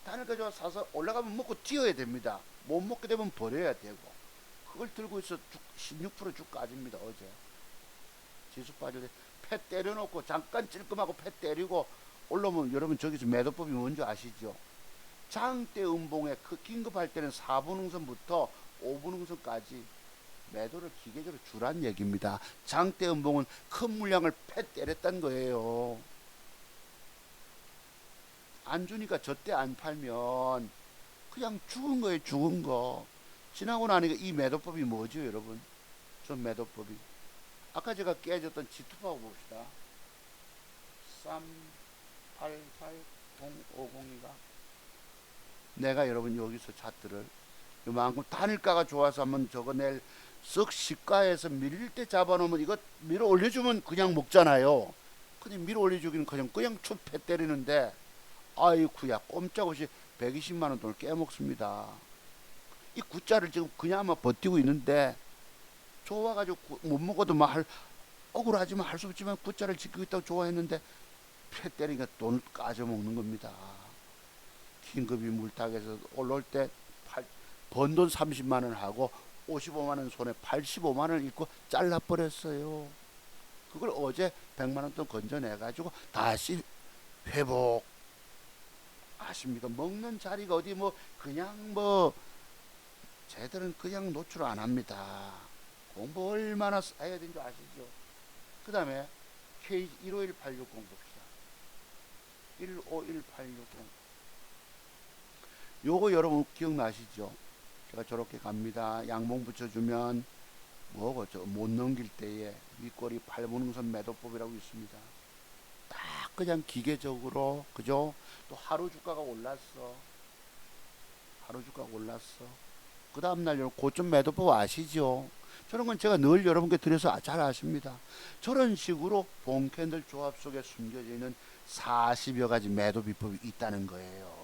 단일가 좋아 사서 올라가면 먹고 뛰어야 됩니다. 못 먹게 되면 버려야 되고. 그걸 들고 있어 16%쭉 까집니다. 어제 지수 빠질 때 패 때려놓고 잠깐 찔끔하고 패 때리고 올라오면 여러분 저기서 매도법이 뭔지 아시죠? 장대 음봉에 그 긴급할 때는 4분 응선부터 5분 응선까지 매도를 기계적으로 주란 얘기입니다. 장대 음봉은 큰 물량을 패 때렸단 거예요. 안 주니까 저때 안 팔면 그냥 죽은 거예요. 죽은 거. 지나고 나니까 이 매도법이 뭐죠, 여러분? 저 매도법이 아까 제가 깨졌던 G2파워 봅시다. 388050이가 내가 여러분 여기서 차트를 요만큼 단일가가 좋아서 한번 저거 내일 쓱 시가에서 밀릴 때 잡아놓으면 이거 밀어 올려주면 그냥 먹잖아요. 근데 밀어 올려주기는 그냥 추패 때리는데 아이쿠야 꼼짝없이 120만원 돈을 깨먹습니다. 이 구자를 지금 그냥 아마 버티고 있는데 좋아가지고 못 먹어도 막 억울하지만 할 수 없지만 구자를 지키고 있다고 좋아했는데 패 때리니까 돈을 까져먹는 겁니다. 긴급이 물타기에서 올라올 때 번 돈 30만원 하고 55만원 손에 85만원을 잃고 잘라버렸어요. 그걸 어제 100만원 돈 건져내가지고 다시 회복. 아십니까? 먹는 자리가 어디 뭐 그냥 뭐 쟤들은 그냥 노출 안 합니다. 공부 얼마나 해야 되는 줄 아시죠? 그 다음에 K151860 봅시다. 151860 요거 여러분 기억나시죠? 제가 저렇게 갑니다. 양봉 붙여주면 뭐고 못 넘길 때에 윗꼬리 8분응선 매도법이라고 있습니다. 딱 그냥 기계적으로 그죠? 또 하루 주가가 올랐어. 하루 주가가 올랐어. 그 다음날 여러분 고점 매도법 아시죠? 저런 건 제가 늘 여러분께 드려서 잘 아십니다. 저런 식으로 봉캔들 조합 속에 숨겨져 있는 40여 가지 매도 비법이 있다는 거예요.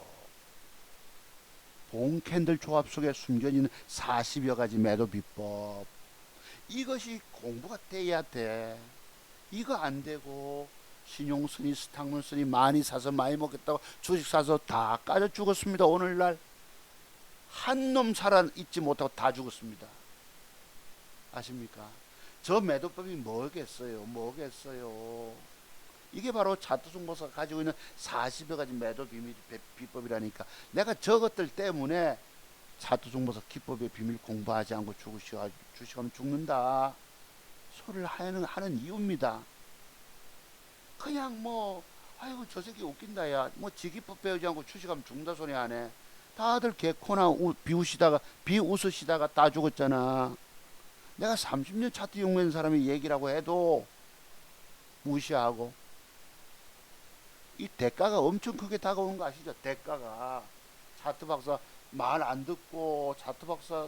봉 캔들 조합 속에 숨겨 있는 40여 가지 매도 비법. 이것이 공부가 돼야 돼. 이거 안 되고 신용 쓰니 스탁문 쓰니 많이 사서 많이 먹겠다고 주식 사서 다 까져 죽었습니다. 오늘날 한 놈 살아 있지 못하고 다 죽었습니다. 아십니까? 저 매도법이 뭐겠어요? 이게 바로 차트송목사가 가지고 있는 40여 가지 매도 비법이라니까. 내가 저것들 때문에 차트송목사 기법의 비밀 공부하지 않고 주식하면 죽는다 소리를 하는 이유입니다. 그냥 뭐 아이고 저 새끼 웃긴다 야 뭐 지기법 배우지 않고 주식하면 죽는다 소리 하네. 다들 개코나 비웃으시다가 다 죽었잖아. 내가 30년 차트 연구한 사람이 얘기라고 해도 무시하고. 이 대가가 엄청 크게 다가오는 거 아시죠? 대가가. 차트 박사 말 안 듣고, 차트 박사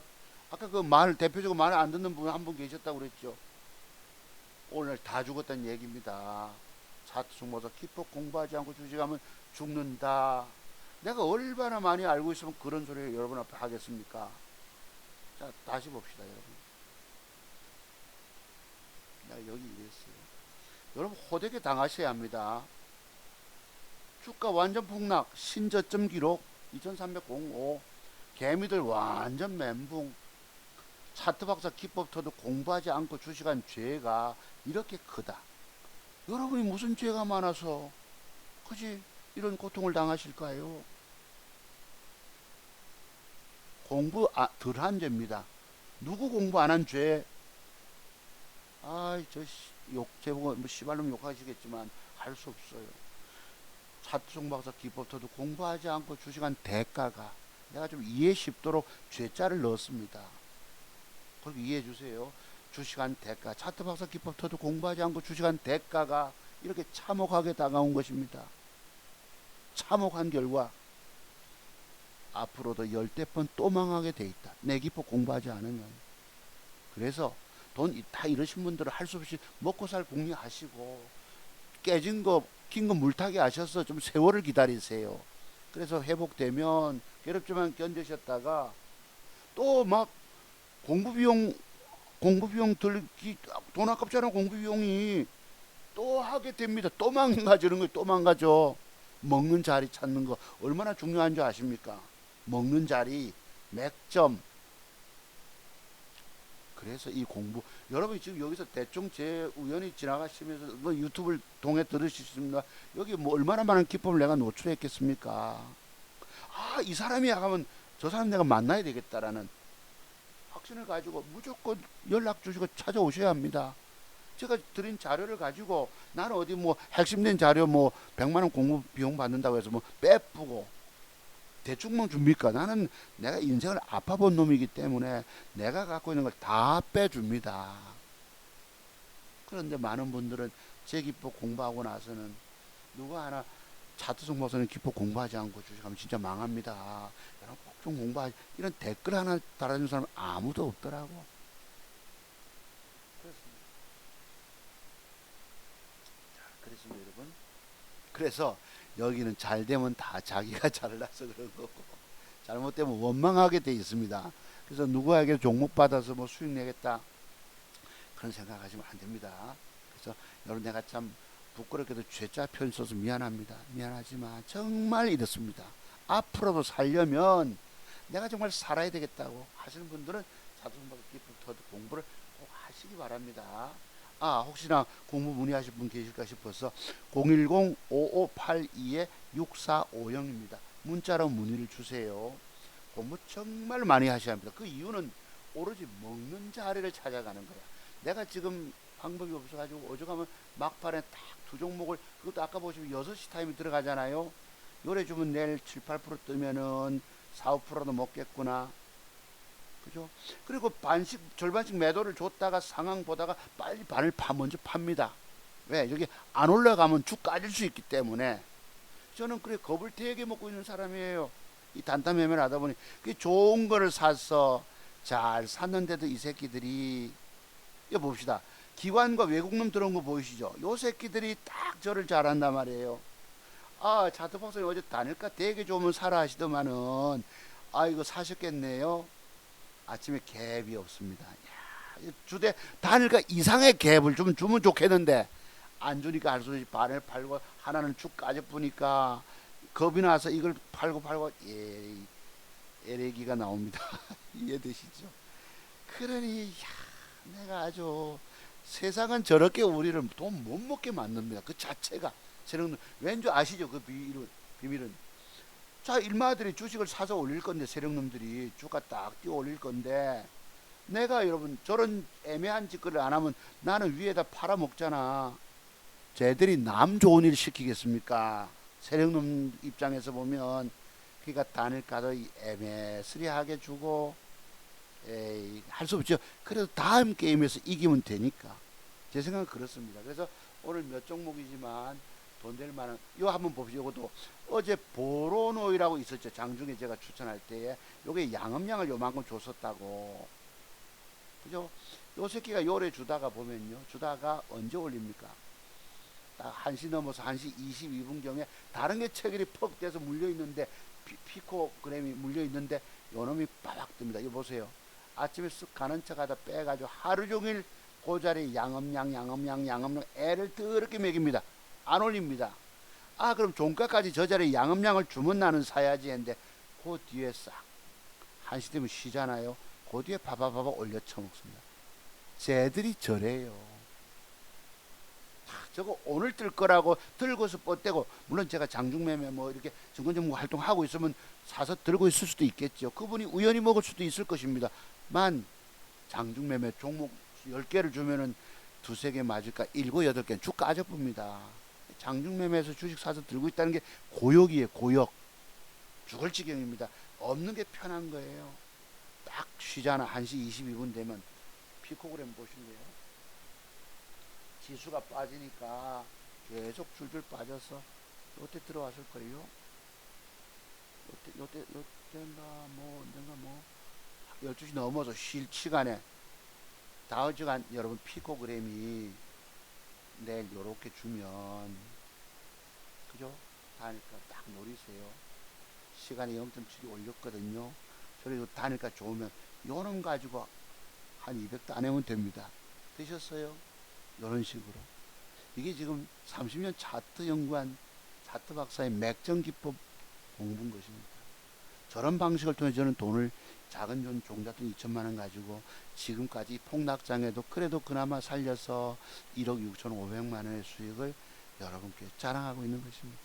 아까 그 말 대표적으로 말 안 듣는 분 한 분 계셨다고 그랬죠. 오늘 다 죽었다는 얘기입니다. 차트 중모사 기법 공부하지 않고 주식하면 죽는다. 내가 얼마나 많이 알고 있으면 그런 소리를 여러분 앞에 하겠습니까? 자, 다시 봅시다, 여러분. 내가 여기 이랬어요. 여러분 호되게 당하셔야 합니다. 주가 완전 폭락, 신저점 기록 2305, 개미들 완전 멘붕. 차트 박사 기법터도 공부하지 않고 주식한 죄가 이렇게 크다. 여러분이 무슨 죄가 많아서 그지 이런 고통을 당하실까요? 공부 덜한 죄입니다. 누구 공부 안 한 죄? 제보고 뭐 씨발놈 욕하시겠지만 할 수 없어요. 차트송 박사 기법터도 공부하지 않고 주식한 대가가, 내가 좀 이해 쉽도록 죄자를 넣었습니다. 그렇게 이해해 주세요. 주식한 대가, 차트 박사 기법터도 공부하지 않고 주식한 대가가 이렇게 참혹하게 다가온 것입니다. 참혹한 결과 앞으로도 10대 번 또 망하게 돼 있다. 내 기법 공부하지 않으면. 그래서 돈 다 이러신 분들은 할 수 없이 먹고 살 궁리하시고, 깨진 거 긴 거 물타기 하셔서 좀 세월을 기다리세요. 그래서 회복되면 괴롭지만 견디셨다가 또 막 공부비용 들기 돈 아깝잖아. 공부비용이 또 하게 됩니다. 또 망가지는 거예요. 또 망가져. 먹는 자리 찾는 거 얼마나 중요한 줄 아십니까? 먹는 자리, 맥점. 그래서 이 공부, 여러분이 지금 여기서 대충 제 우연히 지나가시면서 뭐 유튜브를 통해 들으시습니다. 여기 뭐 얼마나 많은 기쁨을 내가 노출했겠습니까? 이 사람이 하면 저 사람 내가 만나야 되겠다라는 확신을 가지고 무조건 연락 주시고 찾아오셔야 합니다. 제가 드린 자료를 가지고 나는 어디 뭐 핵심된 자료 뭐 100만 원 공부 비용 받는다고 해서 뭐 빼쁘고 대충만 줍니까? 나는 내가 인생을 아파본 놈이기 때문에 내가 갖고 있는 걸 다 빼줍니다. 그런데 많은 분들은 제 기법 공부하고 나서는 누가 하나 차트송 목사님 기법 공부하지 않고 주식하면 진짜 망합니다. 여러분 꼭 좀 공부하지. 이런 댓글 하나 달아주는 사람 아무도 없더라고. 그렇습니다. 자, 그렇습니다, 여러분. 그래서 여기는 잘 되면 다 자기가 잘나서 그런 거고, 잘못되면 원망하게 돼 있습니다. 그래서 누구에게 종목 받아서 뭐 수익 내겠다 그런 생각하시면 안 됩니다. 그래서 여러분 내가 참 부끄럽게도 죄자 표현 써서 미안합니다. 미안하지만 정말 이렇습니다. 앞으로도 살려면 내가 정말 살아야 되겠다고 하시는 분들은 자동박 기법터도 공부를 꼭 하시기 바랍니다. 혹시나 공부 문의하실 분 계실까 싶어서 010-5582-6450입니다. 문자로 문의를 주세요. 공부 정말 많이 하셔야 합니다. 그 이유는 오로지 먹는 자리를 찾아가는 거야. 내가 지금 방법이 없어가지고 어저가면 막판에 딱 두 종목을, 그것도 아까 보시면 6시 타임이 들어가잖아요. 요래 주면 내일 7, 8% 뜨면은 4, 5%도 먹겠구나. 그죠? 그리고 절반씩 매도를 줬다가 상황 보다가 빨리 반을 먼저 팝니다. 왜? 여기 안 올라가면 쭉 까질 수 있기 때문에. 저는 그래 겁을 되게 먹고 있는 사람이에요. 이 단타 매매를 하다 보니 그 좋은 거를 사서 잘 샀는데도 이 새끼들이, 이거 봅시다. 기관과 외국놈 들어온 거 보이시죠? 요 새끼들이 딱 저를 잘한단 말이에요. 아, 차트 박사님 어제 단일가 되게 좋으면 사라 하시더만은, 아, 이거 사셨겠네요. 아침에 갭이 없습니다. 야, 주대 단일가 이상의 갭을 좀 주면 좋겠는데, 안 주니까 할 수 없이 반을 팔고, 하나는 쭉 까져보니까, 겁이 나서 이걸 팔고, 예, 에레기가 나옵니다. 이해되시죠? 그러니, 야, 내가 아주, 세상은 저렇게 우리를 돈 못 먹게 만듭니다. 그 자체가. 세력들, 왠지 아시죠? 그 비밀은. 자, 일마들이 주식을 사서 올릴 건데, 세력놈들이 주가 딱 띄워 올릴 건데, 내가 여러분, 저런 애매한 짓거리를 안 하면 나는 위에다 팔아먹잖아. 쟤들이 남 좋은 일 시키겠습니까? 세력놈 입장에서 보면, 그러니까 단일가도 애매스리하게 주고, 에이, 할 수 없죠. 그래도 다음 게임에서 이기면 되니까. 제 생각은 그렇습니다. 그래서 오늘 몇 종목이지만 돈 될 만한 이거 한번 봅시다. 이것도 어제 보로노이라고 있었죠. 장중에 제가 추천할 때에 요게 양음량을 요만큼 줬었다고. 그죠? 요 새끼가 요래 주다가 보면요. 주다가 언제 올립니까? 딱 1시 넘어서 1시 22분경에 다른 게 체결이 퍽 돼서 물려있는데 피코그램이 물려있는데 요놈이 빠박 뜹니다. 이거 보세요. 아침에 쓱 가는 척 하다 빼가지고 하루 종일 그 자리에 양음량 애를 더럽게 먹입니다. 안 올립니다. 아, 그럼 종가까지 저 자리에 양음량을 주면 나는 사야지 했는데 그 뒤에 싹 1시 되면 쉬잖아요. 그 뒤에 바바바바 올려 쳐먹습니다. 쟤들이 저래요. 저거 오늘 뜰 거라고 들고서 뻗대고, 물론 제가 장중매매 뭐 이렇게 증권정보 활동하고 있으면 사서 들고 있을 수도 있겠죠. 그분이 우연히 먹을 수도 있을 것입니다. 만 장중매매 종목 10개를 주면은 두세 개 맞을까 7, 8개 쭉 까져봅니다. 장중매매에서 주식 사서 들고 있다는 게 고역이에요. 고역. 죽을 지경입니다. 없는 게 편한 거예요. 딱 쉬잖아. 1시 22분 되면 피코그램 보실래요? 지수가 빠지니까 계속 줄줄 빠져서 요때 들어왔을 거예요. 요때인가 뭐 언젠가 뭐 12시 넘어서 쉴 시간에 다음 주간 여러분 피코그램이 내일 요렇게 주면 그죠? 다니까 딱 노리세요. 시간이 0.7이 올렸거든요. 그래도 다니까 좋으면 요놈 가지고 한 200도 안 해면 됩니다. 되셨어요? 이런 식으로. 이게 지금 30년 차트 연구한 차트 박사의 맥정 기법 공부인 것입니다. 저런 방식을 통해 저는 돈을 작은 돈 종잣돈 2천만 원 가지고 지금까지 폭락장에도 그래도 그나마 살려서 1억 6천5백만 원의 수익을 여러분께 자랑하고 있는 것입니다.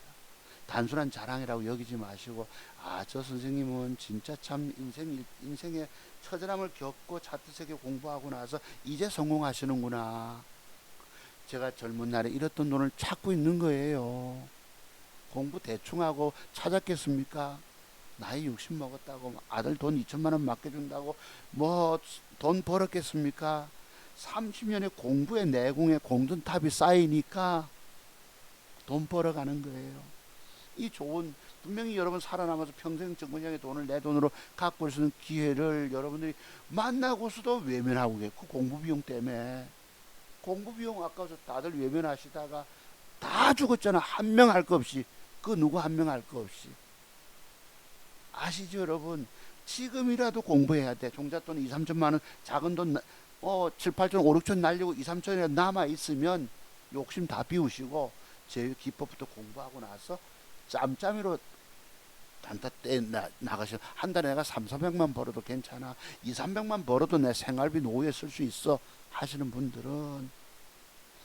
단순한 자랑이라고 여기지 마시고, 아, 저 선생님은 진짜 참 인생의 처절함을 겪고 차트 세계 공부하고 나서 이제 성공하시는구나. 제가 젊은 날에 잃었던 돈을 찾고 있는 거예요. 공부 대충 하고 찾았겠습니까? 나이 60 먹었다고 아들 돈 2천만 원 맡겨준다고 뭐 돈 벌었겠습니까? 30년의 공부의 내공의 공든탑이 쌓이니까 돈 벌어가는 거예요. 이 좋은, 분명히 여러분 살아남아서 평생 정권장의 돈을 내 돈으로 갖고 올 수 있는 기회를 여러분들이 만나고서도 외면하고 계고, 공부 비용 때문에. 공부 비용 아까워서 다들 외면하시다가 다 죽었잖아. 한 명 할 거 없이. 그 누구 한 명 할 거 없이. 아시죠 여러분? 지금이라도 공부해야 돼. 종잣돈 2, 3천만 원, 작은 돈 7, 8천, 5, 6천 날리고 2, 3천이라도 남아있으면 욕심 다 비우시고 제 기법부터 공부하고 나서 짬짬이로 단타 때 나가시면 한 달에 내가 3, 400만 벌어도 괜찮아. 2, 300만 벌어도 내 생활비 노후에 쓸 수 있어 하시는 분들은,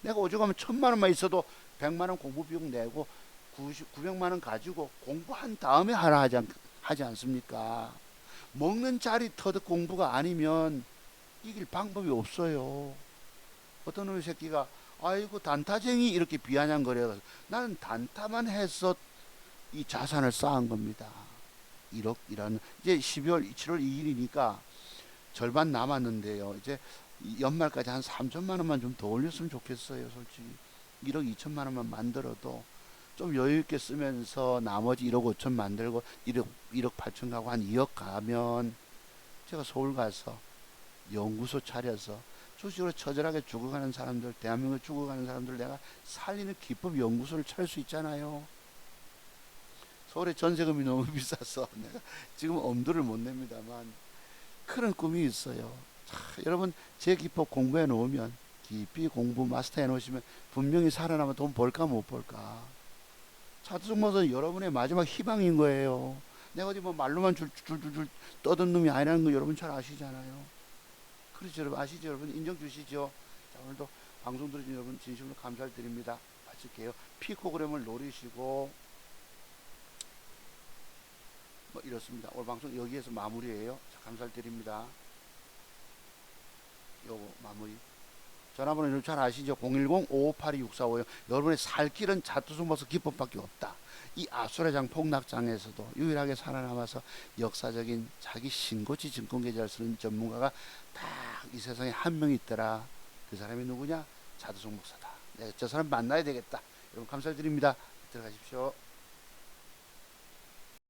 내가 오죽하면 1,000만 원만 있어도 100만 원 공부 비용 내고 900만 원 가지고 공부한 다음에 하라 하지 않습니까? 먹는 자리 터득 공부가 아니면 이길 방법이 없어요. 어떤 놈의 새끼가 아이고 단타쟁이 이렇게 비아냥거려서, 나는 단타만 해서 이 자산을 쌓은 겁니다. 1억이라는, 이제 7월 2일이니까 절반 남았는데요. 이제 연말까지 한 3천만 원만 좀 더 올렸으면 좋겠어요. 솔직히 1억 2천만 원만 만들어도 좀 여유 있게 쓰면서 나머지 1억 5천 만들고 1억 8천 가고 한 2억 가면 제가 서울 가서 연구소 차려서 주식으로 처절하게 죽어가는 사람들, 대한민국 죽어가는 사람들 내가 살리는 기법 연구소를 차릴 수 있잖아요. 서울의 전세금이 너무 비싸서 내가 지금 엄두를 못 냅니다만 그런 꿈이 있어요. 자, 여러분 제 기법 공부해 놓으면 깊이 공부 마스터해 놓으시면 분명히 살아나면 돈 벌까 못 벌까. 차트속마서 여러분의 마지막 희망인 거예요. 내가 어디 뭐 말로만 줄줄줄 떠든 놈이 아니라는 거 여러분 잘 아시잖아요. 그렇죠 여러분 아시죠 여러분 인정 주시죠. 자, 오늘도 방송 들으신 여러분 진심으로 감사를 드립니다. 마칠게요. 피코그램을 노리시고 뭐 이렇습니다. 오늘 방송 여기에서 마무리예요. 자, 감사를 드립니다. 요거 마무리. 전화번호 여러분 잘 아시죠? 010-5582-6455요. 여러분의 살 길은 자투승버섯 기법밖에 없다. 이 아수라장 폭락장에서도 유일하게 살아남아서 역사적인 자기 신고지 증권계좌를 쓰는 전문가가 딱 이 세상에 한 명 있더라. 그 사람이 누구냐? 자투승 목사다. 네, 저 사람 만나야 되겠다. 여러분 감사드립니다. 들어가십시오.